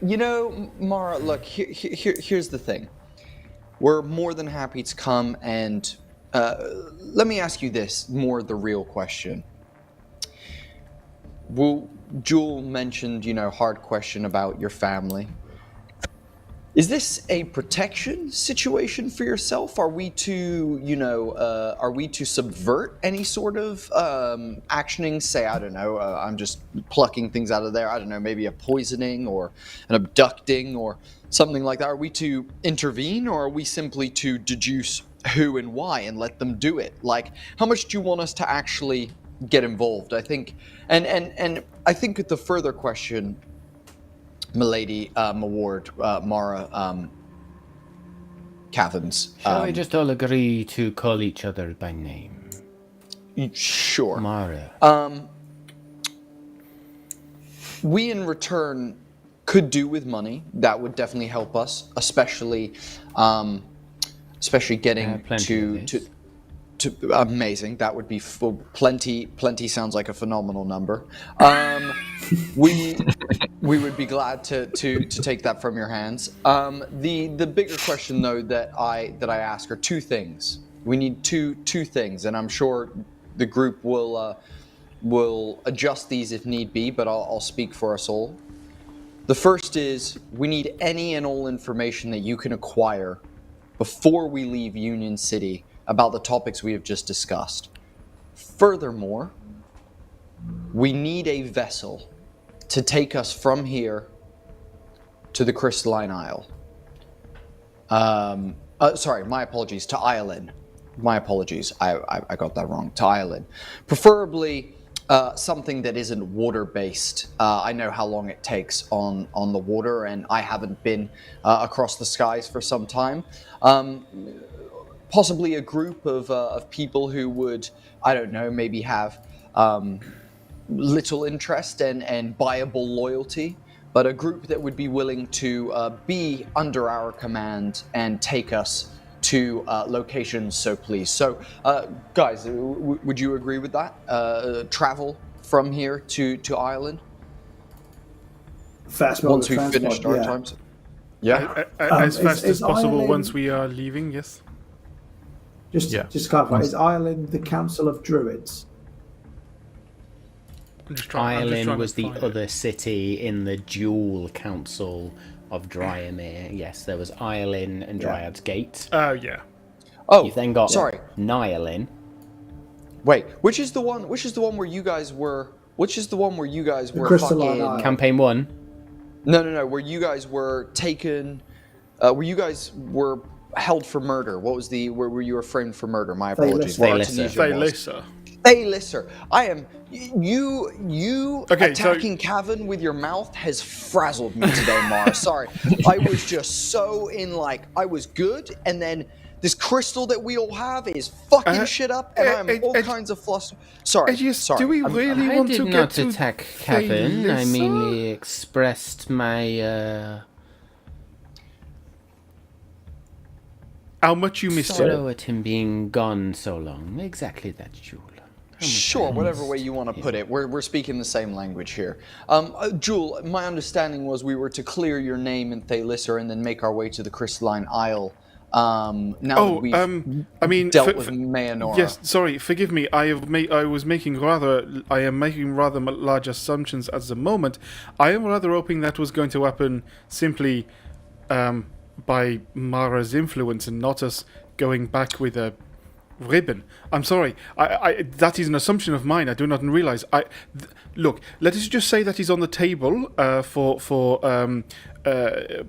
You know, Mara, look, here's the thing. We're more than happy to come and let me ask you this, more the real question. Well, Jewel mentioned, hard question about your family. Is this a protection situation for yourself? Are we to, are we to subvert any sort of actioning? Say, I don't know, I'm just plucking things out of there. I don't know, maybe a poisoning or an abducting or something like that. Are we to intervene, or are we simply to deduce who and why and let them do it? Like, how much do you want us to actually get involved? I think, and I think the further question, Milady, Maward, Mara, Kavans.
Shall we just all agree to call each other by name?
Sure.
Mara.
We in return could do with money. That would definitely help us, especially getting to amazing. That would be full, plenty. Plenty sounds like a phenomenal number. We would be glad to take that from your hands. The bigger question though that I ask are two things. We need two things, and I'm sure the group will adjust these if need be, but I'll speak for us all. The first is we need any and all information that you can acquire before we leave Union City about the topics we have just discussed. Furthermore, we need a vessel to take us from here to the Crystalline Isle. Sorry, my apologies, to Island. My apologies, I got that wrong, to Island. Preferably something that isn't water-based. I know how long it takes on the water, and I haven't been across the skies for some time. Possibly a group of people who would, I don't know, maybe have little interest and buyable loyalty, but a group that would be willing to be under our command and take us to locations so pleased. So, guys, would you agree with that? Travel from here to Ireland?
Fast
once we've
transport,
finished our times? Yeah.
As fast as possible
Ireland,
once we are leaving, yes.
Just to clarify, is Ireland the Council of Druids?
Ireland was the other city in the dual council of Dryamere. Yes, there was Ireland and Dryad's Gate.
Yeah.
Oh,
You then got
sorry.
Nyalin.
Wait, which is the one where you guys were? Which is the one where you guys were
Crystalline
fucking?
Isle.
Campaign 1.
No. Where you guys were taken? Where you guys were held for murder? What was the? Where you were framed for murder? My apologies.
Thalyssa.
Thalyssa. I am you attacking Kavan with your mouth has frazzled me today, Mara. Sorry. I was just so in I was good, and then this crystal that we all have is fucking shit up, and I'm all kinds of flustered. Sorry.
Do we really
I
want
did
to
not
get to
attack Kavan. I
Thalyssa?
merely expressed my
how much you missed
sorrow
it?
at him being gone so long. Exactly that, Jewel.
Sure, whatever way you want to put it. We're speaking the same language here. Jewel, my understanding was we were to clear your name in Thalyssa and then make our way to the Crystalline Isle. Now that we've dealt with Mayanora.
Yes, sorry, forgive me. I am making rather large assumptions at the moment. I am rather hoping that was going to happen simply by Mara's influence and not us going back with a ribbon. I'm sorry. I that is an assumption of mine. I do not realize. Look. Let us just say that is on the table for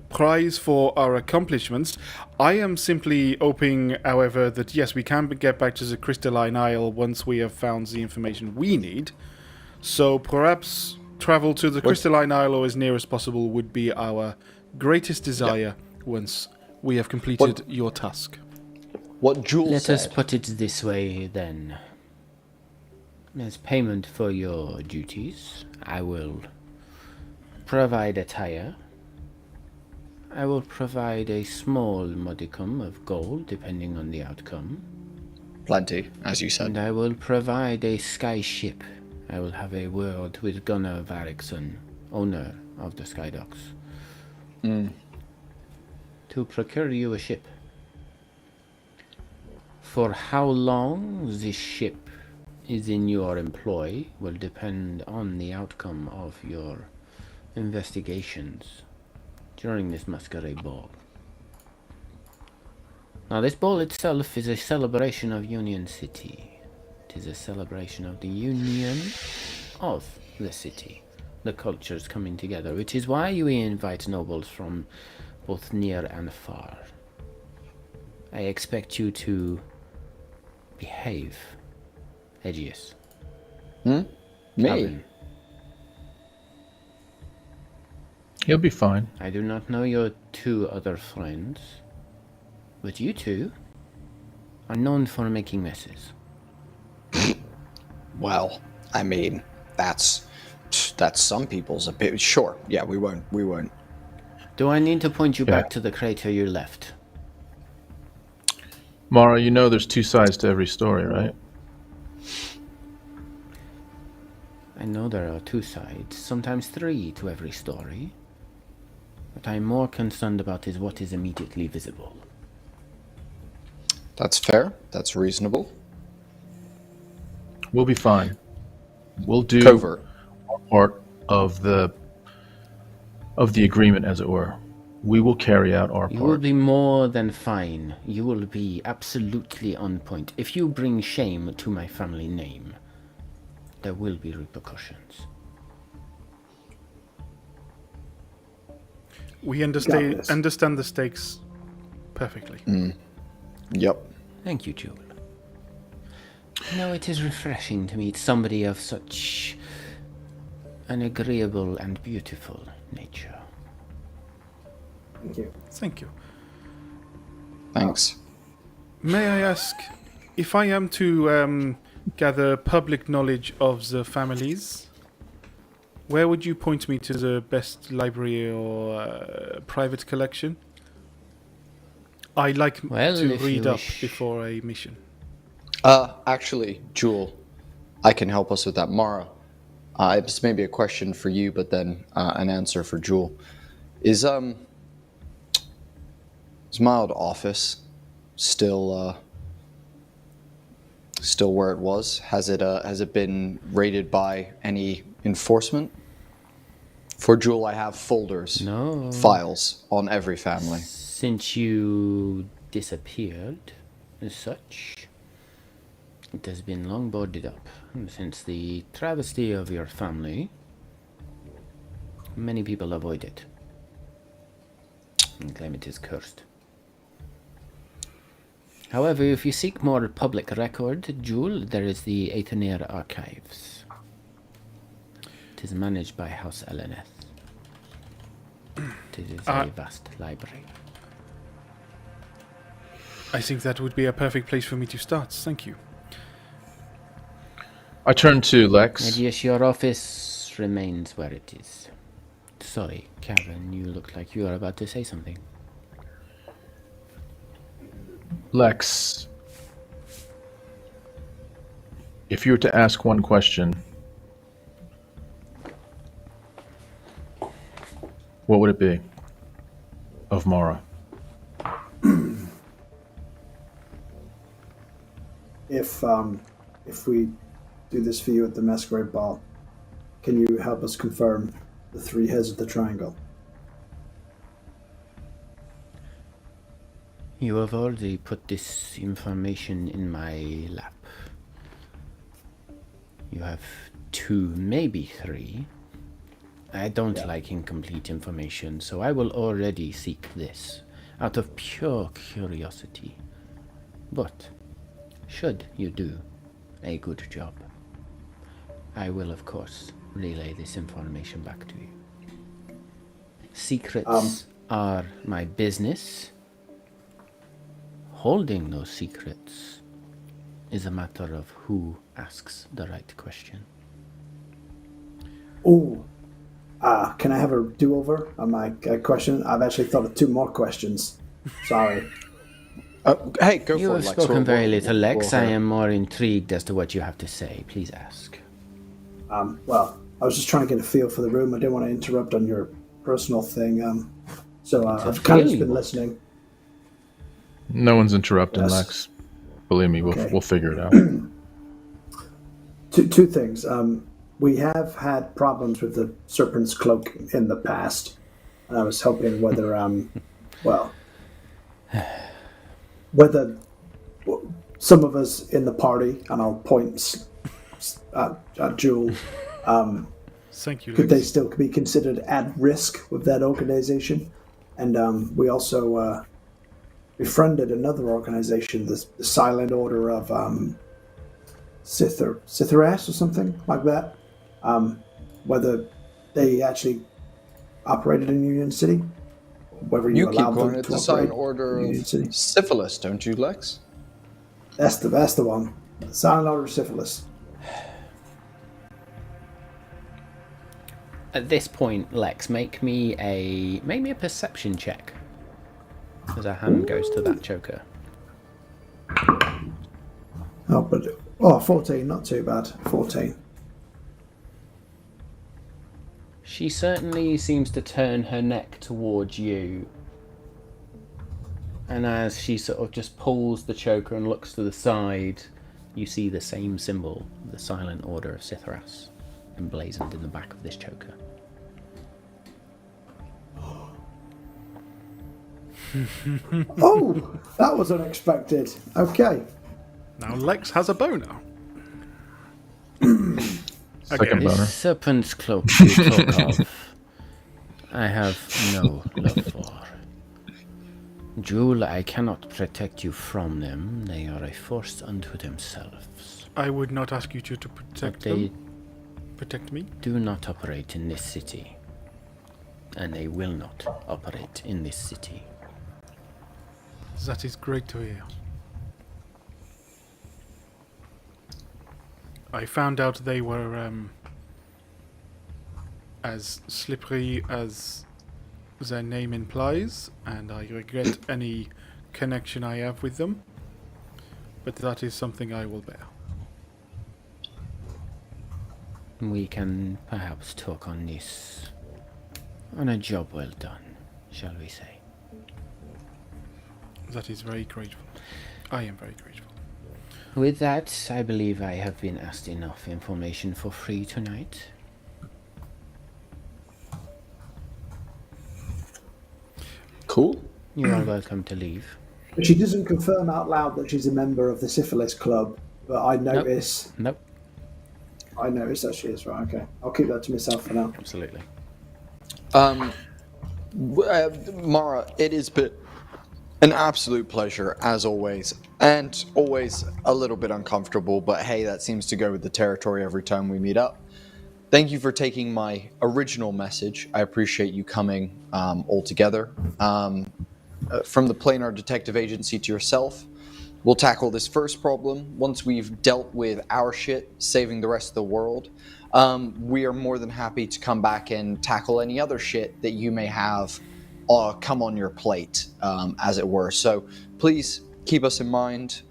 prize for our accomplishments. I am simply hoping, however, that yes, we can get back to the Crystalline Isle once we have found the information we need. So perhaps travel to the Crystalline Isle or as near as possible would be our greatest desire once we have completed your task.
What Jewel
Let
said.
us put it this way, then. As payment for your duties, I will provide attire. I will provide a small modicum of gold, depending on the outcome.
Plenty, as you said.
And I will provide a sky ship. I will have a word with Gunnar Varickson, owner of the Skydocks, to procure you a ship. For how long this ship is in your employ will depend on the outcome of your investigations,
during this masquerade ball. Now, this ball itself is a celebration of Union City. It is a celebration of the union of the city, the cultures coming together, which is why we invite nobles from both near and far. I expect you to behave, Edgious.
Me?
Kavan.
He'll be fine.
I do not know your two other friends, but you two are known for making messes.
Well, I mean, that's some people's opinion. Sure, yeah, we won't.
Do I need to point you back to the crater you left?
Mara, you know there's two sides to every story, right?
I know there are two sides, sometimes three to every story. What I'm more concerned about is what is immediately visible.
That's fair. That's reasonable.
We'll be fine. We'll do
Covert.
our part of the agreement, as it were. We will carry out our
You will
part.
be more than fine. You will be absolutely on point. If you bring shame to my family name, there will be repercussions.
We
Got
understand
this.
the stakes perfectly.
Yep.
Thank you, Jewel. No, it is refreshing to meet somebody of such an agreeable and beautiful nature.
Thank you.
Thank you.
Thanks.
May I ask, if I am to gather public knowledge of the families, where would you point me to the best library or private collection? I like
Well,
to
if
read
you
up
wish.
before a mission.
Actually, Jewel, I can help us with that. Mara, this may be a question for you, but then an answer for Jewel. Is my old office still where it was? Has it been raided by any enforcement? For Jewel, I have folders,
No.
files on every family.
Since you disappeared, as such, it has been long boarded up. And since the travesty of your family, many people avoid it and claim it is cursed. However, if you seek more public record, Jewel, there is the Aetherneer Archives. It is managed by House Eleneth. It is a vast library.
I think that would be a perfect place for me to start. Thank you.
I turn to Lex.
And yes, your office remains where it is. Sorry, Kavan, you look like you are about to say something.
Lex, if you were to ask one question, what would it be of Mara?
If we do this for you at the masquerade ball, can you help us confirm the three heads of the triangle?
You have already put this information in my lap. You have two, maybe three. I don't like incomplete information, so I will already seek this out of pure curiosity. But should you do a good job, I will, of course, relay this information back to you. Secrets are my business. Holding those secrets is a matter of who asks the right question.
Oh, can I have a do-over on my question? I've actually thought of two more questions. Sorry.
Hey, go
You
for
have
it, Lex.
spoken very little, Lex.
we'll
I
hear.
am more intrigued as to what you have to say. Please ask.
Well, I was just trying to get a feel for the room. I didn't want to interrupt on your personal thing. So I've kind of just been listening.
No one's interrupting,
Yes.
Lex. Believe me,
Okay.
we'll figure it out.
Two things. We have had problems with the Serpent's Cloak in the past. and I was hoping whether whether some of us in the party, and I'll point at Jewel,
Thank you,
could they
Lex.
still be considered at risk with that organization? And we also befriended another organization, the Silent Order of Sithras or something like that. Whether they actually operated in Union City, whether you
You keep
allowed
calling
them
it
to
the
operate
Silent Order
in
of
Union City.
Syphilis, don't you, Lex?
That's the one. Silent Order of Syphilis.
At this point, Lex, make me a perception check. As her hand goes to that choker.
14, not too bad. 14.
She certainly seems to turn her neck towards you. And as she sort of just pulls the choker and looks to the side, you see the same symbol, the Silent Order of Sithras, emblazoned in the back of this choker.
Oh, that was unexpected. Okay.
Now Lex has a boner.
Second
This
boner.
serpent's cloak you talk of, I have no love for. Jewel, I cannot protect you from them. They are a force unto themselves.
I would not ask you to protect
They
them. Protect me?
do not operate in this city. And they will not operate in this city.
That is great to hear. I found out they were as slippery as their name implies, and I regret any connection I have with them. But that is something I will bear.
We can perhaps talk on this on a job well done, shall we say.
That is very grateful. I am very grateful.
With that, I believe I have been asked enough information for free tonight.
Cool.
You are welcome to leave.
She doesn't confirm out loud that she's a member of the Syphilis Club, but I notice.
Nope,
I notice that she is, right? Okay. I'll keep that to myself for now.
absolutely.
Mara, it has been an absolute pleasure, as always. And always a little bit uncomfortable, but hey, that seems to go with the territory every time we meet up. Thank you for taking my original message. I appreciate you coming all together. From the Planar Detective Agency to yourself, we'll tackle this first problem. Once we've dealt with our shit, saving the rest of the world, we are more than happy to come back and tackle any other shit that you may have come on your plate, as it were. So please keep us in mind.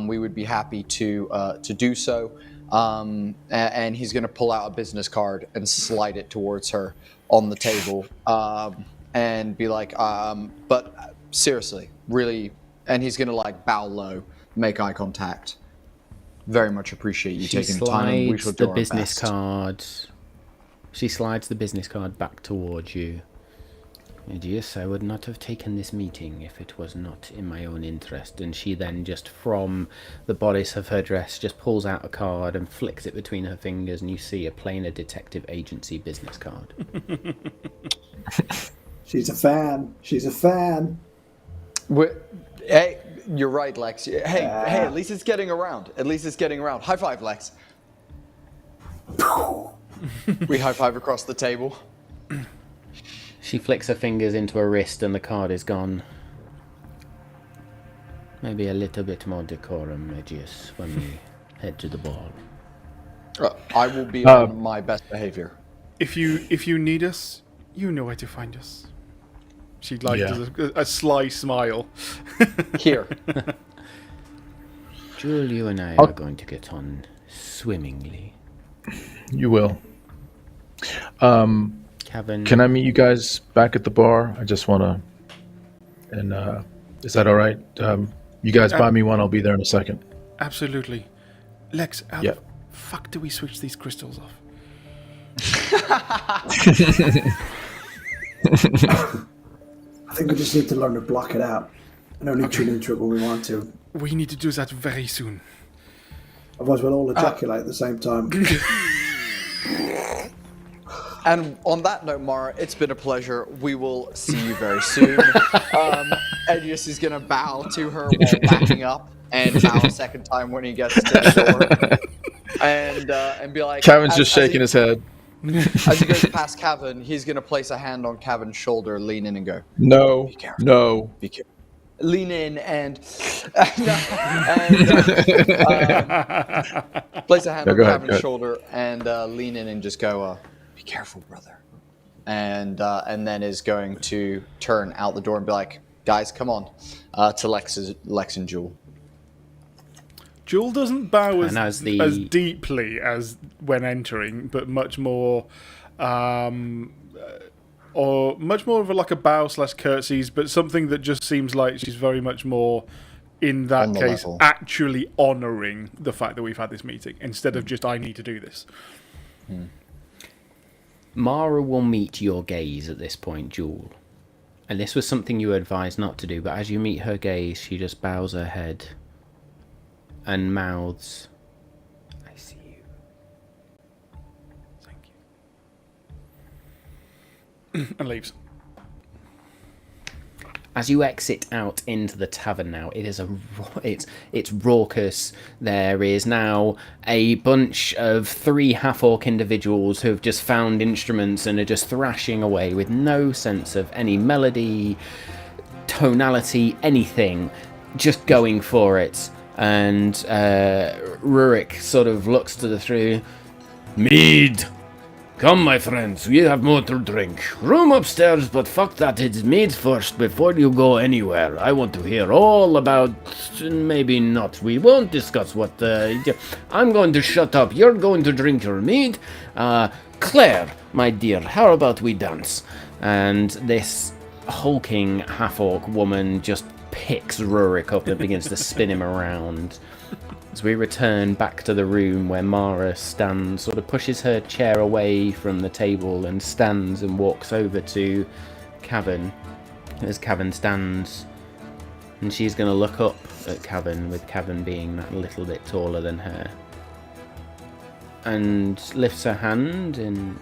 We would be happy to do so. And he's going to pull out a business card and slide it towards her on the table, and be like, but seriously, really, and he's going to like bow low, make eye contact. Very much appreciate you taking the time, and we shall do
the
our
business
best.
card. She slides the business card back towards you. Edgious, I would not have taken this meeting if it was not in my own interest. And she then just, from the bodice of her dress, just pulls out a card and flicks it between her fingers, and you see a Planar Detective Agency business card.
She's a fan. She's a fan.
Hey, you're right, Lex. Hey, at least it's getting around. At least it's getting around. High five, Lex. We high five across the table.
She flicks her fingers into her wrist and the card is gone. Maybe a little bit more decorum, Edgious, when we head to the ball.
I will be on my best behavior.
If you need us, you know where to find us. She does a sly smile.
Here.
Jewel, you and I are going to get on swimmingly.
You will.
Kavan,
Can I meet you guys back at the bar? I just want to... And is that all right? You guys buy me one, I'll be there in a second.
Absolutely. Lex, how
Yeah.
the fuck do we switch these crystals off?
I think we just need to learn to block it out and only tune into it when we want to.
We need to do that very soon.
Otherwise, we'll all ejaculate at the same time.
And on that note, Mara, it's been a pleasure. We will see you very soon. Edgious is going to bow to her while backing up and bow a second time when he gets to the door. And be like...
Kavan's just shaking his head.
As he goes past Kavan, he's going to place a hand on Kavan's shoulder, lean in and go,
No,
be careful.
no.
Be careful. Lean in and place a hand on Kavan's shoulder and lean in and just go, be careful, brother. And then is going to turn out the door and be like, guys, come on, to Lex and Jewel.
Jewel doesn't bow as deeply as when entering, but much more, or much more of like a bow / curtsies, but something that just seems like she's very much more, in that case,
level.
Actually honouring the fact that we've had this meeting, instead of just, I need to do this.
Mara will meet your gaze at this point, Jewel. And this was something you were advised not to do, but as you meet her gaze, she just bows her head and mouths, I see you.
Thank you. And leaves.
As you exit out into the tavern now, it is it's raucous. There is now a bunch of 3 half-orc individuals who have just found instruments and are just thrashing away with no sense of any melody, tonality, anything, just going for it. And Rurik sort of looks to the 3.
Mead! Come, my friends, we have more to drink. Room upstairs, but fuck that, it's mead first before you go anywhere. I want to hear all about... Maybe not, we won't discuss what... I'm going to shut up, you're going to drink your mead. Claire, my dear, how about we dance?
And this hulking half-orc woman just picks Rurik up and begins to spin him around. As we return back to the room where Mara stands, sort of pushes her chair away from the table and stands and walks over to Kavan. As Kavan stands, and she's going to look up at Kavan, with Kavan being that little bit taller than her, and lifts her hand and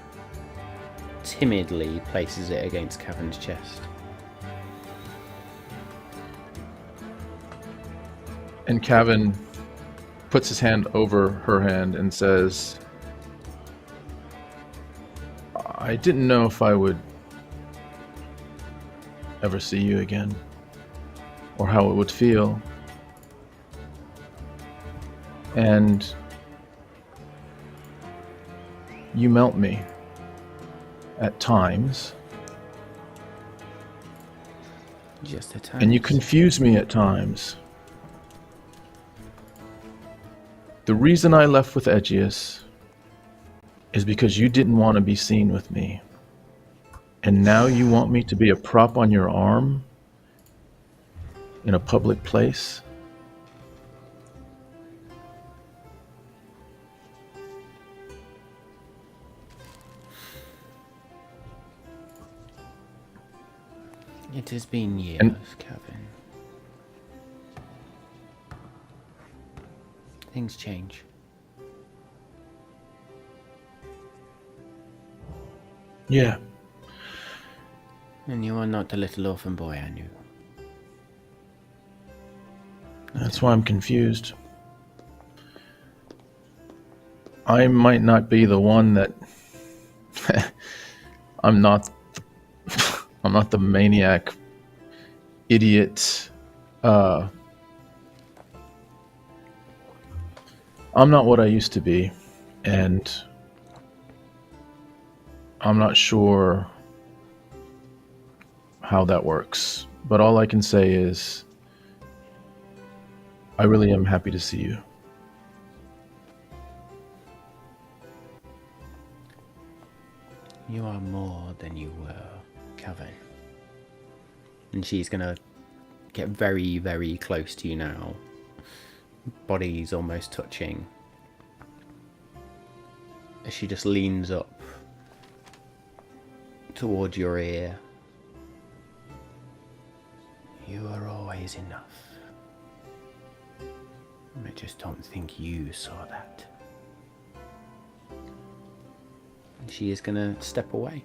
timidly places it against Kavan's chest.
And Kavan puts his hand over her hand and says, I didn't know if I would ever see you again, or how it would feel. And you melt me at times.
Just at times.
And you confuse me at times. The reason I left with Edgious is because you didn't want to be seen with me. And now you want me to be a prop on your arm in a public place?
It has been years, Kavan. Things change.
Yeah.
And you are not the little orphan boy I knew.
That's why I'm confused. I might not be the one that... I'm not the maniac, idiot, I'm not what I used to be, and I'm not sure how that works. But all I can say is I really am happy to see you.
You are more than you were, Kavan. And she's gonna get very, very close to you now. Bodies almost touching. As she just leans up towards your ear
is enough. I just don't think you saw that. And she is going to step away.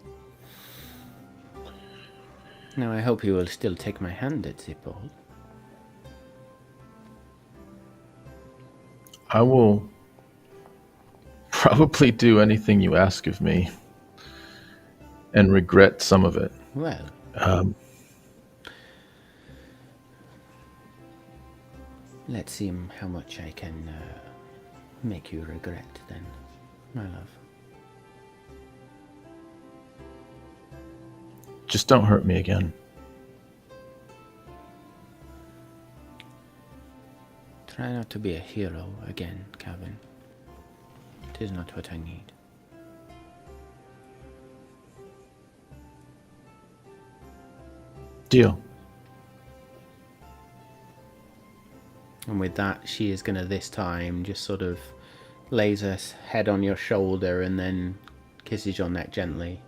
Now, I hope you will still take my hand at the ball.
I will probably do anything you ask of me and regret some of it.
Well, let's see how much I can make you regret then, my love.
Just don't hurt me again.
Try not to be a hero again, Kavan. It is not what I need.
Deal.
And with that, she is going to this time just sort of lays her head on your shoulder and then kisses your neck gently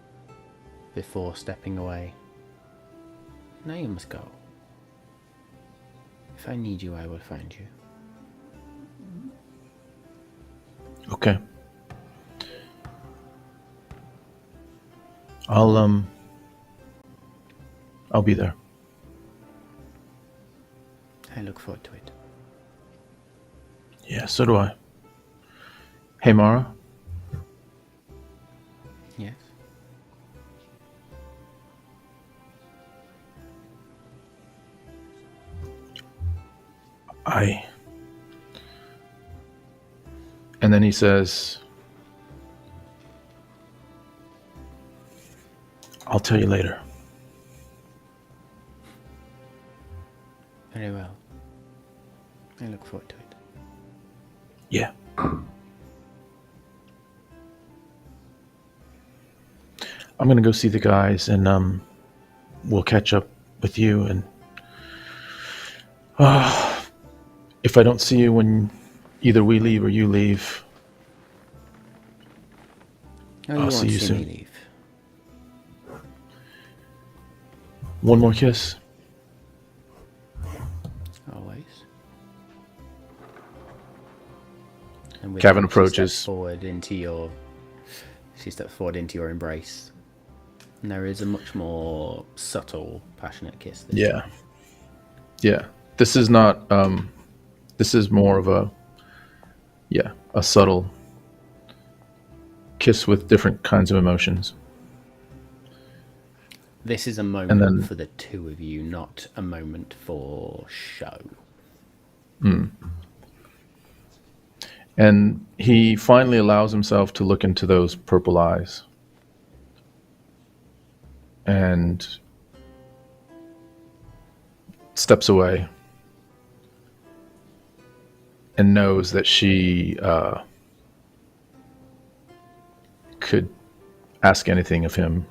before stepping away. Now you must go. If I need you, I will find you.
Okay. I'll be there.
I look forward to it.
Yeah, so do I. Hey, Mara.
Yes?
And then he says, I'll tell you later.
Very well. I look forward to it.
Yeah. I'm gonna go see the guys, and we'll catch up with you. And if I don't see you when either we leave or you leave, I'll see you soon.
Me leave.
One more kiss.
Always. And with
Kavan
that,
approaches.
She steps forward into your embrace. And there is a much more subtle, passionate kiss.
Yeah. Yeah. This is not, this is more of a subtle kiss with different kinds of emotions.
This is a moment for the two of you, not a moment for show.
And he finally allows himself to look into those purple eyes. And steps away. And knows that she could ask anything of him,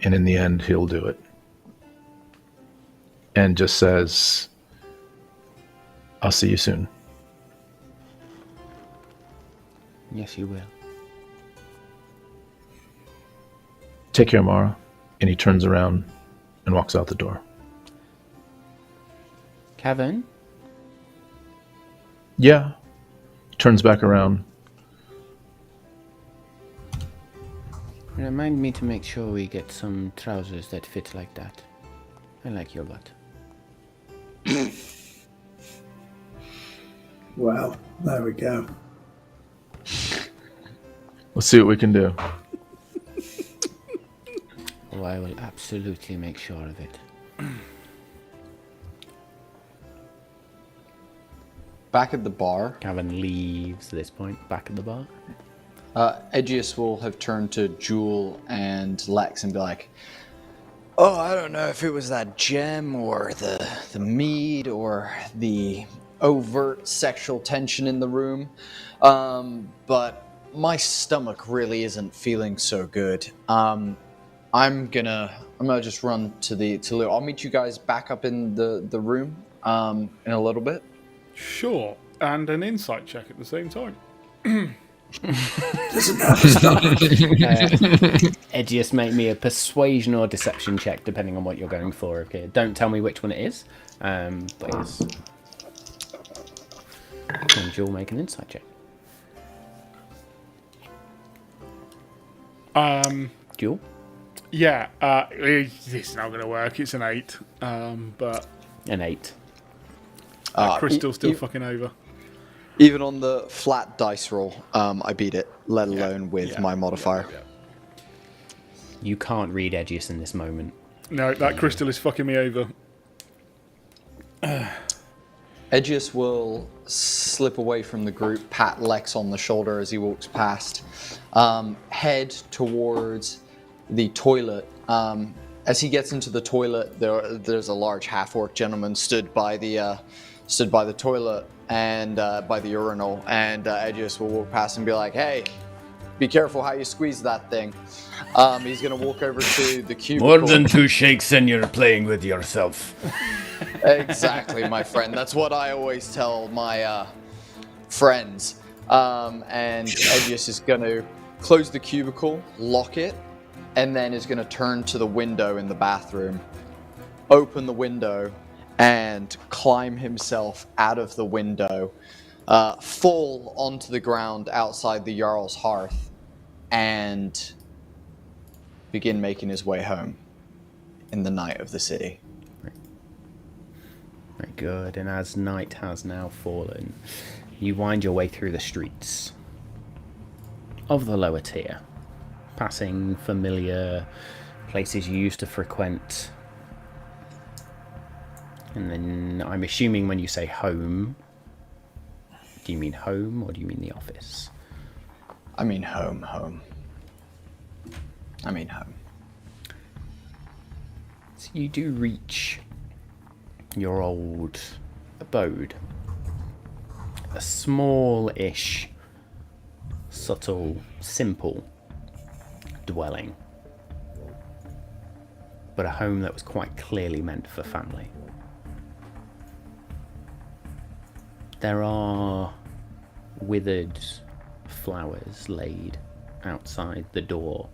and in the end, he'll do it. And just says, I'll see you soon.
Yes, you will.
Take care, Mara. And he turns around and walks out the door.
Kavan?
Yeah. Turns back around.
Remind me to make sure we get some trousers that fit like that. I like your butt.
Well, there we go.
Let's see what we can do.
Oh, I will absolutely make sure of it.
Back at the bar,
Kavan leaves at this point, back at the bar.
Edgious will have turned to Jewel and Lex and be like, oh, I don't know if it was that gem or the mead or the overt sexual tension in the room, but my stomach really isn't feeling so good. I'm gonna just run to I'll meet you guys back up in the room in a little bit.
Sure, and an insight check at the same time.
Doesn't have to stop.
Edgious, make me a persuasion or deception check, depending on what you're going for. Okay, don't tell me which one it is.
Please. And you'll make an insight check. Jewel?
Yeah, it's not going to work. It's an 8. But
An 8.
that crystal's still fucking over.
Even on the flat dice roll, I beat it, let alone with my modifier.
You can't read Edgious in this moment.
No, that crystal is fucking me over.
Edgious will slip away from the group, pat Lex on the shoulder as he walks past, head towards the toilet. As he gets into the toilet, there's a large half-orc gentleman stood by the toilet and by the urinal, and Edgious will walk past and be like, "Hey, be careful how you squeeze that thing." He's gonna walk over to the cubicle.
More than 2 shakes and you're playing with yourself.
Exactly, my friend. That's what I always tell my friends. And Edgious is going to close the cubicle, lock it, and then is going to turn to the window in the bathroom, open the window, and climb himself out of the window, fall onto the ground outside the Jarl's hearth, and begin making his way home in the night of the city.
Very good. And as night has now fallen, you wind your way through the streets of the lower tier, passing familiar places you used to frequent. And then I'm assuming when you say home, do you mean home or do you mean the office?
I mean home. I mean home.
So you do reach your old abode. A small-ish, subtle, simple dwelling. But a home that was quite clearly meant for family. There are withered flowers laid outside the door.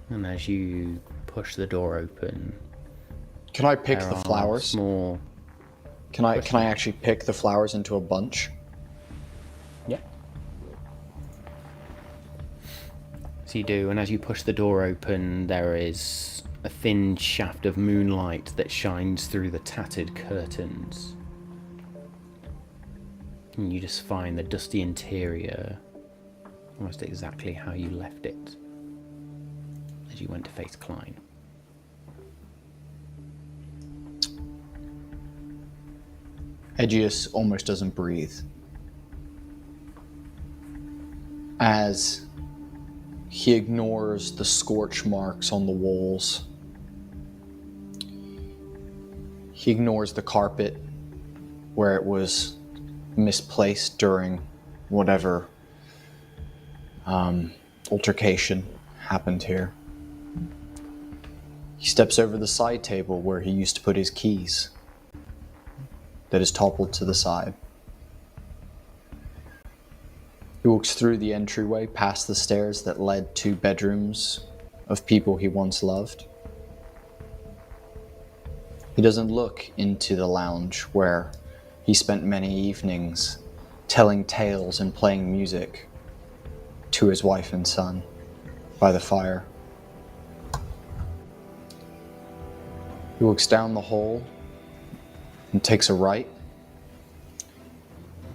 And as you push the door open,
Can I pick
there
the
are
flowers?
small...
Can I actually pick the flowers into a bunch?
Yeah. So you do, and as you push the door open, there is a thin shaft of moonlight that shines through the tattered curtains. And you just find the dusty interior almost exactly how you left it as you went to face Klein.
Edgious almost doesn't breathe as he ignores the scorch marks on the walls. He ignores the carpet where it was misplaced during whatever altercation happened here. He steps over the side table where he used to put his keys that is toppled to the side. He walks through the entryway, past the stairs that led to bedrooms of people he once loved. He doesn't look into the lounge where he spent many evenings telling tales and playing music to his wife and son by the fire. He walks down the hall and takes a right,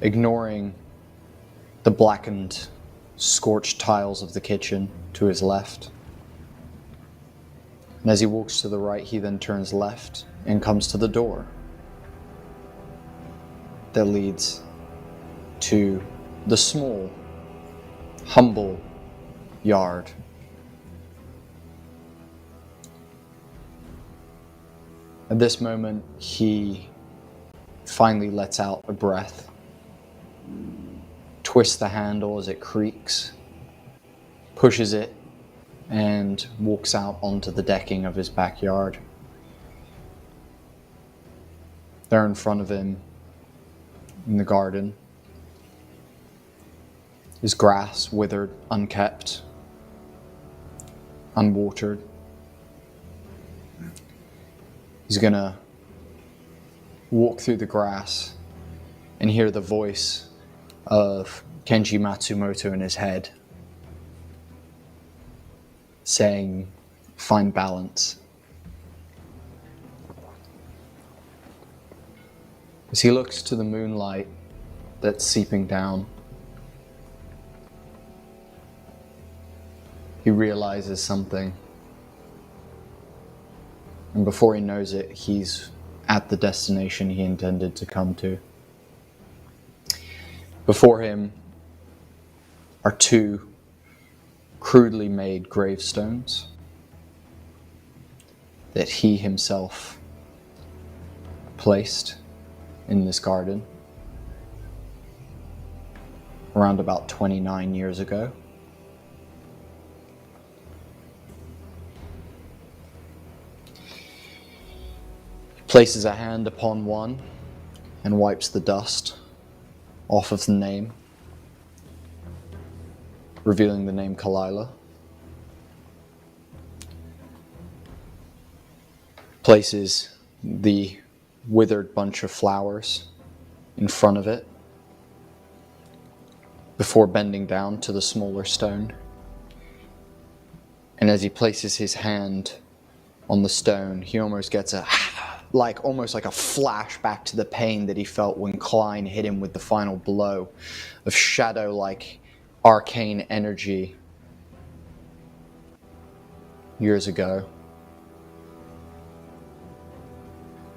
ignoring the blackened, scorched tiles of the kitchen to his left. And as he walks to the right, he then turns left and comes to the door that leads to the small, humble yard. At this moment, he finally lets out a breath, twists the handle as it creaks, pushes it, and walks out onto the decking of his backyard. There in front of him, in the garden, is grass withered, unkept, unwatered. He's gonna walk through the grass and hear the voice of Kenji Matsumoto in his head saying, "Find balance." As he looks to the moonlight that's seeping down, he realizes something. And before he knows it, he's at the destination he intended to come to. Before him are two crudely made gravestones that he himself placed in this garden around about 29 years ago. He places a hand upon one and wipes the dust off of the name, revealing the name Kalila. Places the withered bunch of flowers in front of it before bending down to the smaller stone. And as he places his hand on the stone, he almost gets almost like a flashback to the pain that he felt when Klein hit him with the final blow of shadow-like arcane energy years ago.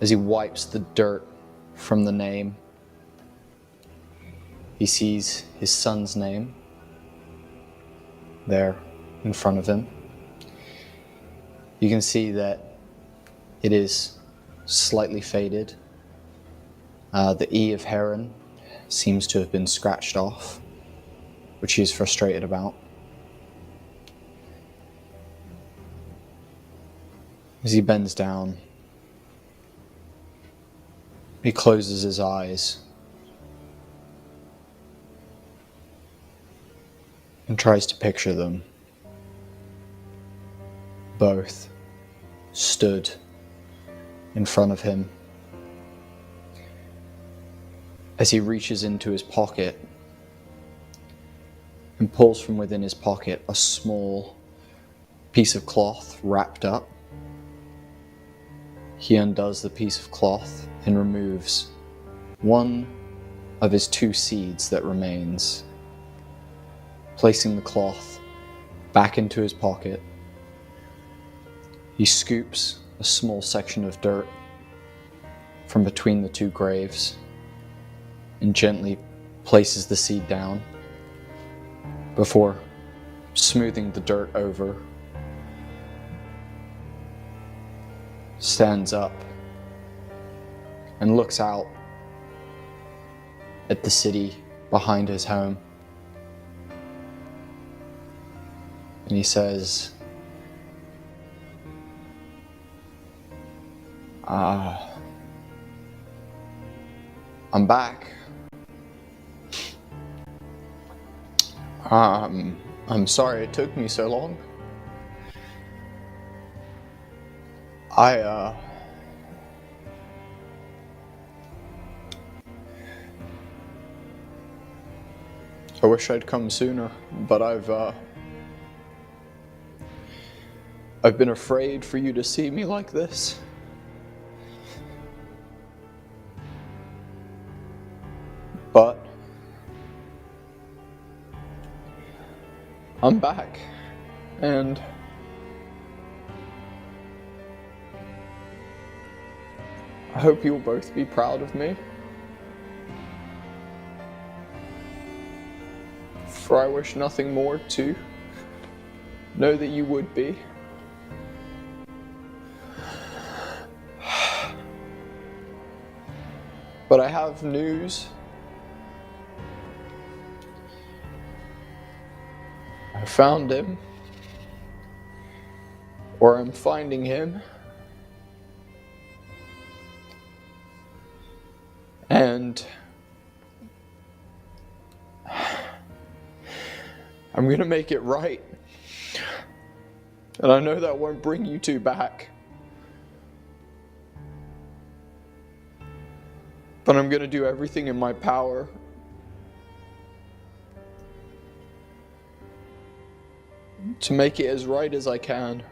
As he wipes the dirt from the name, he sees his son's name there in front of him. You can see that it is slightly faded. The E of Heron seems to have been scratched off, which he is frustrated about. As he bends down, he closes his eyes and tries to picture them both stood in front of him. As he reaches into his pocket and pulls from within his pocket a small piece of cloth wrapped up, he undoes the piece of cloth and removes one of his two seeds that remains, placing the cloth back into his pocket. He scoops a small section of dirt from between the two graves and gently places the seed down before smoothing the dirt over, stands up and looks out at the city behind his home. And he says, I'm back. I'm sorry it took me so long. I wish I'd come sooner, but I've been afraid for you to see me like this. But I'm back, and I hope you'll both be proud of me. For I wish nothing more to know that you would be. But I have news. I found him. Or I'm finding him. And I'm gonna make it right. And I know that won't bring you two back. But I'm gonna do everything in my power to make it as right as I can.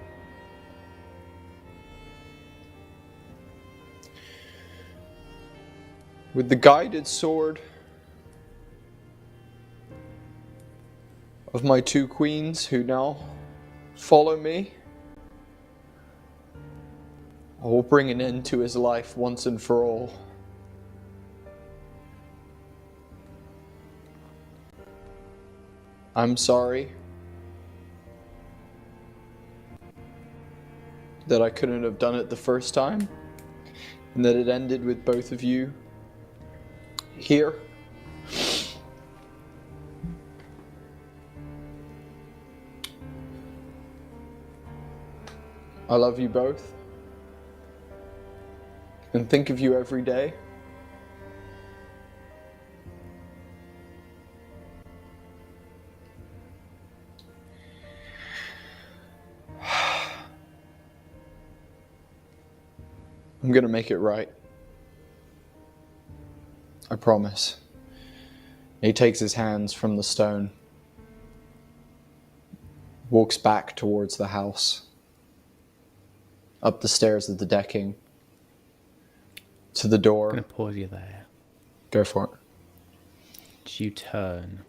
With the guided sword of my two queens who now follow me, I will bring an end to his life once and for all. I'm sorry that I couldn't have done it the first time, and that it ended with both of you here. I love you both and think of you every day. I'm gonna make it right. I promise. He takes his hands from the stone, walks back towards the house, up the stairs of the decking, to the door.
I'm going to pause you there.
Go for it.
As you turn,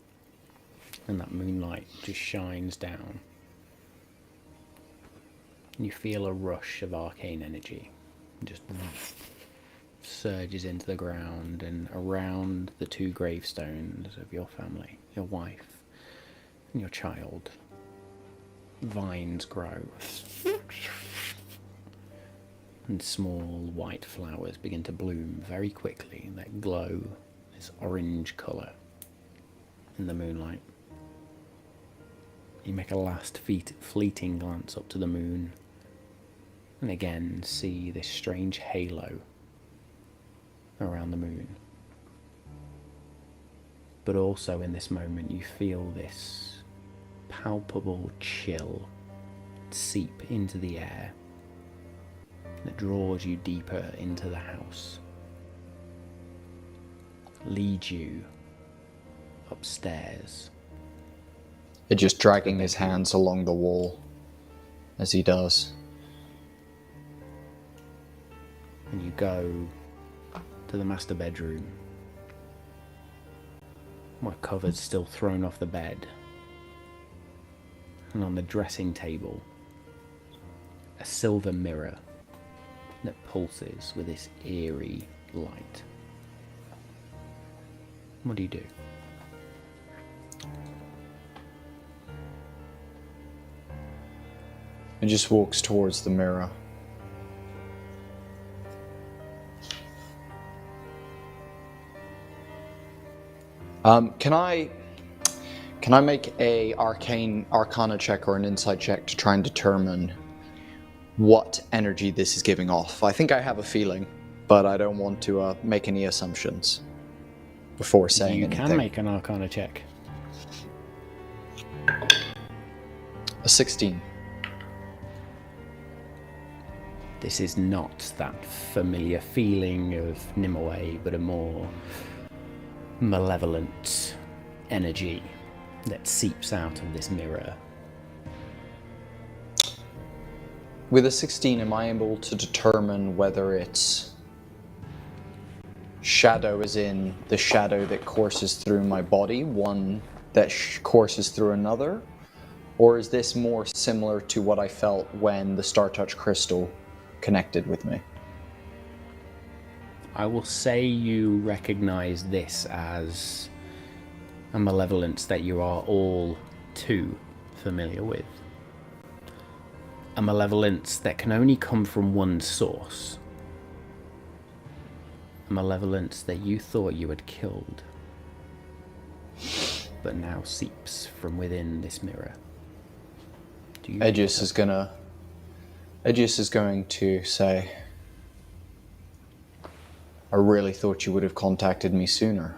and that moonlight just shines down, and you feel a rush of arcane energy. Just surges into the ground and around the two gravestones of your family, your wife and your child. Vines grow, and small white flowers begin to bloom very quickly that glow this orange colour in the moonlight. You make a last fleeting glance up to the moon, and again see this strange halo around the moon. But also in this moment you feel this palpable chill seep into the air that draws you deeper into the house, leads you upstairs.
It just dragging his hands along the wall as he does.
And you go to the master bedroom, where covers still thrown off the bed, and on the dressing table a silver mirror that pulses with this eerie light. What do you do?
He just walks towards the mirror. Can I make a arcana check or an insight check to try and determine what energy this is giving off? I think I have a feeling, but I don't want to make any assumptions before saying anything.
You can make an arcana check.
A 16.
This is not that familiar feeling of Nimue, but a more malevolent energy that seeps out of this mirror.
With a 16, am I able to determine whether it's shadow as in the shadow that courses through my body, one that courses through another? Or is this more similar to what I felt when the Star Touch crystal connected with me?
I will say you recognize this as a malevolence that you are all too familiar with. A malevolence that can only come from one source. A malevolence that you thought you had killed, but now seeps from within this mirror.
Edgious is going to say, I really thought you would have contacted me sooner.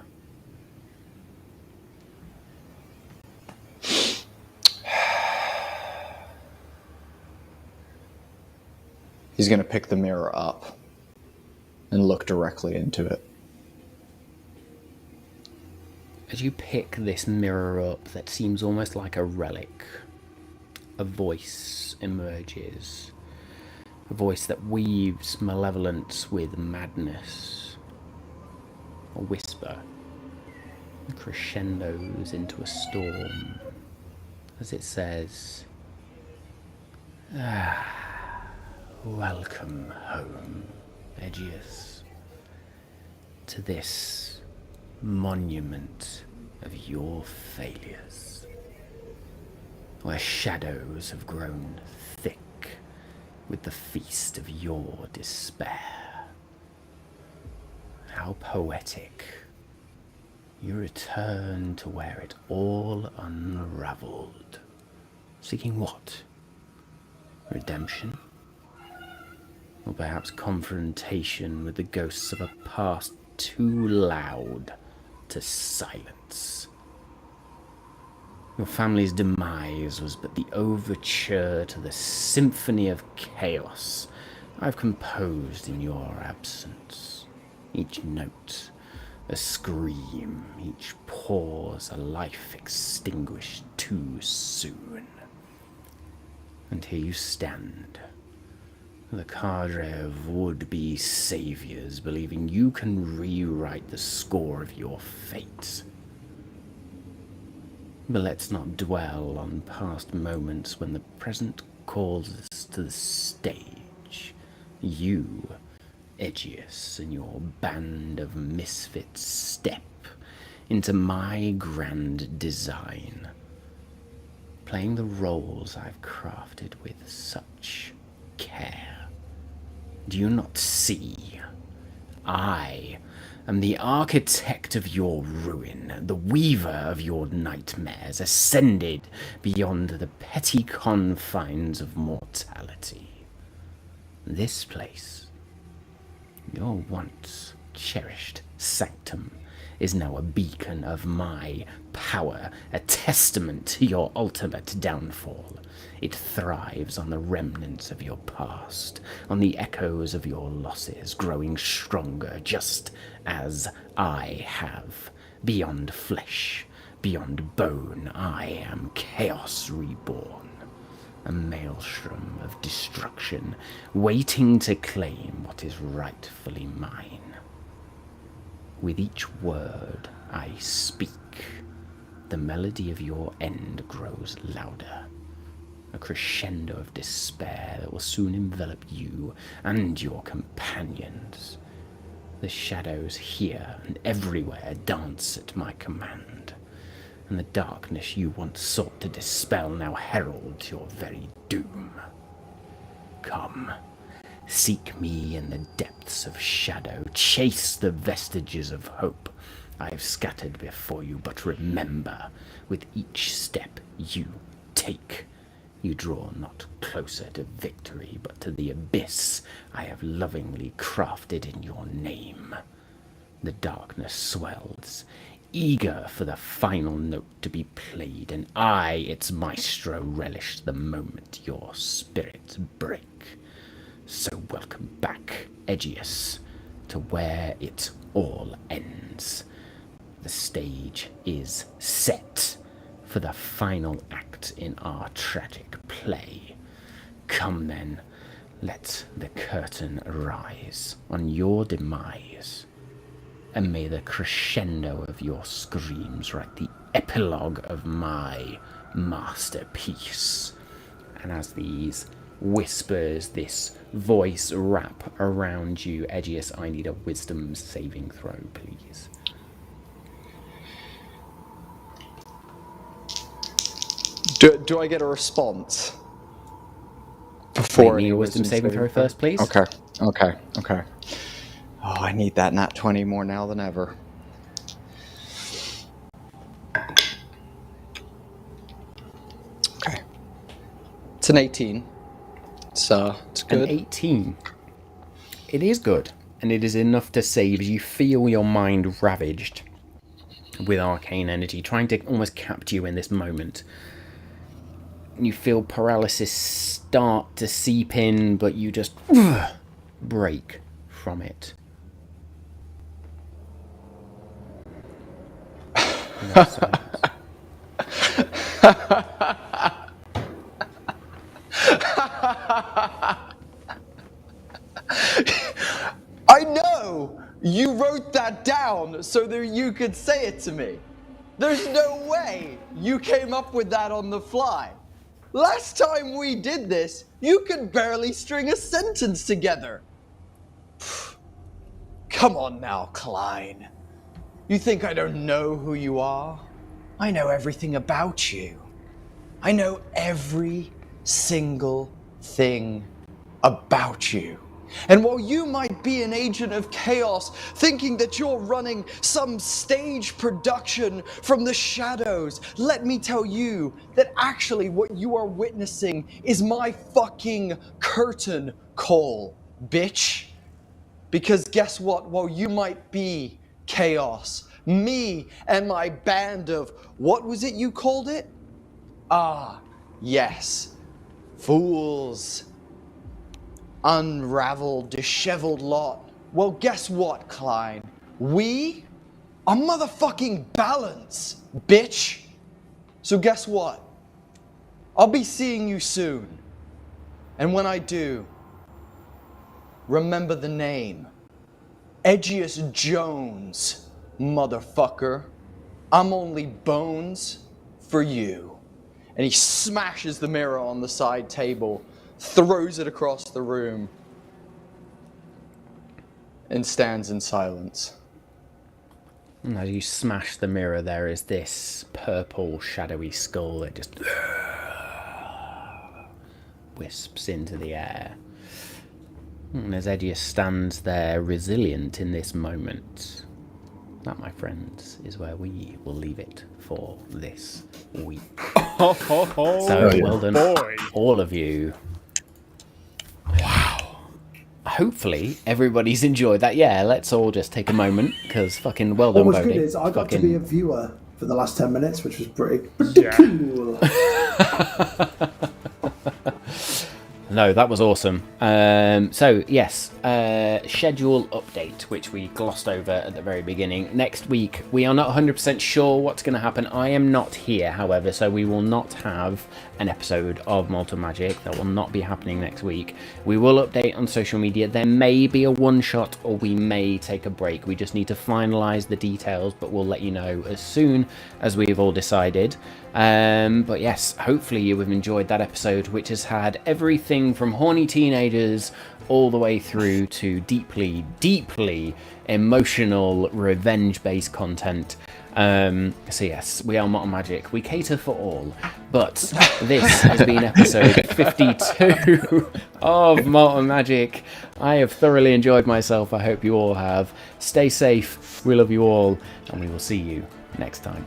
He's going to pick the mirror up and look directly into it.
As you pick this mirror up that seems almost like a relic, a voice emerges. A voice that weaves malevolence with madness. A whisper crescendos into a storm as it says, welcome home, Edgious, to this monument of your failures, where shadows have grown thick with the feast of your despair. How poetic. You return to where it all unraveled. Seeking what? Redemption? Or perhaps confrontation with the ghosts of a past too loud to silence? Your family's demise was but the overture to the symphony of chaos I've composed in your absence. Each note a scream, each pause a life extinguished too soon. And here you stand, the cadre of would-be saviors, believing you can rewrite the score of your fate. But let's not dwell on past moments when the present calls us to the stage. You, Edgious, and your band of misfits step into my grand design, playing the roles I've crafted with such care. Do you not see? I am the architect of your ruin, the weaver of your nightmares, ascended beyond the petty confines of mortality. This place, your once cherished sanctum, is now a beacon of my power, a testament to your ultimate downfall. It thrives on the remnants of your past, on the echoes of your losses, growing stronger just as I have. Beyond flesh, beyond bone, I am chaos reborn. A maelstrom of destruction, waiting to claim what is rightfully mine. With each word I speak, the melody of your end grows louder. A crescendo of despair that will soon envelop you and your companions. The shadows here and everywhere dance at my command, and the darkness you once sought to dispel now heralds your very doom. Come, seek me in the depths of shadow, chase the vestiges of hope I have scattered before you, but remember, with each step you take, you draw not closer to victory, but to the abyss I have lovingly crafted in your name. The darkness swells, eager for the final note to be played, and I, its maestro, relish the moment your spirits break. So welcome back, Edgious, to where it all ends. The stage is set for the final act in our tragic play. Come then, let the curtain rise on your demise, and may the crescendo of your screams write the epilogue of my masterpiece. And as these whispers, this voice wrap around you, Edgious, I need a wisdom saving throw, please.
Do I get a response? Before
Make me a wisdom saving throw first, please.
Okay. Oh, I need that nat 20 more now than ever. Okay. It's an 18. So, it's good.
An 18. It is good, and it is enough to save as you feel your mind ravaged with arcane energy, trying to almost capture you in this moment. You feel paralysis start to seep in, but you just break from it. No silence.
I know! You wrote that down so that you could say it to me. There's no way you came up with that on the fly. Last time we did this, you could barely string a sentence together. Come on now, Klein. You think I don't know who you are? I know everything about you. I know every single thing about you. And while you might be an agent of chaos, thinking that you're running some stage production from the shadows, let me tell you that actually what you are witnessing is my fucking curtain call, bitch. Because guess what? While you might be chaos, me and my band of, what was it you called it? Ah, yes, fools. Unraveled, disheveled lot. Well, guess what, Klein? We are motherfucking balance, bitch. So guess what? I'll be seeing you soon. And when I do, remember the name. Edgious Jones, motherfucker. I'm only bones for you. And he smashes the mirror on the side table, throws it across the room, and stands in silence.
And as you smash the mirror, there is this purple, shadowy skull that just wisps into the air. And as Edgious stands there, resilient in this moment, that, my friends, is where we will leave it for this week. So, well done, all of you. Wow. Hopefully, everybody's enjoyed that. Yeah, let's all just take a moment, because fucking well done,
What was
Bodhi.
good is I got to be a viewer for the last 10 minutes, which was pretty
Yeah.
cool.
No, that was awesome. So, yes, schedule update, which we glossed over at the very beginning. Next week, we are not 100% sure what's going to happen. I am not here, however, so we will not have an episode of Malt Magic. That will not be happening next week. We will update on social media. There may be a one-shot, or we may take a break. We just need to finalise the details, but we'll let you know as soon as we've all decided. But yes, hopefully you have enjoyed that episode, which has had everything from horny teenagers all the way through to deeply, deeply emotional, revenge-based content. So yes, we are Malt Magic. We cater for all. But this has been episode 52 of Malt Magic. I have thoroughly enjoyed myself. I hope you all have. Stay safe. We love you all, and we will see you next time.